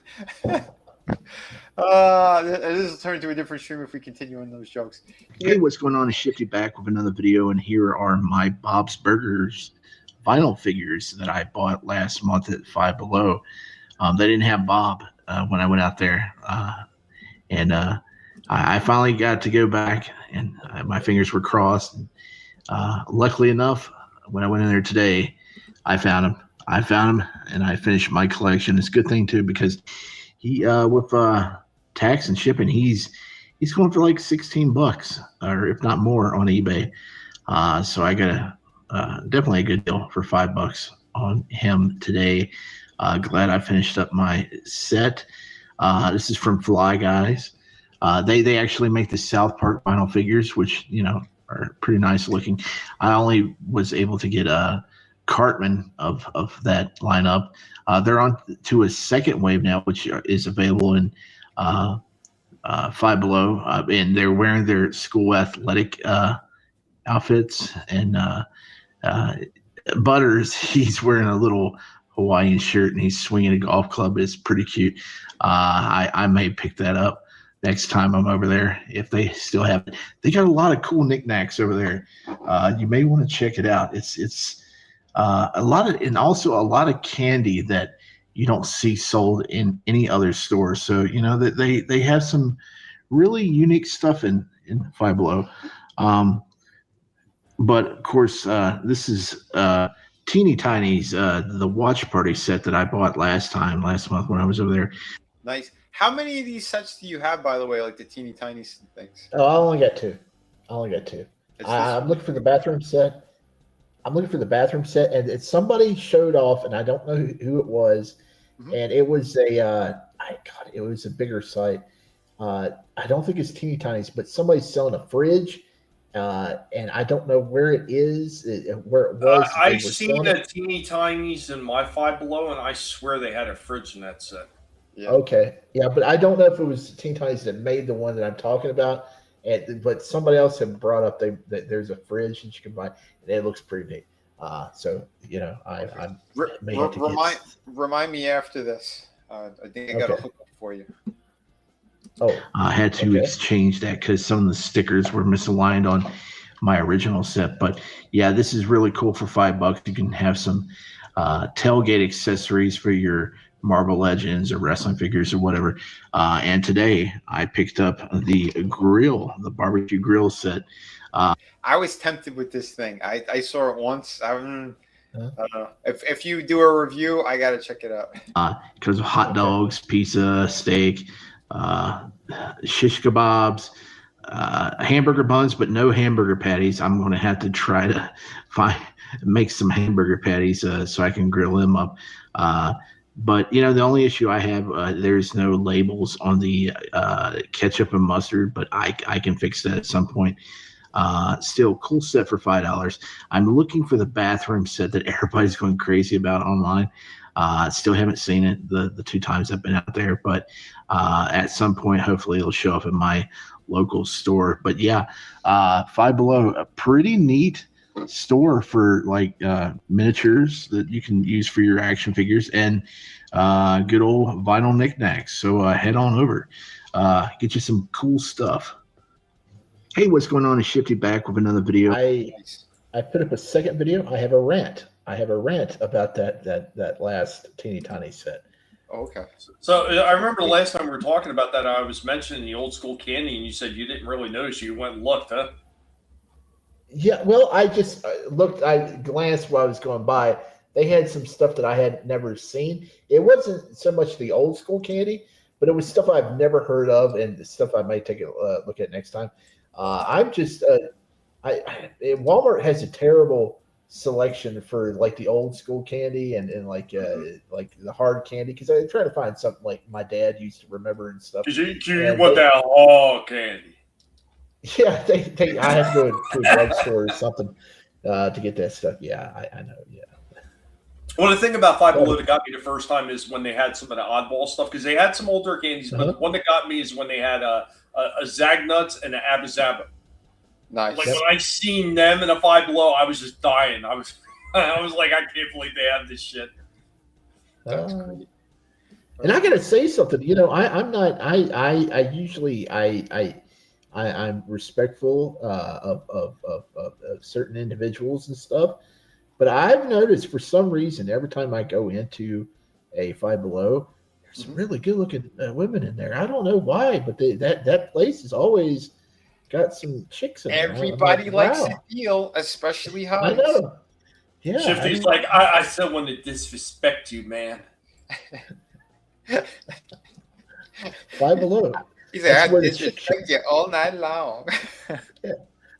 will turn into a different stream if we continue on those jokes. Hey, what's going on? Is Shifty back with another video, and here are my Bob's Burgers vinyl figures that I bought last month at Five Below. They didn't have Bob when I went out there, and I finally got to go back, and my fingers were crossed. And, luckily enough, when I went in there today, I found him. And I finished my collection. It's a good thing too, because he with tax and shipping, he's going for like $16 or if not more on eBay. So I got definitely a good deal for $5 on him today. Glad I finished up my set. This is from Fly Guys. They actually make the South Park vinyl figures, which are pretty nice looking. I only was able to get a Cartman of that lineup. They're on to a second wave now, which is available in Five Below, and they're wearing their school athletic outfits. And Butters, he's wearing a little Hawaiian shirt and he's swinging a golf club. It's pretty cute. I may pick that up next time I'm over there if they still have it. They got a lot of cool knickknacks over there. You may want to check it out. It's a lot of, and also a lot of candy that you don't see sold in any other store. So that they have some really unique stuff in Five Below. But of course, this is Teeny Tiny's the watch party set that I bought last month when I was over there. Nice. How many of these sets do you have, by the way, like the teeny tiny things? Oh, I only got two. I'm looking for the bathroom set. And somebody showed off, and I don't know who it was. Mm-hmm. And it was it was a bigger site. I don't think it's Teeny Tiny's, but somebody's selling a fridge. And I don't know where it is, where it was. I've seen the Teeny Tiny's in my Five Below, and I swear they had a fridge in that set. Yeah. Okay. Yeah, but I don't know if it was Teeny Tiny's that made the one that I'm talking about. But somebody else had brought up that there's a fridge that you can buy, and it looks pretty neat. So I may have to remind me after this. I think I got a hookup for you. Oh, I had to exchange that because some of the stickers were misaligned on my original set. But yeah, this is really cool for $5. You can have some tailgate accessories for your Marvel Legends or wrestling figures or whatever. And today I picked up the barbecue grill set. I was tempted with this thing. I saw it once. If you do a review, I got to check it out. Because of hot dogs, pizza, steak, shish kebabs, hamburger buns, but no hamburger patties. I'm going to have to try to make some hamburger patties so I can grill them up. But the only issue I have, there's no labels on the ketchup and mustard, but I can fix that at some point. Still cool set for $5. I'm looking for the bathroom set that everybody's going crazy about online. Still haven't seen it the two times I've been out there, but at some point, hopefully it'll show up in my local store. But yeah, Five Below, a pretty neat store for like miniatures that you can use for your action figures and good old vinyl knickknacks. So head on over, get you some cool stuff. Hey, what's going on? Is Shifty back with another video? I put up a second video. I have a rant about that last Teeny Tiny set. Oh, okay. So I remember the last time we were talking about that, I was mentioning the old school candy, and you said you didn't really notice. You went and looked, huh? Yeah, well, I just looked. I glanced while I was going by. They had some stuff that I had never seen. It wasn't so much the old school candy, but it was stuff I've never heard of and stuff I might take a look at next time. I'm just Walmart has a terrible selection for like the old school candy and like the hard candy, because I try to find something like my dad used to remember and stuff. You want that hard candy? Yeah, I have to go to a drugstore or something. to get that stuff. Yeah, I know. Yeah. Well, the thing about Five Below that got me the first time is when they had some of the oddball stuff, because they had some older candies, but the one that got me is when they had a Zagnuts and an Abba. Nice. Like when I seen them in a Five Below, I was just dying. I was like, I can't believe they have this shit. That's great. And I gotta say something. You know, I'm respectful of certain individuals and stuff. But I've noticed for some reason, every time I go into a Five Below, there's some really good looking women in there. I don't know why, but that place has always got some chicks in there. Everybody likes a deal, especially Hugs. I know. Yeah. Shifty's like, I still want to disrespect you, man. Five Below. He's like, I disrespect you all night long. Yeah.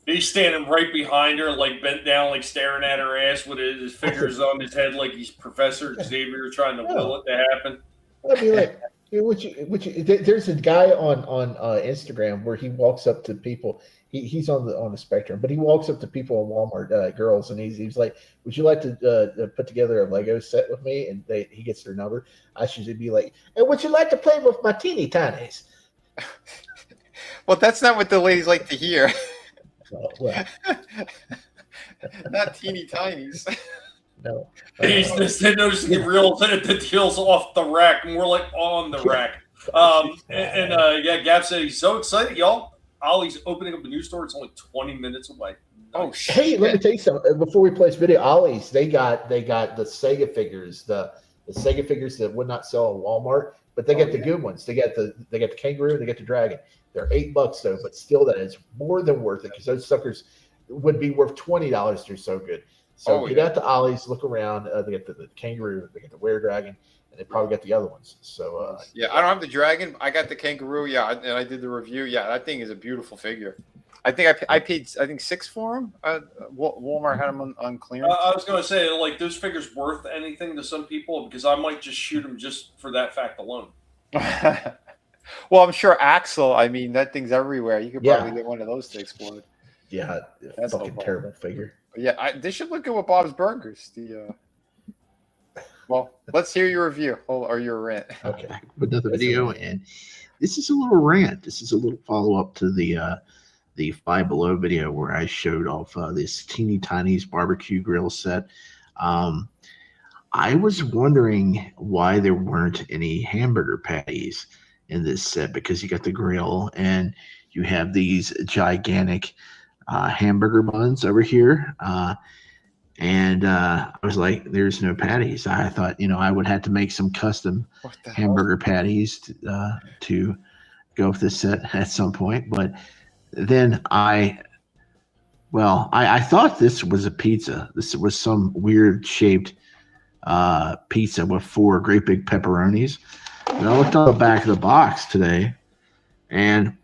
He's standing right behind her, like bent down, like staring at her ass with his fingers on his head, like he's Professor Xavier trying to will it to happen. I mean, like, there's a guy on Instagram where he walks up to people. He's on the spectrum, but he walks up to people in Walmart, girls, and he's like, "Would you like to put together a Lego set with me?" And he gets their number. I should be like, "And would you like to play with my teeny tinies?" Well, that's not what the ladies like to hear. Oh, well. Not teeny tinies. No. He's just noticing the deals off the rack, more like on the rack. Yeah, Gab said he's so excited, y'all. Ollie's opening up a new store. It's only 20 minutes away. Oh shit! Hey, let me tell you something. Before we play this video, Ollie's they got the Sega figures, the Sega figures that would not sell in Walmart, but they got the good ones. They got the kangaroo, they got the dragon. They're $8 though, but still, that is more than worth it because those suckers would be worth $20. They're so good. So get out to Ollie's, look around. They got the kangaroo, they got the were dragon, and they probably got the other ones. So yeah, I don't have the dragon. I got the kangaroo. Yeah, and I did the review. Yeah, that thing is a beautiful figure. I think I paid $6 for them. Walmart had them on clearance. I was gonna say, like, those figures worth anything to some people because I might just shoot them just for that fact alone. Well, I'm sure Axel. I mean, that thing's everywhere. You could probably get one of those to explode. Yeah, that's fucking terrible figure. Yeah, they should look at what Bob's Burgers. Well, let's hear your review or your rant. Okay, another video, and this is a little rant. This is a little follow up to the Five Below video where I showed off this teeny tinies barbecue grill set. I was wondering why there weren't any hamburger patties in this set, because you got the grill and you have these gigantic hamburger buns over here. And I was like, there's no patties. I thought, I would have to make some custom hamburger patties to go with this set at some point. But then I thought this was a pizza. This was some weird shaped pizza with 4 great big pepperonis. And I looked on the back of the box today, and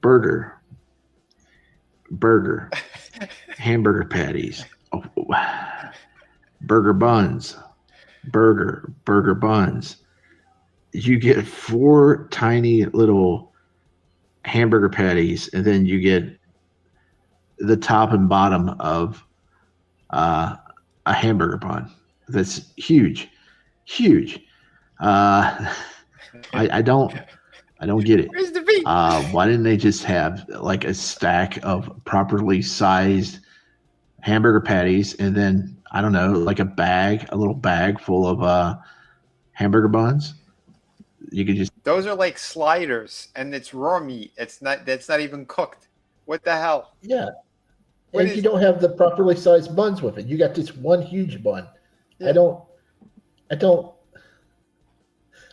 burger, hamburger patties, burger buns, burger buns. You get 4 tiny little hamburger patties, and then you get the top and bottom of a hamburger bun. That's huge. I don't get it. Where's the beef? Why didn't they just have like a stack of properly sized hamburger patties, and then I don't know, like a little bag full of hamburger buns? You could just. Those are like sliders, and it's raw meat. That's not even cooked. What the hell? Yeah. And if you don't have the properly sized buns with it, you got this one huge bun. Yeah.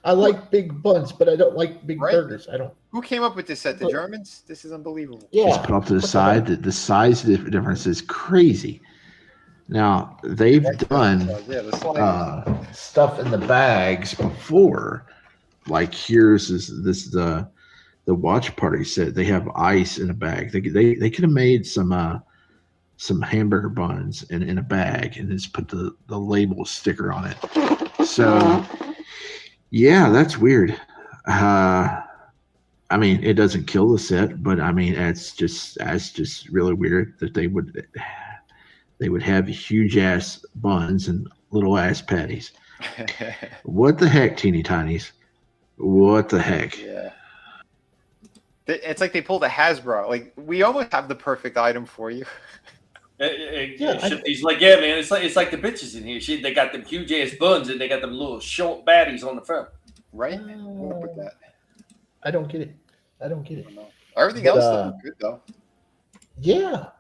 I like big buns, but I don't like big burgers. I don't. Who came up with this set? The Germans? This is unbelievable. Yeah. Just put off to the side. The size difference is crazy. Now they've done stuff in the bags before. Like here's the watch party set. They have ice in a bag. They could have made some hamburger buns in a bag and just put the label sticker on it. So yeah, that's weird. I mean, it doesn't kill the set, but I mean, that's just really weird that they would they would have huge ass buns and little ass patties. What the heck, teeny tinies? What the heck? Yeah. It's like they pulled a Hasbro. Like, we almost have the perfect item for you. Shifty's like, yeah, man, it's like the bitches in here. They got them huge ass buns and they got them little short baddies on the front. Right? We'll put that. I don't get it. Everything else looks good though. Yeah,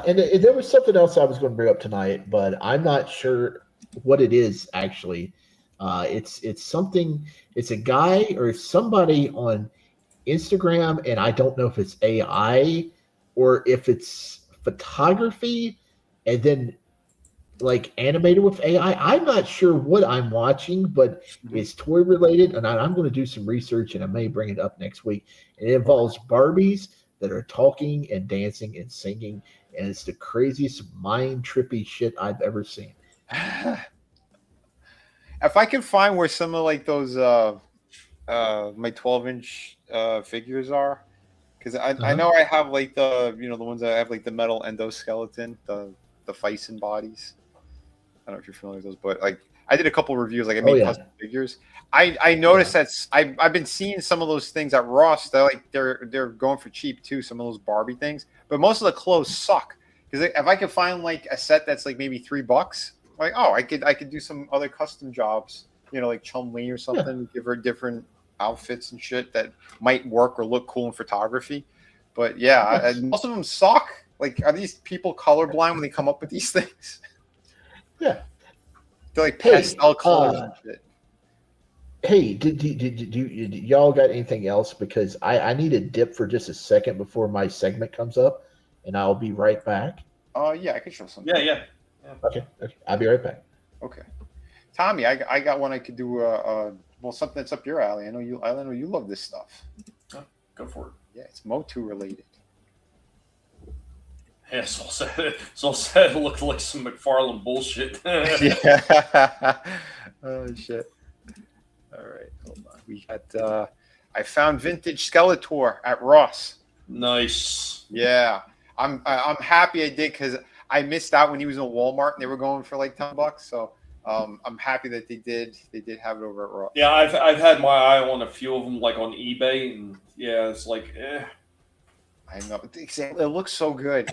and there was something else I was going to bring up tonight, but I'm not sure what it is actually. It's something. It's a guy or somebody on Instagram, and I don't know if it's AI or if it's photography, and then like animated with AI. I'm not sure what I'm watching, but it's toy related, and I'm going to do some research, and I may bring it up next week. It involves Barbies that are talking and dancing and singing, and it's the craziest mind trippy shit I've ever seen. If I can find where some of like those my 12-inch figures are, because I know I have like the the ones that have like the metal endoskeleton, the Fison bodies. I don't know if you're familiar with those, but like I did a couple reviews. Like I made custom figures. I noticed that I've been seeing some of those things at Ross. They're going for cheap too. Some of those Barbie things, but most of the clothes suck. Because if I could find like a set that's like maybe $3, like I could do some other custom jobs. Like Chun-Li or something. Give her different outfits and shit that might work or look cool in photography. But yeah, most of them suck. Like, are these people colorblind when they come up with these things? Yeah, they're like pastel colors and shit. Hey, did y'all got anything else? Because I need a dip for just a second before my segment comes up, and I'll be right back. Yeah, I could show something. Yeah. Okay, I'll be right back. Okay, Tommy, I got one I could do. Something that's up your alley. I know you love this stuff. Go for it. Yeah, it's Motu related. Yeah, it's all sad. It looked like some McFarlane bullshit. Yeah. Oh shit. All right, hold on. We got. I found vintage Skeletor at Ross. Nice. Yeah, I'm happy I did because I missed out when he was in Walmart and they were going for like $10. So I'm happy that they did have it over at Ross. Yeah, I've had my eye on a few of them, like on eBay, and yeah, it's like, I know. It looks so good.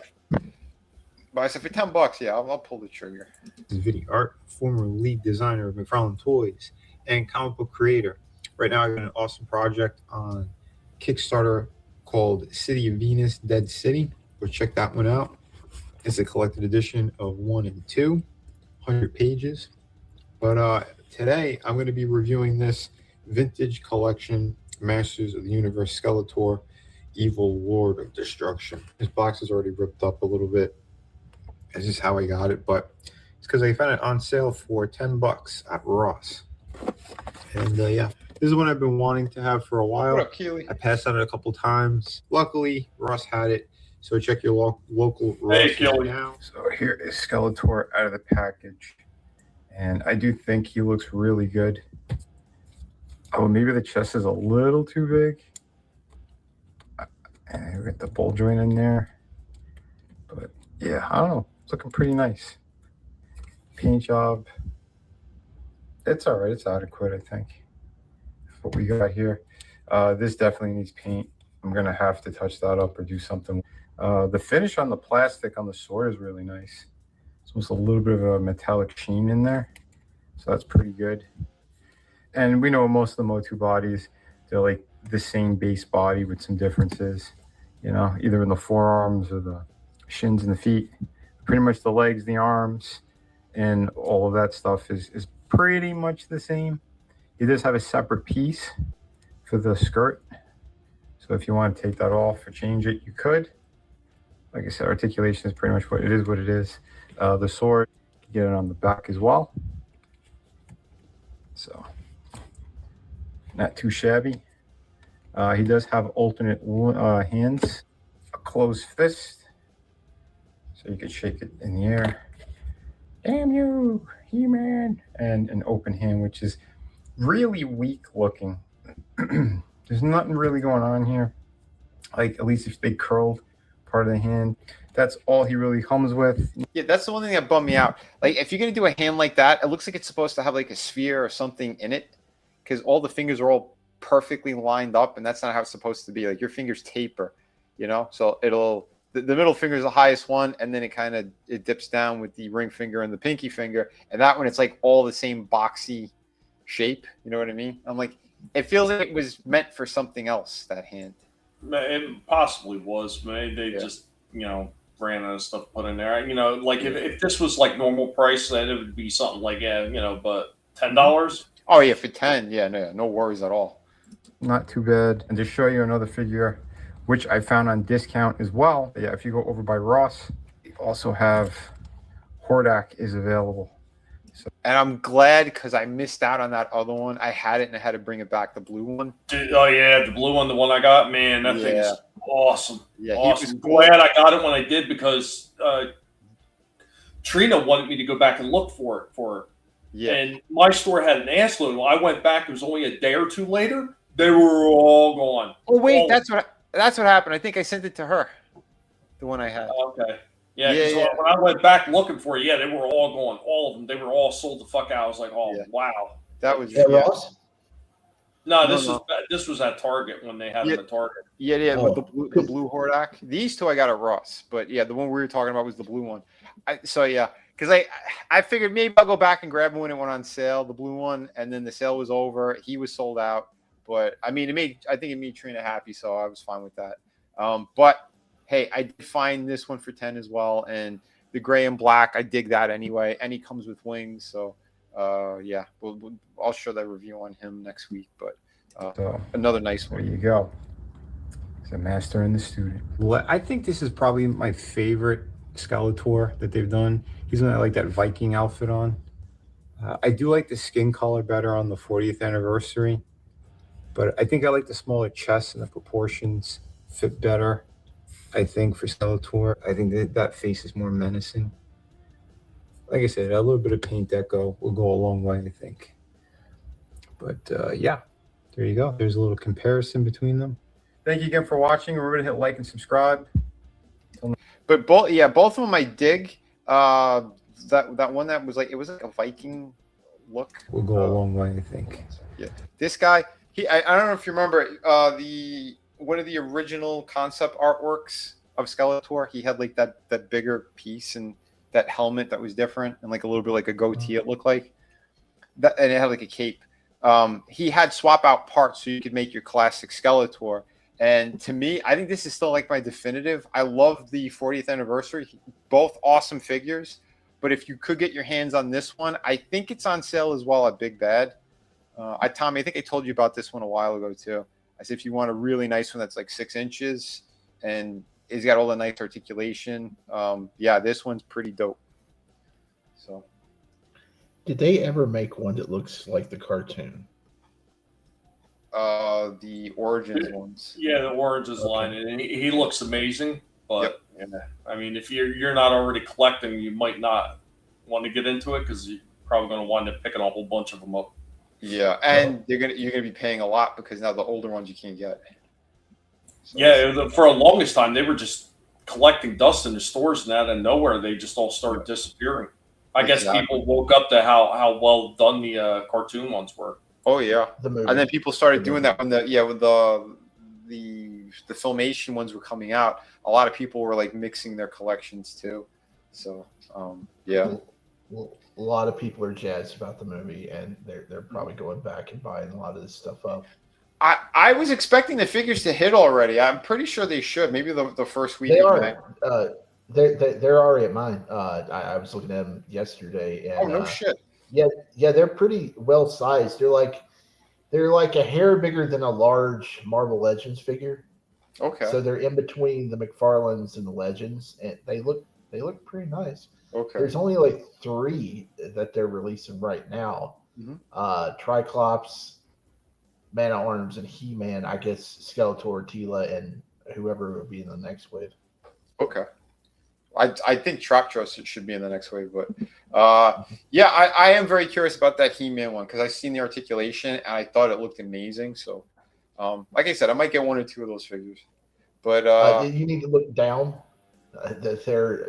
But I said for $10, yeah, I'll pull the trigger. This is Vinnie Art, former lead designer of McFarlane Toys and comic book creator. Right now, I've got an awesome project on Kickstarter called City of Venus, Dead City. Go check that one out. It's a collected edition of 1 and 2, 100 pages. But today, I'm going to be reviewing this vintage collection, Masters of the Universe Skeletor, Evil Lord of Destruction. This box is already ripped up a little bit. This is how I got it, but it's because I found it on sale for $10 at Ross. And yeah, this is one I've been wanting to have for a while. What up, Keely? I passed on it a couple times. Luckily, Ross had it. So check your local Ross now. So here is Skeletor out of the package. And I do think he looks really good. Oh, maybe the chest is a little too big. And we got the ball joint in there. But yeah, I don't know. It's looking pretty nice. Paint job. It's all right. It's adequate, I think. What we got here. This definitely needs paint. I'm going to have to touch that up or do something. The finish on the plastic on the sword is really nice. It's almost a little bit of a metallic sheen in there. So that's pretty good. And we know most of the Motu bodies, they're like the same base body with some differences. Either in the forearms or the shins and the feet. Pretty much the legs, the arms, and all of that stuff is pretty much the same. It does have a separate piece for the skirt. So if you want to take that off or change it, you could. Like I said, articulation is pretty much what it is. The sword, you get it on the back as well. So, not too shabby. He does have alternate hands, a closed fist. So you could shake it in the air. Damn you, He-Man. And an open hand, which is really weak looking. There's nothing really going on here. Like, at least if they curled part of the hand. That's all he really comes with. Yeah, that's the one thing that bummed me out. Like, if you're gonna do a hand like that, it looks like it's supposed to have like a sphere or something in it, because all the fingers are all perfectly lined up, and that's not how it's supposed to be. Like, your fingers taper, you know. So the middle finger is the highest one, and then it dips down with the ring finger and the pinky finger, and that one it's like all the same boxy shape. You know what I mean? I'm like, it feels like it was meant for something else. That hand. It possibly was. Maybe they just ran out of stuff put in there. Like if this was like normal price, then it would be something like but $10. Oh yeah, for 10, no worries at all. Not too bad. And to show you another figure, which I found on discount as well. Yeah, if you go over by Ross, you also have Hordak is available. So, and I'm glad because I missed out on that other one. I had it and I had to bring it back, the blue one. Oh yeah, the blue one, the one I got, man, that thing is awesome. Yeah, awesome. Glad I got it when I did because Trina wanted me to go back and look for her. Yeah. And my store had an ass load. When I went back, it was only a day or two later. They were all gone. Oh wait, that's what happened. I think I sent it to her. The one I had. Okay. Yeah. When I went back looking for it, they were all gone. All of them. They were all sold the fuck out. I was like, wow. That was Ross? No, this was at Target when they had them at Target. Yeah, with the blue Hordak. These two I got at Ross, but the one we were talking about was the blue one. Because I figured maybe I'll go back and grab one when it went on sale, the blue one, and then the sale was over. He was sold out, but I think it made Trina happy, so I was fine with that. But hey, I did find this one for 10 as well, and the gray and black, I dig that anyway, and he comes with wings, so I'll show that review on him next week. But another nice one. There you go. It's a master and the student. I think this is probably my favorite Skeletor that they've done. He's got like that Viking outfit on. I do like the skin color better on the 40th anniversary, but I think I like the smaller chest and the proportions fit better. I think for Skeletor, I think that face is more menacing. Like I said, a little bit of paint deco will go a long way, I think. But there you go. There's a little comparison between them. Thank you again for watching. Remember to hit like and subscribe. But both of them I dig. That one that was it was like a Viking look. Will go a long way, I think. Yeah, this guy. I don't know if you remember one of the original concept artworks of Skeletor. He had like that bigger piece and that helmet that was different and like a little bit like a goatee. It looked like that, and it had like a cape. He had swap out parts so you could make your classic Skeletor. And to me, I think this is still like my definitive. I love the 40th anniversary. Both awesome figures. But if you could get your hands on this one, I think it's on sale as well at Big Bad. Tommy, I think I told you about this one a while ago too. I said if you want a really nice one that's like 6 inches and it's got all the nice articulation, this one's pretty dope. So, did they ever make one that looks like the cartoon? The Origins ones. Yeah, the Origins line, and he looks amazing. But I mean, if you're not already collecting, you might not want to get into it because you're probably going to wind up picking a whole bunch of them up. Yeah, and you're gonna be paying a lot because now the older ones you can't get. So for the longest time they were just collecting dust in the stores, and out of nowhere they just all started disappearing. I guess people woke up to how well done the cartoon ones were. Oh yeah, and then people started doing that when the Filmation ones were coming out. A lot of people were like mixing their collections too. So Well, a lot of people are jazzed about the movie, and they're probably going back and buying a lot of this stuff up. I was expecting the figures to hit already. I'm pretty sure they should. Maybe the first week. They are. They're already at mine. I was looking at them yesterday. And, no shit. Yeah, they're pretty well sized. They're like a hair bigger than a large Marvel Legends figure. Okay. So they're in between the McFarlanes and the Legends, and they look pretty nice. Okay. There's only like 3 that they're releasing right now. Mm-hmm. Triclops, Man at Arms, and He-Man. I guess Skeletor, Tila, and whoever would be in the next wave. Okay. I think Traptros should be in the next wave, but I am very curious about that He-Man one because I've seen the articulation and I thought it looked amazing. So, like I said, I might get 1 or 2 of those figures. But you need to look down. They're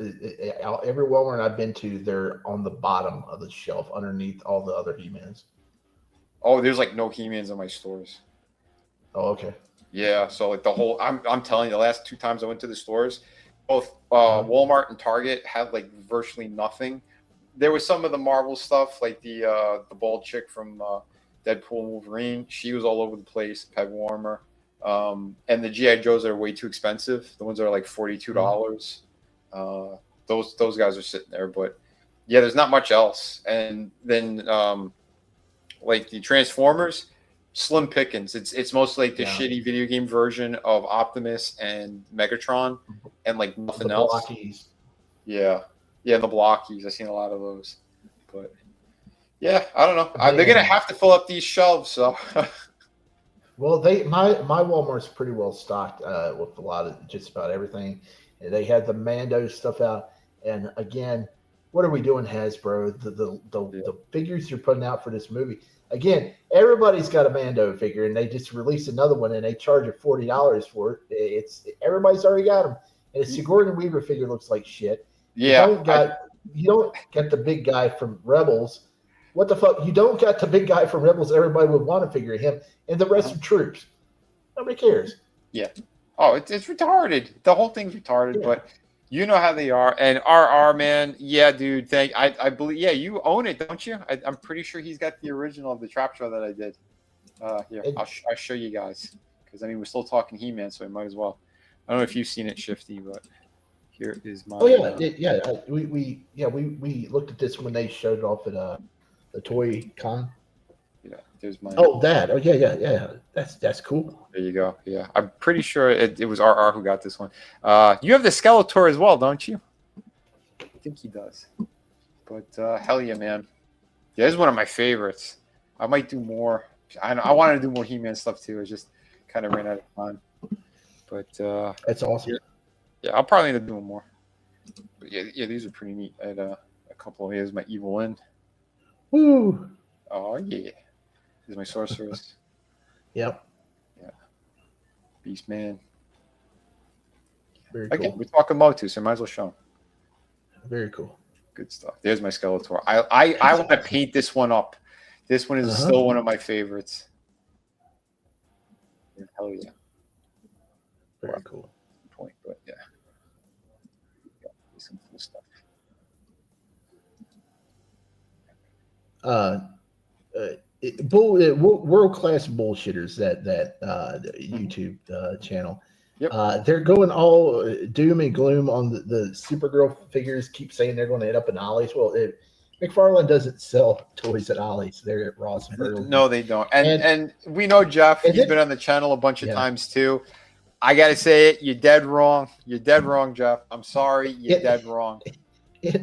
every Walmart I've been to, they're on the bottom of the shelf underneath all the other He-Mans. oh, there's like no He-Mans in my stores. Oh, okay. Yeah, so like the whole, I'm telling you, the last 2 times I went to the stores, both Walmart and Target had like virtually nothing. There was some of the Marvel stuff, like the bald chick from Deadpool and Wolverine. She was all over the place, peg warmer. And the GI Joes that are way too expensive. The ones that are like $42. Those guys are sitting there, but yeah, there's not much else. And then like the Transformers, slim pickings. It's mostly like the shitty video game version of Optimus and Megatron, and like nothing else. Blockies. Yeah, the blockies. I've seen a lot of those, but yeah, I don't know. They're gonna have to fill up these shelves. So, well, my Walmart's pretty well stocked with a lot of just about everything. They had the Mando stuff out, and again, what are we doing, Hasbro? The figures you're putting out for this movie. Again, everybody's got a Mando figure, and they just released another one, and they charge you $40 for it. Everybody's already got them, and a Sigourney Weaver figure looks like shit. Yeah, you don't get the big guy from Rebels. What the fuck? You don't got the big guy from Rebels. Everybody would want to figure him, and the rest of troops. Nobody cares. Yeah. Oh, it's retarded. The whole thing's retarded, but you know how they are. And RR, man, yeah, dude. I believe, yeah, you own it, don't you? I'm pretty sure he's got the original of the trap show that I did. Here, I'll show you guys, because I mean we're still talking He-Man, so I might as well. I don't know if you've seen it, Shifty, but here is my. Oh yeah, we looked at this when they showed it off at the Toy Con. Yeah, there's my. Oh, that. Oh yeah. That's cool. There you go. Yeah, I'm pretty sure it was RR who got this one. You have the Skeletor as well, don't you? I think he does. But hell yeah, man. Yeah, this is one of my favorites. I might do more. I wanted to do more He-Man stuff too. I just kind of ran out of time. But that's awesome. Yeah, I'll probably end up doing more. But yeah, these are pretty neat. I had a couple of here's my Evil End. Woo! Oh yeah. Here's my Sorceress. Yep. Yeah. Beast Man. Very Again, cool. we're talking Motu, so I might as well show them. Very cool. Good stuff. There's my Skeletor. I want to paint this one up. This one is still one of my favorites. Yeah, hell yeah. Very cool. Point, but yeah. Some cool stuff. World-class bullshitters that YouTube channel. Yep. They're going all doom and gloom on the Supergirl figures. Keep saying they're going to end up in Ollie's. Well, McFarlane doesn't sell toys at Ollie's. They're at Ross and Burley. No, they don't. And we know Jeff. He's been on the channel a bunch of times too. I got to say it. You're dead wrong. You're dead wrong, Jeff. I'm sorry. You're dead wrong.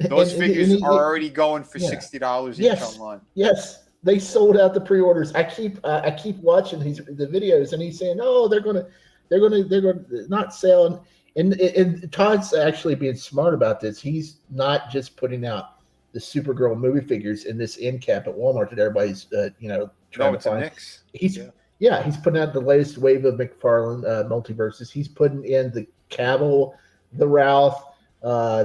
Those figures are already going for $60 each online. Yes, they sold out the pre-orders. I keep watching the videos, and he's saying, "Oh, they're gonna not sell." And Todd's actually being smart about this. He's not just putting out the Supergirl movie figures in this end cap at Walmart that everybody's trying to find. Mix. He's putting out the latest wave of McFarlane multiverses. He's putting in the Cavill, the Ralph. I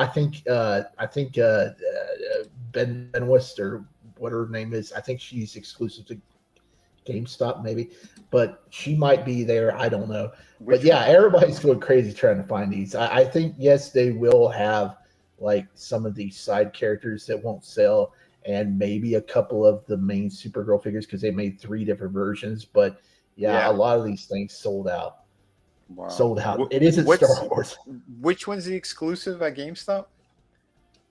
think Ben West, or what her name is. I think she's exclusive to GameStop, maybe, but she might be there. I don't know. But yeah, everybody's going crazy trying to find these. I think yes, they will have like some of these side characters that won't sell, and maybe a couple of the main Supergirl figures because they made 3 different versions. But yeah, a lot of these things sold out. Wow. Sold out. It isn't Star Wars. Which one's the exclusive at GameStop?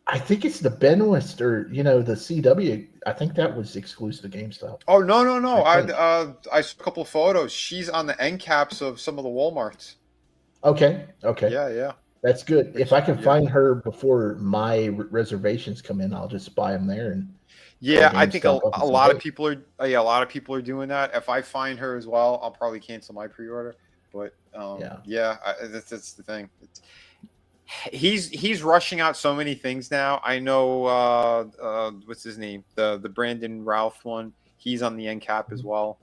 I think it's the Ben West, or the CW. I think that was exclusive to GameStop. Oh no! I saw a couple of photos. She's on the end caps of some of the Walmarts. Okay. Yeah. That's good. If I can find her before my reservations come in, I'll just buy them there. And I think a lot of people are doing that. If I find her as well, I'll probably cancel my pre-order. But that's the thing. He's rushing out so many things now. I know what's his name, the Brandon Routh one. He's on the end cap as well.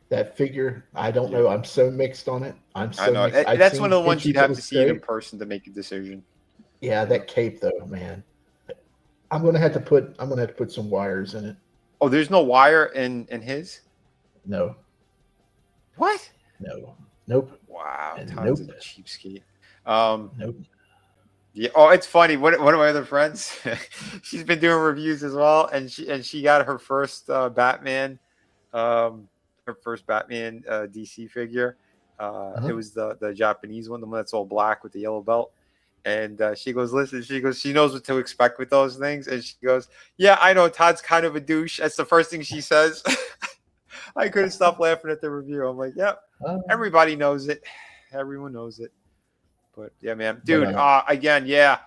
That figure, I don't know. I'm so mixed on it. I'm so I know mixed. I've that's seen one of the ones pictures you'd of have the to see it in scope. person to make a decision. Yeah, that cape though, man. I'm gonna have to put some wires in it. Oh, there's no wire in his? No. What? No. Nope. Wow, And tons nope. of cheapskate. Nope. Yeah. Oh, it's funny. One of my other friends, she's been doing reviews as well, and she got her first Batman, DC figure. It was the Japanese one, the one that's all black with the yellow belt. And she goes, listen, she knows what to expect with those things. And she goes, yeah, I know Todd's kind of a douche. That's the first thing she says. I couldn't stop laughing at the review. I'm like, yep, everybody knows it. Everyone knows it. But yeah, man, dude, again, yeah,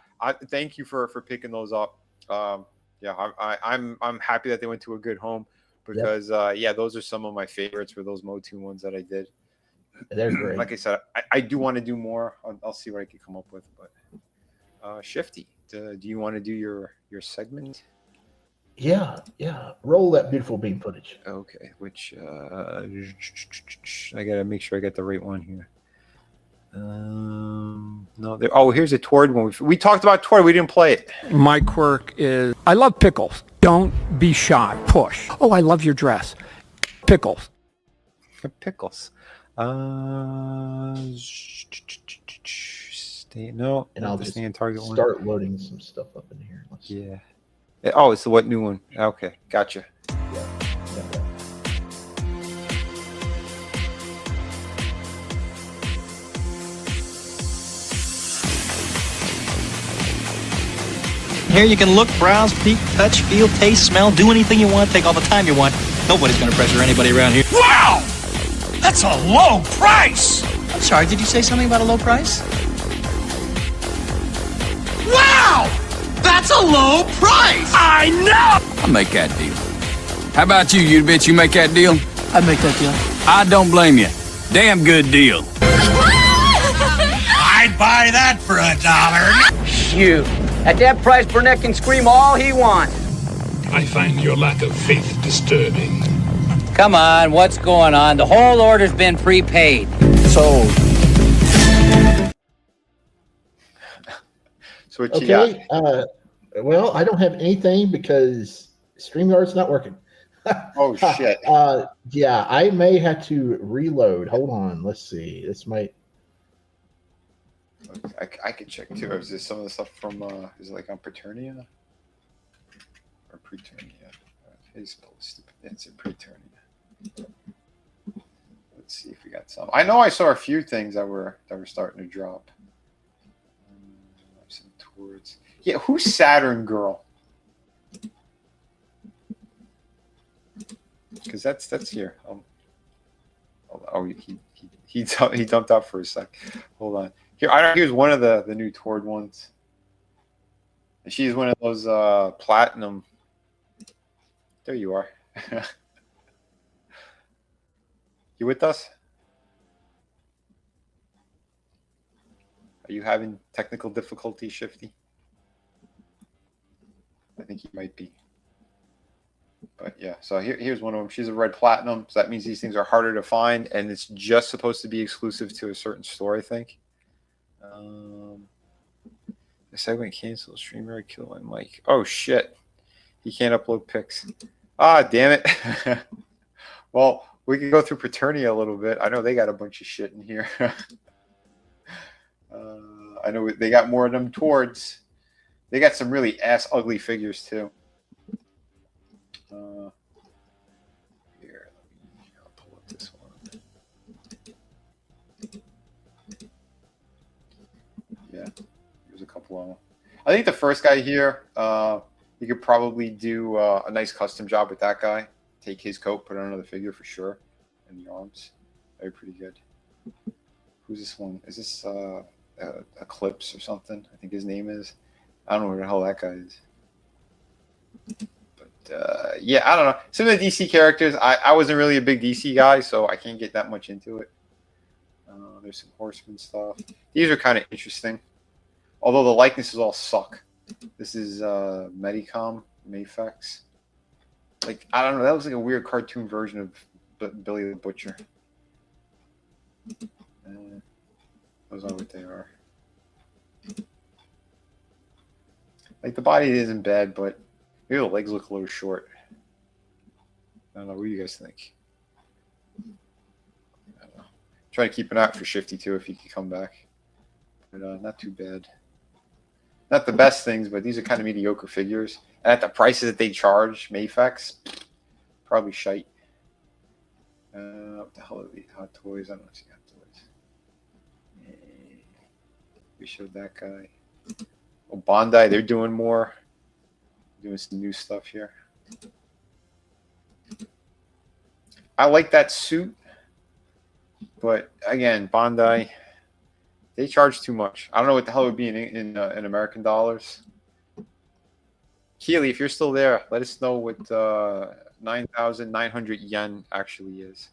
thank you for picking those up. Yeah, I'm happy that they went to a good home because yeah, those are some of my favorites for those Motu ones that I did. They're great. Like I said, I do want to do more. I'll see what I can come up with. But Shifty, do you want to do your segment? Yeah. Roll that beautiful beam footage. Okay, which I gotta make sure I get the right one here. No, there. Oh, here's a Tord one. We talked about Tord. We didn't play it. My quirk is I love pickles. Don't be shy. Push. Oh, I love your dress. Pickles. Pickles. Stay. No, and I'll just just stay in target start loading some stuff up in here. Yeah. Oh, it's the what new one? Okay, gotcha. Here you can look, browse, peek, touch, feel, taste, smell, do anything you want, take all the time you want. Nobody's going to pressure anybody around here. Wow! That's a low price! I'm sorry, did you say something about a low price? Wow! That's a low price! I know! I'll make that deal. How about you, you bitch? You make that deal? I'd make that deal. I don't blame you. Damn good deal. I'd buy that for $1. Shoot. At that price, Burnett can scream all he wants. I find your lack of faith disturbing. Come on, what's going on? The whole order's been prepaid. Sold. So what you got? Well, I don't have anything because StreamYard's not working. Oh shit. Yeah, I may have to reload. Hold on, let's see. This might. I could check too. Is this some of the stuff from? Is it like on Paternia or Preternia? His spell is stupid. It's in Preternia. Let's see if we got some. I know I saw a few things that were starting to drop. Some towards. Yeah, who's Saturn Girl? Because that's here. Oh, he dumped out for a sec. Hold on. Here's one of the new Tord ones. And she's one of those platinum. There you are. You with us? Are you having technical difficulty, Shifty? I think you might be. But yeah, so here's one of them. She's a red platinum, so that means these things are harder to find, and it's just supposed to be exclusive to a certain store, I think. The segment canceled. Streamer kill my mic. Oh shit, he can't upload pics. Ah, damn it. Well, we can go through Paternia a little bit. I know they got a bunch of shit in here. I know they got more of them Tords. They got some really ass ugly figures too. Here, I'll pull up this one. Yeah, there's a couple of them. I think the first guy here, you could probably do a nice custom job with that guy. Take his coat, put on another figure for sure, and the arms. That'd be pretty good. Who's this one? Is this Eclipse or something? I think his name is. I don't know where the hell that guy is. But yeah, I don't know. Some of the DC characters, I wasn't really a big DC guy, so I can't get that much into it. There's some Horseman stuff. These are kind of interesting. Although the likenesses all suck. This is Medicom, Mayfex. Like, I don't know. That looks like a weird cartoon version of Billy the Butcher. Those are what they are. Like the body isn't bad, but maybe the legs look a little short. I don't know. What do you guys think? I don't know. Try to keep an eye out for Shifty too if he can come back. But not too bad. Not the best things, but these are kind of mediocre figures. And at the prices that they charge, Mayfex, probably shite. What the hell are these Hot Toys? I don't see Hot Toys. We showed that guy. Oh, Bondi, they're doing more. Doing some new stuff here. I like that suit. But again, Bondi, they charge too much. I don't know what the hell it would be in American dollars. Keely, if you're still there, let us know what 9,900 yen actually is.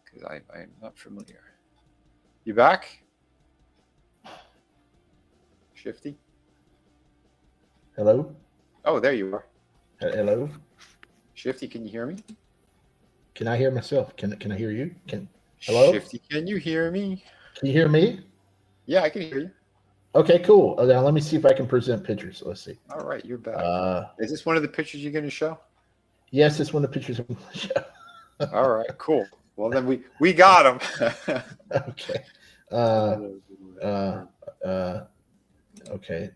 Because I'm not familiar. You back? Shifty? Hello? Oh, there you are. Hello? Shifty, can you hear me? Can I hear myself? Can I hear you? Hello? Shifty, can you hear me? Can you hear me? Yeah, I can hear you. Okay, cool. Now let me see if I can present pictures. Let's see. All right, you're back. Is this one of the pictures you're going to show? Yes, it's one of the pictures I'm going to show. All right, cool. Well, then we got them. Okay. Okay.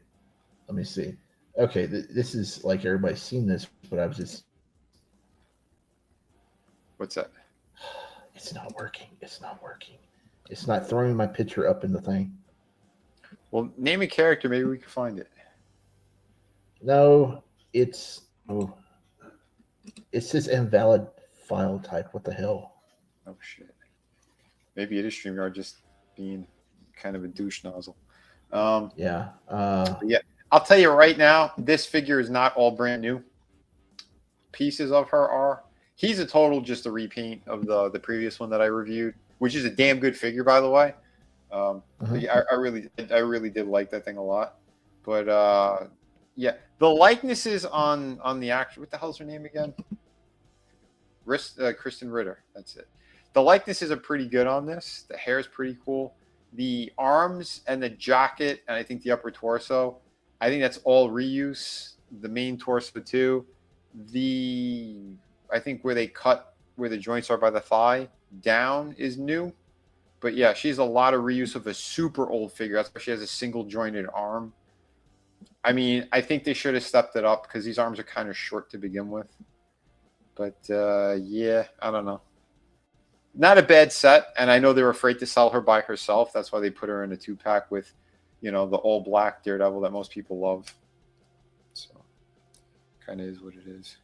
Let me see. Okay, this is like everybody's seen this, but I was just. What's that? It's not working. It's not working. It's not throwing my picture up in the thing. Well, name a character. Maybe we can find it. No, it says invalid file type. What the hell? Oh shit. Maybe it is StreamYard just being kind of a douche nozzle. Yeah. Yeah. I'll tell you right now, this figure is not all brand new. Pieces of her are. He's a total just a repaint of the previous one that I reviewed, which is a damn good figure, by the way. Yeah, I really did like that thing a lot. But yeah, the likenesses on the actor. What the hell's her name again? Kristen Ritter. That's it. The likenesses are pretty good on this. The hair is pretty cool. The arms and the jacket, and I think the upper torso, I think that's all reuse. The main torso too. I think where they cut where the joints are by the thigh down is new. But yeah, she's a lot of reuse of a super old figure. That's why she has a single jointed arm. I mean, I think they should have stepped it up because these arms are kind of short to begin with. But yeah, I don't know. Not a bad set, and I know they were afraid to sell her by herself. That's why they put her in a 2-pack with, the all black Daredevil that most people love. So, kind of is what it is.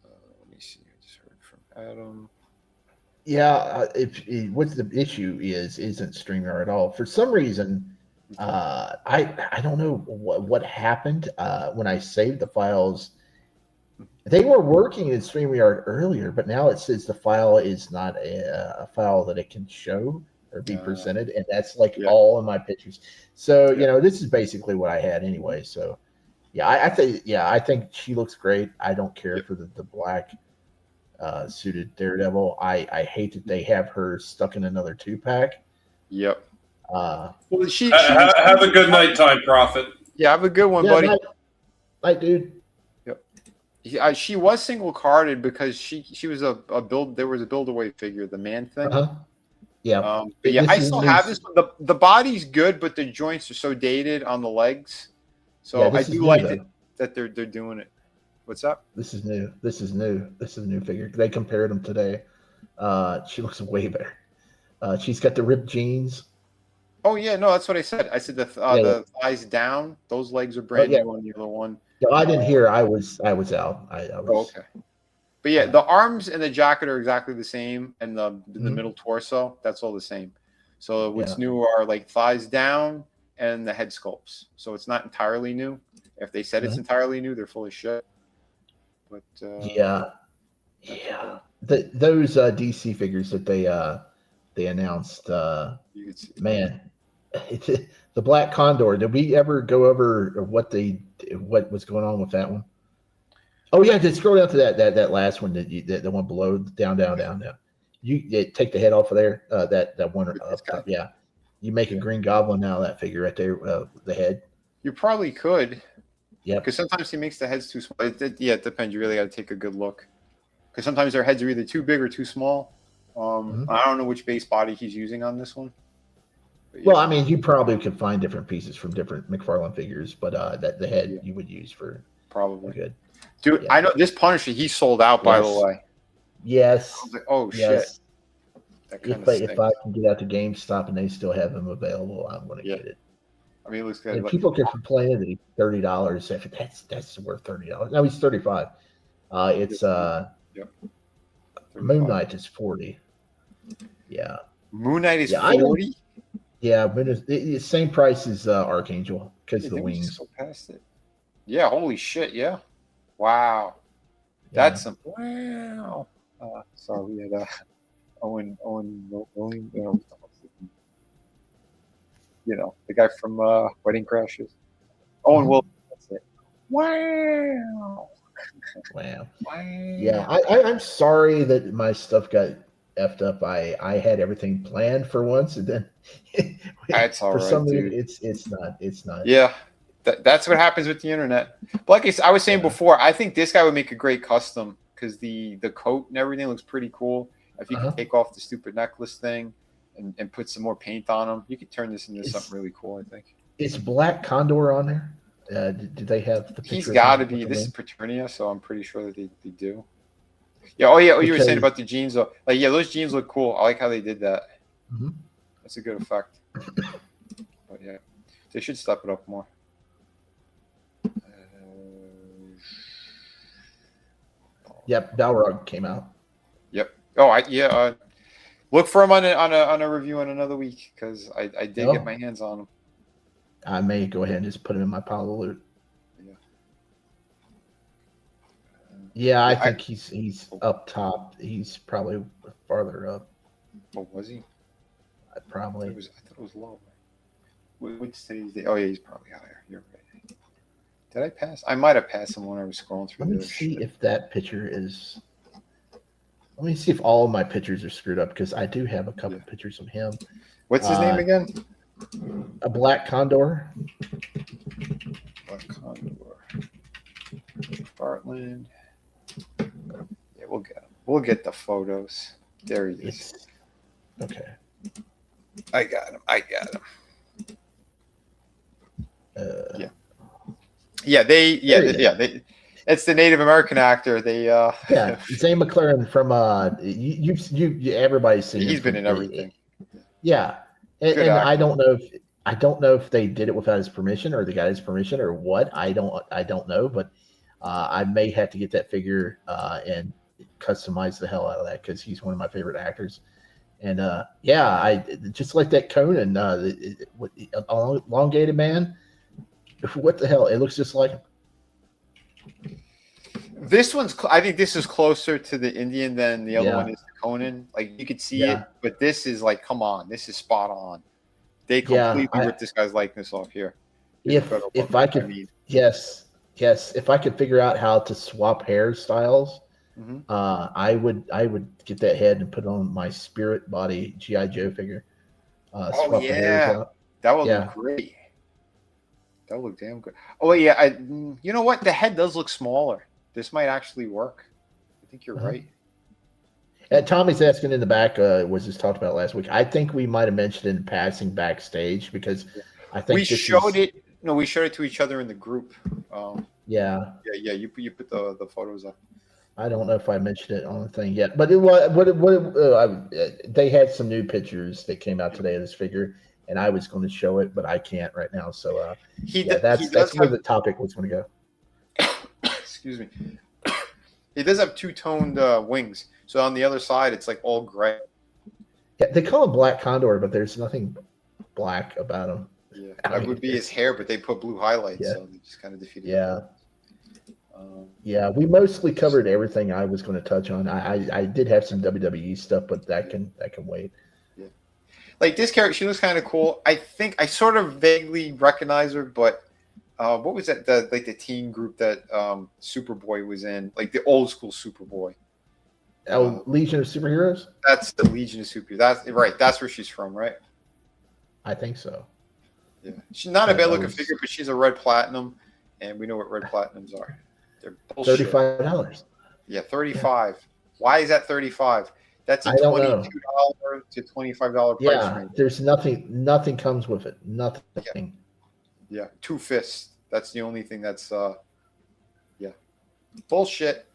Let me see. I just heard from Adam. Yeah, what the issue isn't StreamYard at all. For some reason, I don't know what happened when I saved the files. They were working in StreamYard earlier, but now it says the file is not a file that it can show or be presented, and that's all in my pictures. So this is basically what I had anyway. So yeah, I think she looks great. I don't care for the black suited Daredevil. I hate that they have her stuck in another 2-pack. Yep. Well, she have a good nighttime, Prophet. Yeah, have a good one, buddy. Night, dude. Yep. She was single carded because she was a build. There was a build away figure, the man thing. Yeah. But yeah, I still have this one. The body's good, but the joints are so dated on the legs. So I do like that they're doing it. What's up? This is new. This is a new figure. They compared them today. She looks way better. She's got the ripped jeans. Oh yeah, no, that's what I said. I said the thighs down. Those legs are brand new on the other one. No, I didn't hear. I was out. I was. Okay. But yeah, the arms and the jacket are exactly the same, and the middle torso, that's all the same. So what's new are like thighs down and the head sculpts. So it's not entirely new. If they said it's entirely new, they're full of shit. But those DC figures that they announced, man, the Black Condor. Did we ever go over what was going on with that one? Oh yeah, just scroll down to that last one the one below, down. You take the head off of there. That one up top. Yeah, you make a Green Goblin now. That figure right there, the head. You probably could. Yeah. Because sometimes he makes the heads too small. It depends. You really got to take a good look. Because sometimes their heads are either too big or too small. I don't know which base body he's using on this one. Well, I mean, you probably could find different pieces from different McFarlane figures, but that the head you would use for probably good. Dude, I know this Punisher. He sold out, by the way. Yes. I was like, oh yes. Shit. If I can get out to GameStop and they still have them available, I'm going to get it. I mean, it looks good. And people can complain that he's $30. If that's worth $30. No, he's $35. It's Moon Knight is $40. Yeah. Moon Knight is $40. Yeah, but it's same price as Archangel because of the wings. Past it. Yeah. Holy shit. Yeah. Wow. That's some. Wow. Sorry, we had Owen Williams. You know, the guy from Wedding Crashers. Owen Williams. That's it. Wow. Wow. Yeah, I'm sorry that my stuff got effed up. I had everything planned for once, and then that's all for right, some dude. reason it's not. Yeah, that's what happens with the internet. But like I was saying before, I think this guy would make a great custom because the coat and everything looks pretty cool. If you can take off the stupid necklace thing and put some more paint on him, you could turn this into something really cool. I think. Is Black Condor on there? Did they have the picture? He's got to be. This is Paternia, so I'm pretty sure that they do. Yeah. Oh, yeah. You were saying about the jeans, though. Like, yeah, those jeans look cool. I like how they did that. That's a good effect. But yeah, they should step it up more. Yep, Balrog came out. Yep. Oh, look for him on a review in another week because I did get my hands on him. I may go ahead and just put him in my pile of loot. Yeah, I think he's up top. He's probably farther up. Oh, was he? Probably. I thought it was low. What's today's day? Oh yeah, he's probably higher. You're right. Did I pass? I might have passed him when I was scrolling through. Let me see if that picture is. Let me see if all of my pictures are screwed up because I do have a couple pictures of him. What's his name again? A Black Condor. Black Condor. Bartland. Yeah, we'll get him. We'll get the photos. There he is. Okay. I got him. They. It's the Native American actor. They. Zane McLaren from you everybody's seen. He's been in everything. Yeah, and I don't know if they did it without his permission or they got his permission or what. I don't know, but I may have to get that figure and customize the hell out of that because he's one of my favorite actors. And I just like that Conan, elongated man. What the hell? It looks just like him. This one's. I think this is closer to the Indian than the other one is to Conan. Like you could see it, but this is like, come on, this is spot on. They completely ripped this guy's likeness off here. If I could, yes, if I could figure out how to swap hairstyles, I would get that head and put on my Spirit Body G.I. Joe figure. That would look great. That would look damn good. Oh yeah, you know what? The head does look smaller. This might actually work. I think you're right. Tommy's asking in the back, was this talked about last week? I think we might have mentioned it in passing backstage because I think we showed it. No, we showed it to each other in the group. Yeah. You put the photos up. I don't know if I mentioned it on the thing yet, but they had some new pictures that came out today of this figure, and I was going to show it, but I can't right now. So that's where the topic was going to go. Excuse me. He does have two-toned wings. So on the other side, it's like all gray. Yeah, they call him Black Condor, but there's nothing black about him. Yeah, that would be his hair, but they put blue highlights, so they just kind of defeated it. Yeah, we mostly covered everything I was going to touch on. I did have some WWE stuff, but that can wait. Yeah, like this character, she looks kind of cool. I think I sort of vaguely recognize her, but what was that? The teen group that Superboy was in, like the old school Superboy. Legion of Superheroes. That's the Legion of Superheroes. That's right. That's where she's from, right? I think so. Yeah, she's not a bad looking figure, but she's a red platinum, and we know what red platinums are. They're bullshit. $35. Yeah, 35. Why is that 35? That's a $22 to $25 price range. There's nothing comes with it. Nothing. Yeah, 2 fists. That's the only thing that's bullshit.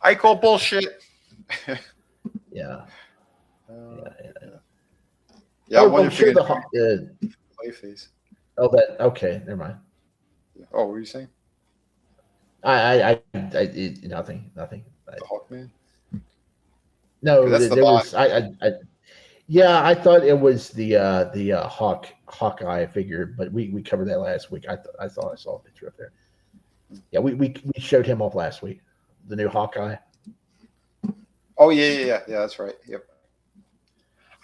I call bullshit. Yeah. Yeah, I wonder if you're gonna play face. Oh, that okay. Never mind. Oh, what were you saying? Nothing. The Hawkman. No, that's there was. I thought it was the Hawkeye figure, but we covered that last week. I thought I saw a picture up there. Yeah, we showed him off last week. The new Hawkeye. Oh yeah. That's right. Yep.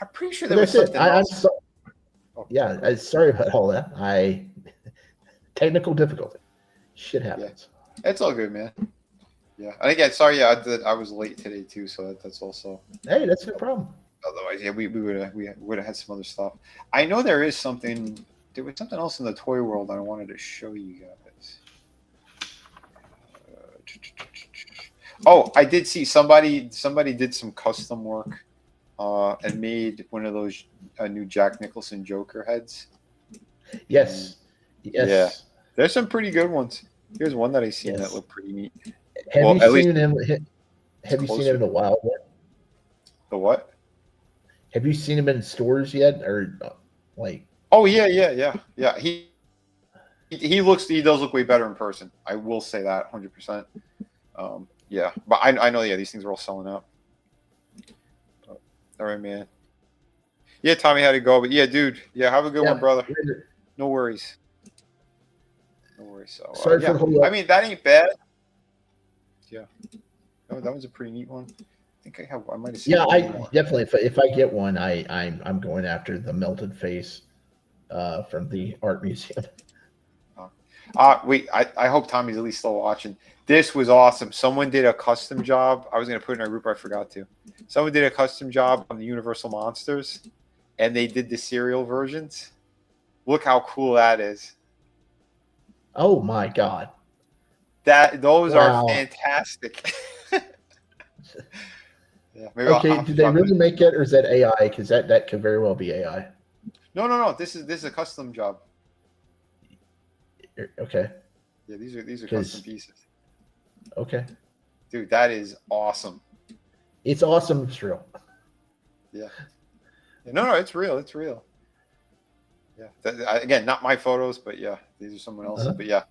I'm pretty sure there was something else. I'm sorry about all that. Technical difficulty. Shit happens. Yeah. It's all good, man. Yeah. And again, sorry, I was late today too, so that's also. Hey, that's no problem. Otherwise, yeah, we would have had some other stuff. I know there is something. There was something else in the toy world I wanted to show you guys. I did see somebody did some custom work, and made one of those new Jack Nicholson Joker heads. Yes. Yeah, there's some pretty good ones. Here's one that I seen that looked pretty neat. Have you seen him in the wild yet? The what? Have you seen him in stores yet, or like? Oh yeah. He does look way better in person. I will say that 100%. Yeah, but I know these things are all selling out. But, all right, man. Yeah, Tommy had to go, but yeah, dude. Yeah, have a good one, brother. No worries. So sorry for the whole. I mean, that ain't bad. Yeah. Oh, that was a pretty neat one. I think I might have seen. Yeah, definitely. If I get one, I'm going after the melted face, from the art museum. Wait, I hope Tommy's at least still watching. This was awesome. Someone did a custom job. I was going to put it in our group. I forgot to. Someone did a custom job on the Universal Monsters, and they did the cereal versions. Look how cool that is. Oh, my God. Those are fantastic. Yeah, okay, did they really make it, or is that AI? Because that could very well be AI. No. This is a custom job. Okay. Yeah, these are custom pieces. Okay. Dude, that is awesome. It's awesome. It's real. Yeah. No, it's real. It's real. Yeah. Again, not my photos, but yeah, these are someone else's. But yeah,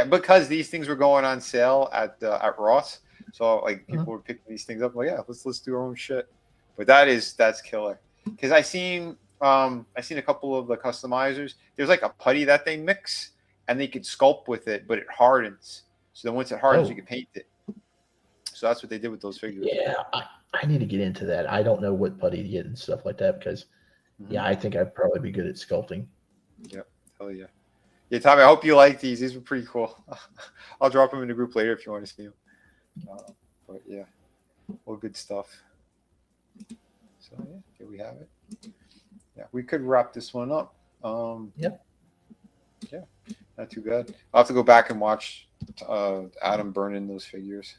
because these things were going on sale at Ross, so like people were picking these things up. Like, yeah, let's do our own shit. But that's killer. Because I seen a couple of the customizers. There's like a putty that they mix, and they could sculpt with it, but it hardens. So then once it hardens, you can paint it. So that's what they did with those figures. Yeah, I need to get into that. I don't know what putty to get and stuff like that because, I think I'd probably be good at sculpting. Yep. Hell yeah. Yeah, Tommy, I hope you like these. These were pretty cool. I'll drop them in the group later if you want to see them. But yeah, all good stuff. So yeah, here we have it. Yeah, we could wrap this one up. Yeah, not too bad. I'll have to go back and watch Adam burn in those figures.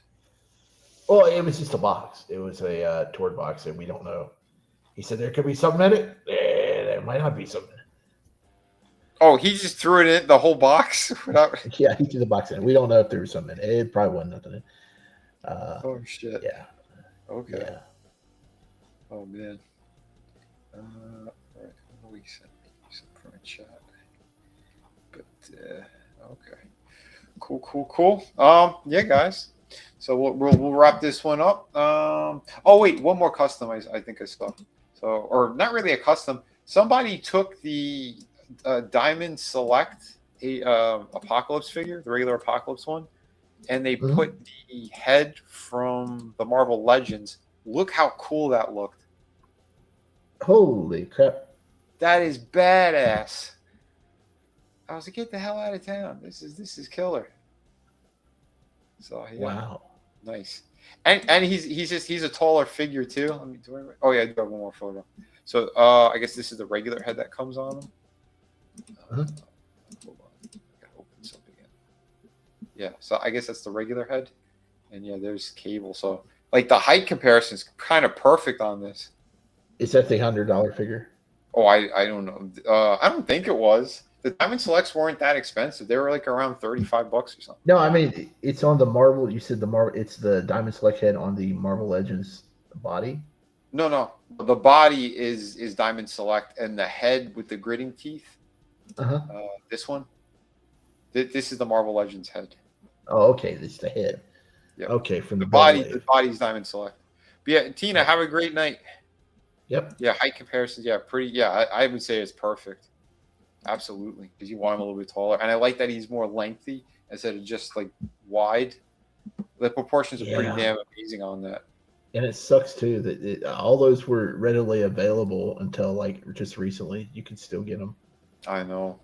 Well, it was just a box. It was a Tord box, and we don't know. He said there could be something in it. There might not be something. Oh, he just threw it in the whole box? Yeah, he threw the box in. We don't know if there was something in it. It probably wasn't nothing in. Oh, shit. Yeah. Okay. Yeah. Oh, man. All right. What we sent from a chat. But, okay. Cool. Yeah, guys. So we'll wrap this one up. Oh, wait. One more custom I think I saw. So, or not really a custom. Somebody took the Diamond Select Apocalypse figure, the regular Apocalypse one, and they put the head from the Marvel Legends. Look how cool that looked. Holy crap. That is badass. I was like, get the hell out of town. This is killer. So yeah. Wow. Nice. And he's a taller figure too. Oh yeah, I do have one more photo. So I guess this is the regular head that comes on him. Hold on. I gotta open this up again. Yeah, so I guess that's the regular head. And yeah, there's Cable. So like the height comparison is kind of perfect on this. Is that the $100 figure? Oh, I don't know. I don't think it was. The Diamond Selects weren't that expensive. They were like around $35 or something. No, I mean it's on the Marvel. You said the Marvel. It's the Diamond Select head on the Marvel Legends body. No. The body is Diamond Select, and the head with the gritting teeth. This one. This is the Marvel Legends head. Oh, okay. This is the head. Yep. Okay, from the body. blade. The body's Diamond Select. But yeah, Tina, have a great night. Yep. Yeah, height comparisons. Yeah, pretty. Yeah, I would say it's perfect. Absolutely, because you want him a little bit taller, and I like that he's more lengthy instead of just like wide. The proportions are pretty damn amazing on that. And it sucks too that all those were readily available until like just recently. You can still get them. I know.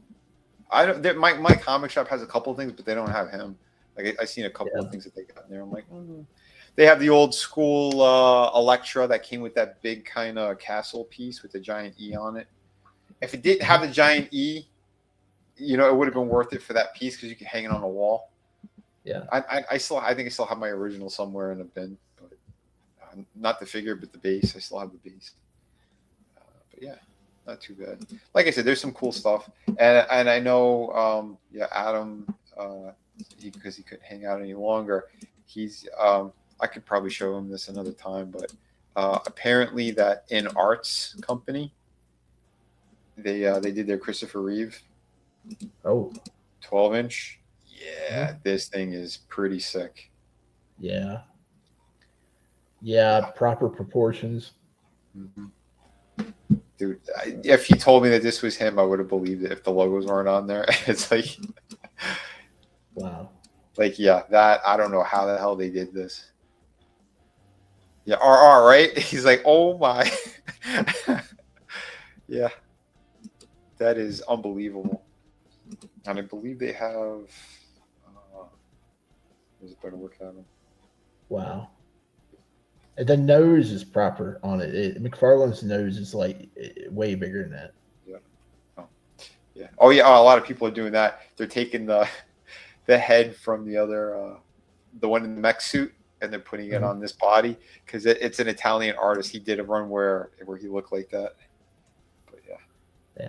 I don't. My comic shop has a couple of things, but they don't have him. Like I seen a couple of things that they got in there. I'm like, They have the old school Electra that came with that big kind of castle piece with the giant E on it. If it didn't have the giant E, it would have been worth it for that piece because you could hang it on a wall. Yeah. I think I still have my original somewhere in a bin, but not the figure, but the base. I still have the base. But yeah, not too bad. Like I said, there's some cool stuff, and I know, Adam, because he couldn't hang out any longer. He's I could probably show him this another time, but apparently that in Arts Company. They did their Christopher Reeve. Oh. 12-inch. Yeah, this thing is pretty sick. Yeah. Yeah, proper proportions. Mm-hmm. Dude, if he told me that this was him, I would have believed it if the logos weren't on there. It's like, wow. Like, yeah, that, I don't know how the hell they did this. Yeah, RR, right? He's like, oh my. Yeah. That is unbelievable. And I believe they have. There's a better look at them. Wow. And the nose is proper on it. McFarlane's nose is like way bigger than that. Yeah. Oh, yeah. Oh, yeah. Oh, a lot of people are doing that. They're taking the head from the other, the one in the mech suit, and they're putting it on this body because it's an Italian artist. He did a run where he looked like that.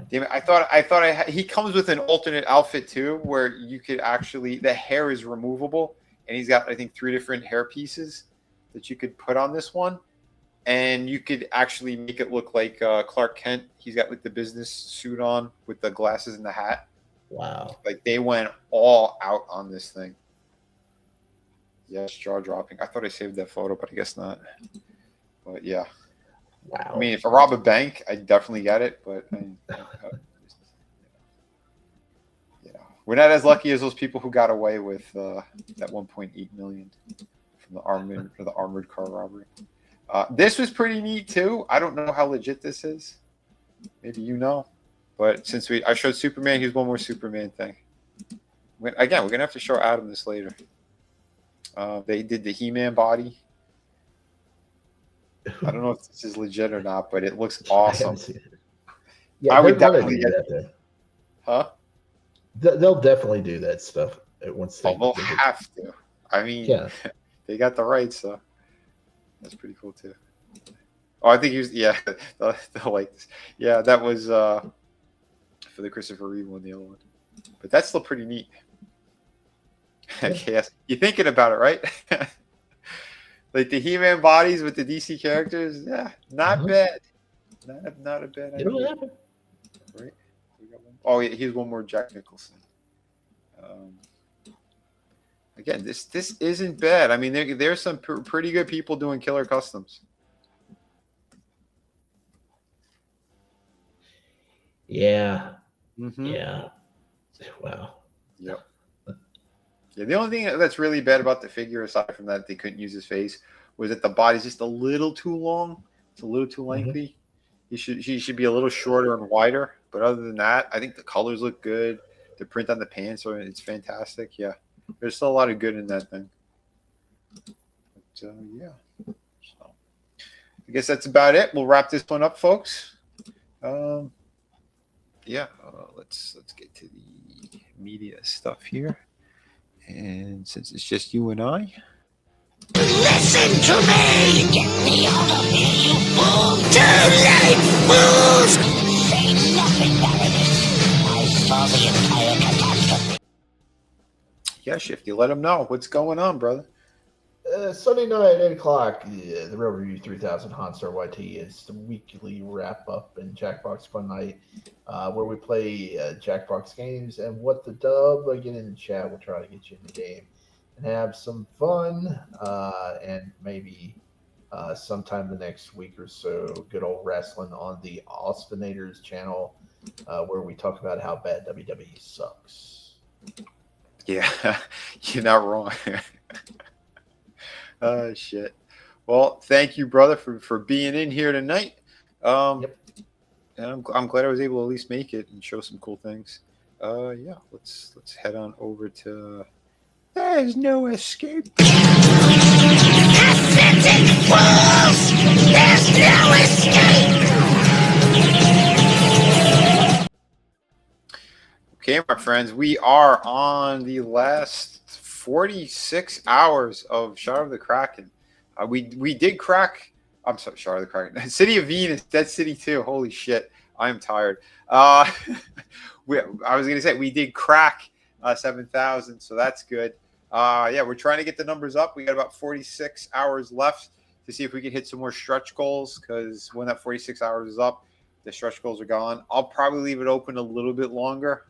Damn it, I thought he comes with an alternate outfit too, where you could actually, the hair is removable, and he's got, I think, 3 different hair pieces that you could put on this one, and you could actually make it look like Clark Kent. He's got like the business suit on with the glasses and the hat. Wow. Like they went all out on this thing. Yes, jaw dropping. I thought I saved that photo, but I guess not. But yeah. Wow. I mean, if I rob a bank, I definitely get it, but we're not as lucky as those people who got away with that 1.8 million from the armored car robbery. This was pretty neat too. I don't know how legit this is. Maybe you know, but since I showed Superman, here's one more Superman thing. Again, we're gonna have to show Adam this later. They did the He-Man body. I don't know if this is legit or not, but it looks awesome. Yeah, I would definitely get that. Huh? They'll definitely do that stuff once they. They'll have to. I mean, they got the rights, so that's pretty cool too. Oh, I think he was. Yeah, they'll like this. Yeah, that was for the Christopher Reeve one, the other one. But that's still pretty neat. Yes, you're thinking about it, right? Like the He-Man bodies with the DC characters, yeah, not bad. Not a bad idea. It'll happen. Right? Oh, yeah, here's one more Jack Nicholson. Again, this isn't bad. I mean, there's some pretty good people doing killer customs. Yeah. Mm-hmm. Yeah. Wow. Yep. Yeah, the only thing that's really bad about the figure, aside from that they couldn't use his face, was that the body's just a little too long. It's a little too lengthy. He should be a little shorter and wider. But other than that, I think the colors look good. the print on the pants, so it's fantastic. Yeah, there's still a lot of good in that thing. But, yeah, so I guess that's about it. We'll wrap this one up, folks. Yeah, let's get to the media stuff here. And since it's just you and I, Listen to me! Get me out of here, you fool! Too late, fools! Say nothing, Baroness. I saw the entire catastrophe. yeah, Shifty, let them know what's going on, brother. Sunday night at 8 o'clock, the Real Review 3000 Honstar YT is the weekly wrap-up and Jackbox Fun Night, where we play Jackbox games and What the Dub. Get in the chat. We'll try to get you in the game and have some fun, and maybe sometime the next week or so, good old wrestling on the Austinators channel, where we talk about how bad WWE sucks. Yeah, you're not wrong. Oh, shit. Well, thank you, brother, for being in here tonight. Yep. And I'm glad I was able to at least make it and show some cool things. Yeah, let's head on over to. There's no escape. Pathetic fools! There's no escape! Okay, my friends, we are on the last 46 hours of Shadow of the Kraken. We did crack. I'm sorry, Shadow of the Kraken. City of Venus, Dead City 2. Holy shit, I am tired. I was gonna say we did crack 7,000, so that's good. Yeah, we're trying to get the numbers up. We got about 46 hours left to see if we can hit some more stretch goals, because when that 46 hours is up, the stretch goals are gone. I'll probably leave it open a little bit longer,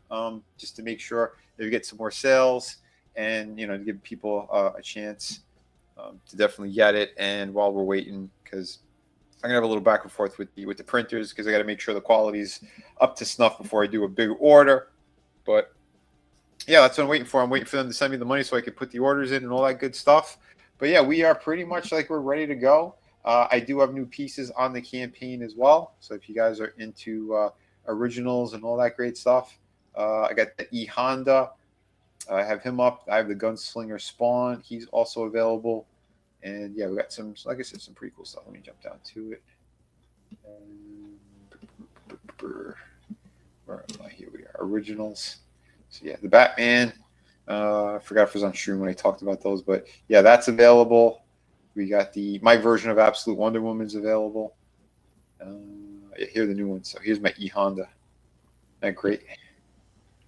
just to make sure that we get some more sales and, to give people a chance to definitely get it. And while we're waiting, because I'm gonna have a little back and forth with the printers, because I got to make sure the quality's up to snuff before I do a big order. But yeah, that's what I'm waiting for. I'm waiting for them to send me the money so I can put the orders in and all that good stuff. But yeah, we are pretty much like we're ready to go. I do have new pieces on the campaign as well. So if you guys are into originals and all that great stuff, I got the E Honda. I have him up. I have the Gunslinger Spawn. He's also available. And yeah, we got some, like I said, some pretty cool stuff. Let me jump down to it. Where am I? Here we are. Originals. So yeah, the Batman. I forgot if it was on stream when I talked about those, but yeah, that's available. We got my version of Absolute Wonder Woman's available. Here are the new ones. So here's my E Honda. Isn't that great?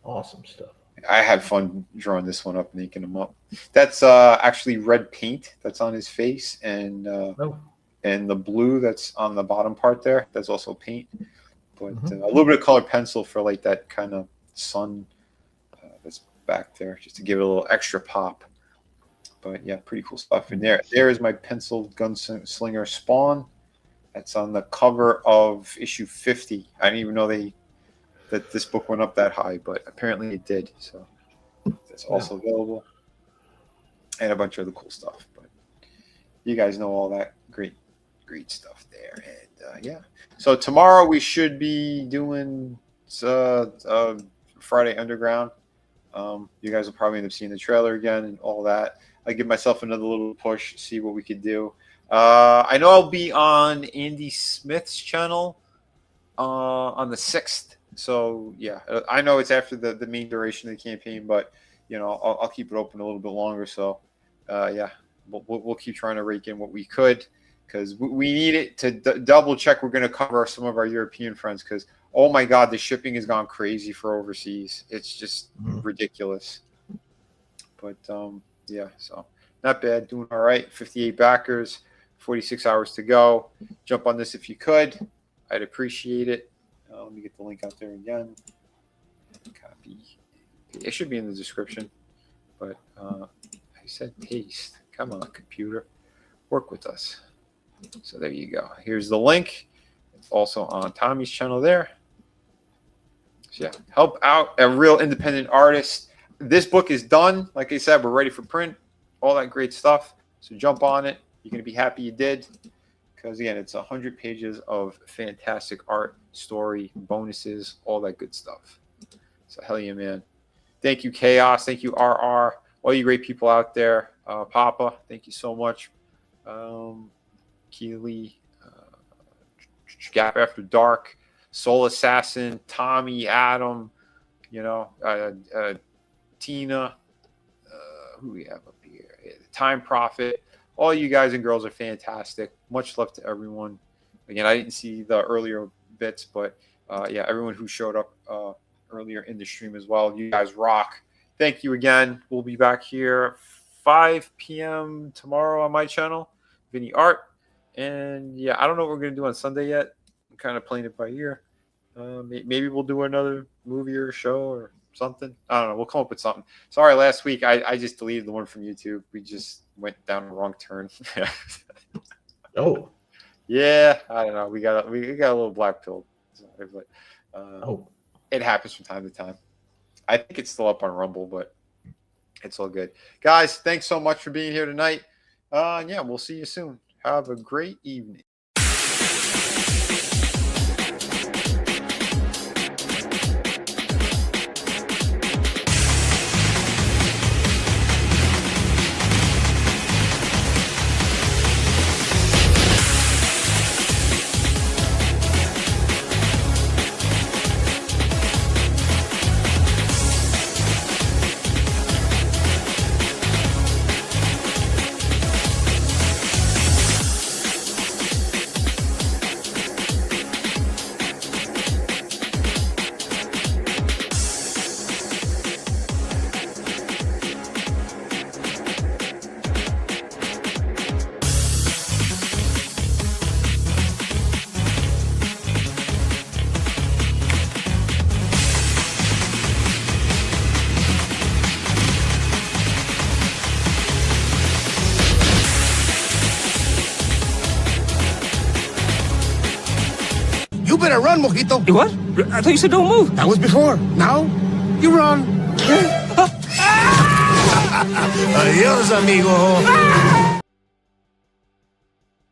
Awesome stuff. I had fun drawing this one up and inking them up. That's actually red paint that's on his face, and and the blue that's on the bottom part there, that's also paint. But a little bit of colored pencil for like that kind of sun that's back there, just to give it a little extra pop. But yeah, pretty cool stuff in there. There is my penciled Gunslinger Spawn. That's on the cover of issue 50. I didn't even know that this book went up that high, but apparently it did. So that's also available. And a bunch of other cool stuff. But you guys know all that great stuff there. And yeah. So tomorrow we should be doing Friday Underground. You guys will probably end up seeing the trailer again and all that. I give myself another little push, see what we could do. I know I'll be on Andy Smith's channel on the 6th. So yeah, I know it's after the main duration of the campaign, but I'll keep it open a little bit longer. So yeah, we'll keep trying to rake in what we could, because we need it to double check. We're going to cover some of our European friends, because oh my God, the shipping has gone crazy for overseas. It's just ridiculous. But yeah, so not bad, doing all right. 58 backers, 46 hours to go. Jump on this if you could. I'd appreciate it. Let me get the link out there again. Copy. It should be in the description, but I said paste. Come on, computer. Work with us. So there you go. Here's the link. It's also on Tommy's channel there. So yeah, help out a real independent artist. This book is done. Like I said, we're ready for print. All that great stuff. So jump on it. You're going to be happy you did. Because, again, it's 100 pages of fantastic art, story, bonuses, all that good stuff. So, hell yeah, man. Thank you, Chaos. Thank you, RR. All you great people out there. Papa, thank you so much. Keely, Gap After Dark, Soul Assassin, Tommy, Adam, Tina, who we have up here? Time Prophet. All you guys and girls are fantastic. Much love to everyone. Again, I didn't see the earlier bits, but everyone who showed up earlier in the stream as well. You guys rock. Thank you again. We'll be back here 5 p.m. tomorrow on my channel, Vinnie Art. And I don't know what we're going to do on Sunday yet. I'm kind of playing it by ear. Maybe we'll do another movie or show or something. I don't know. We'll come up with something. Sorry, last week I just deleted the one from YouTube. We just went down the wrong turn. Oh. Yeah, I don't know. We got a little black pill. But, it happens from time to time. I think it's still up on Rumble, but it's all good. Guys, thanks so much for being here tonight. We'll see you soon. Have a great evening. You better run, Mojito. You what? I thought you said don't move. That was before. Now, you run. Adios, amigo.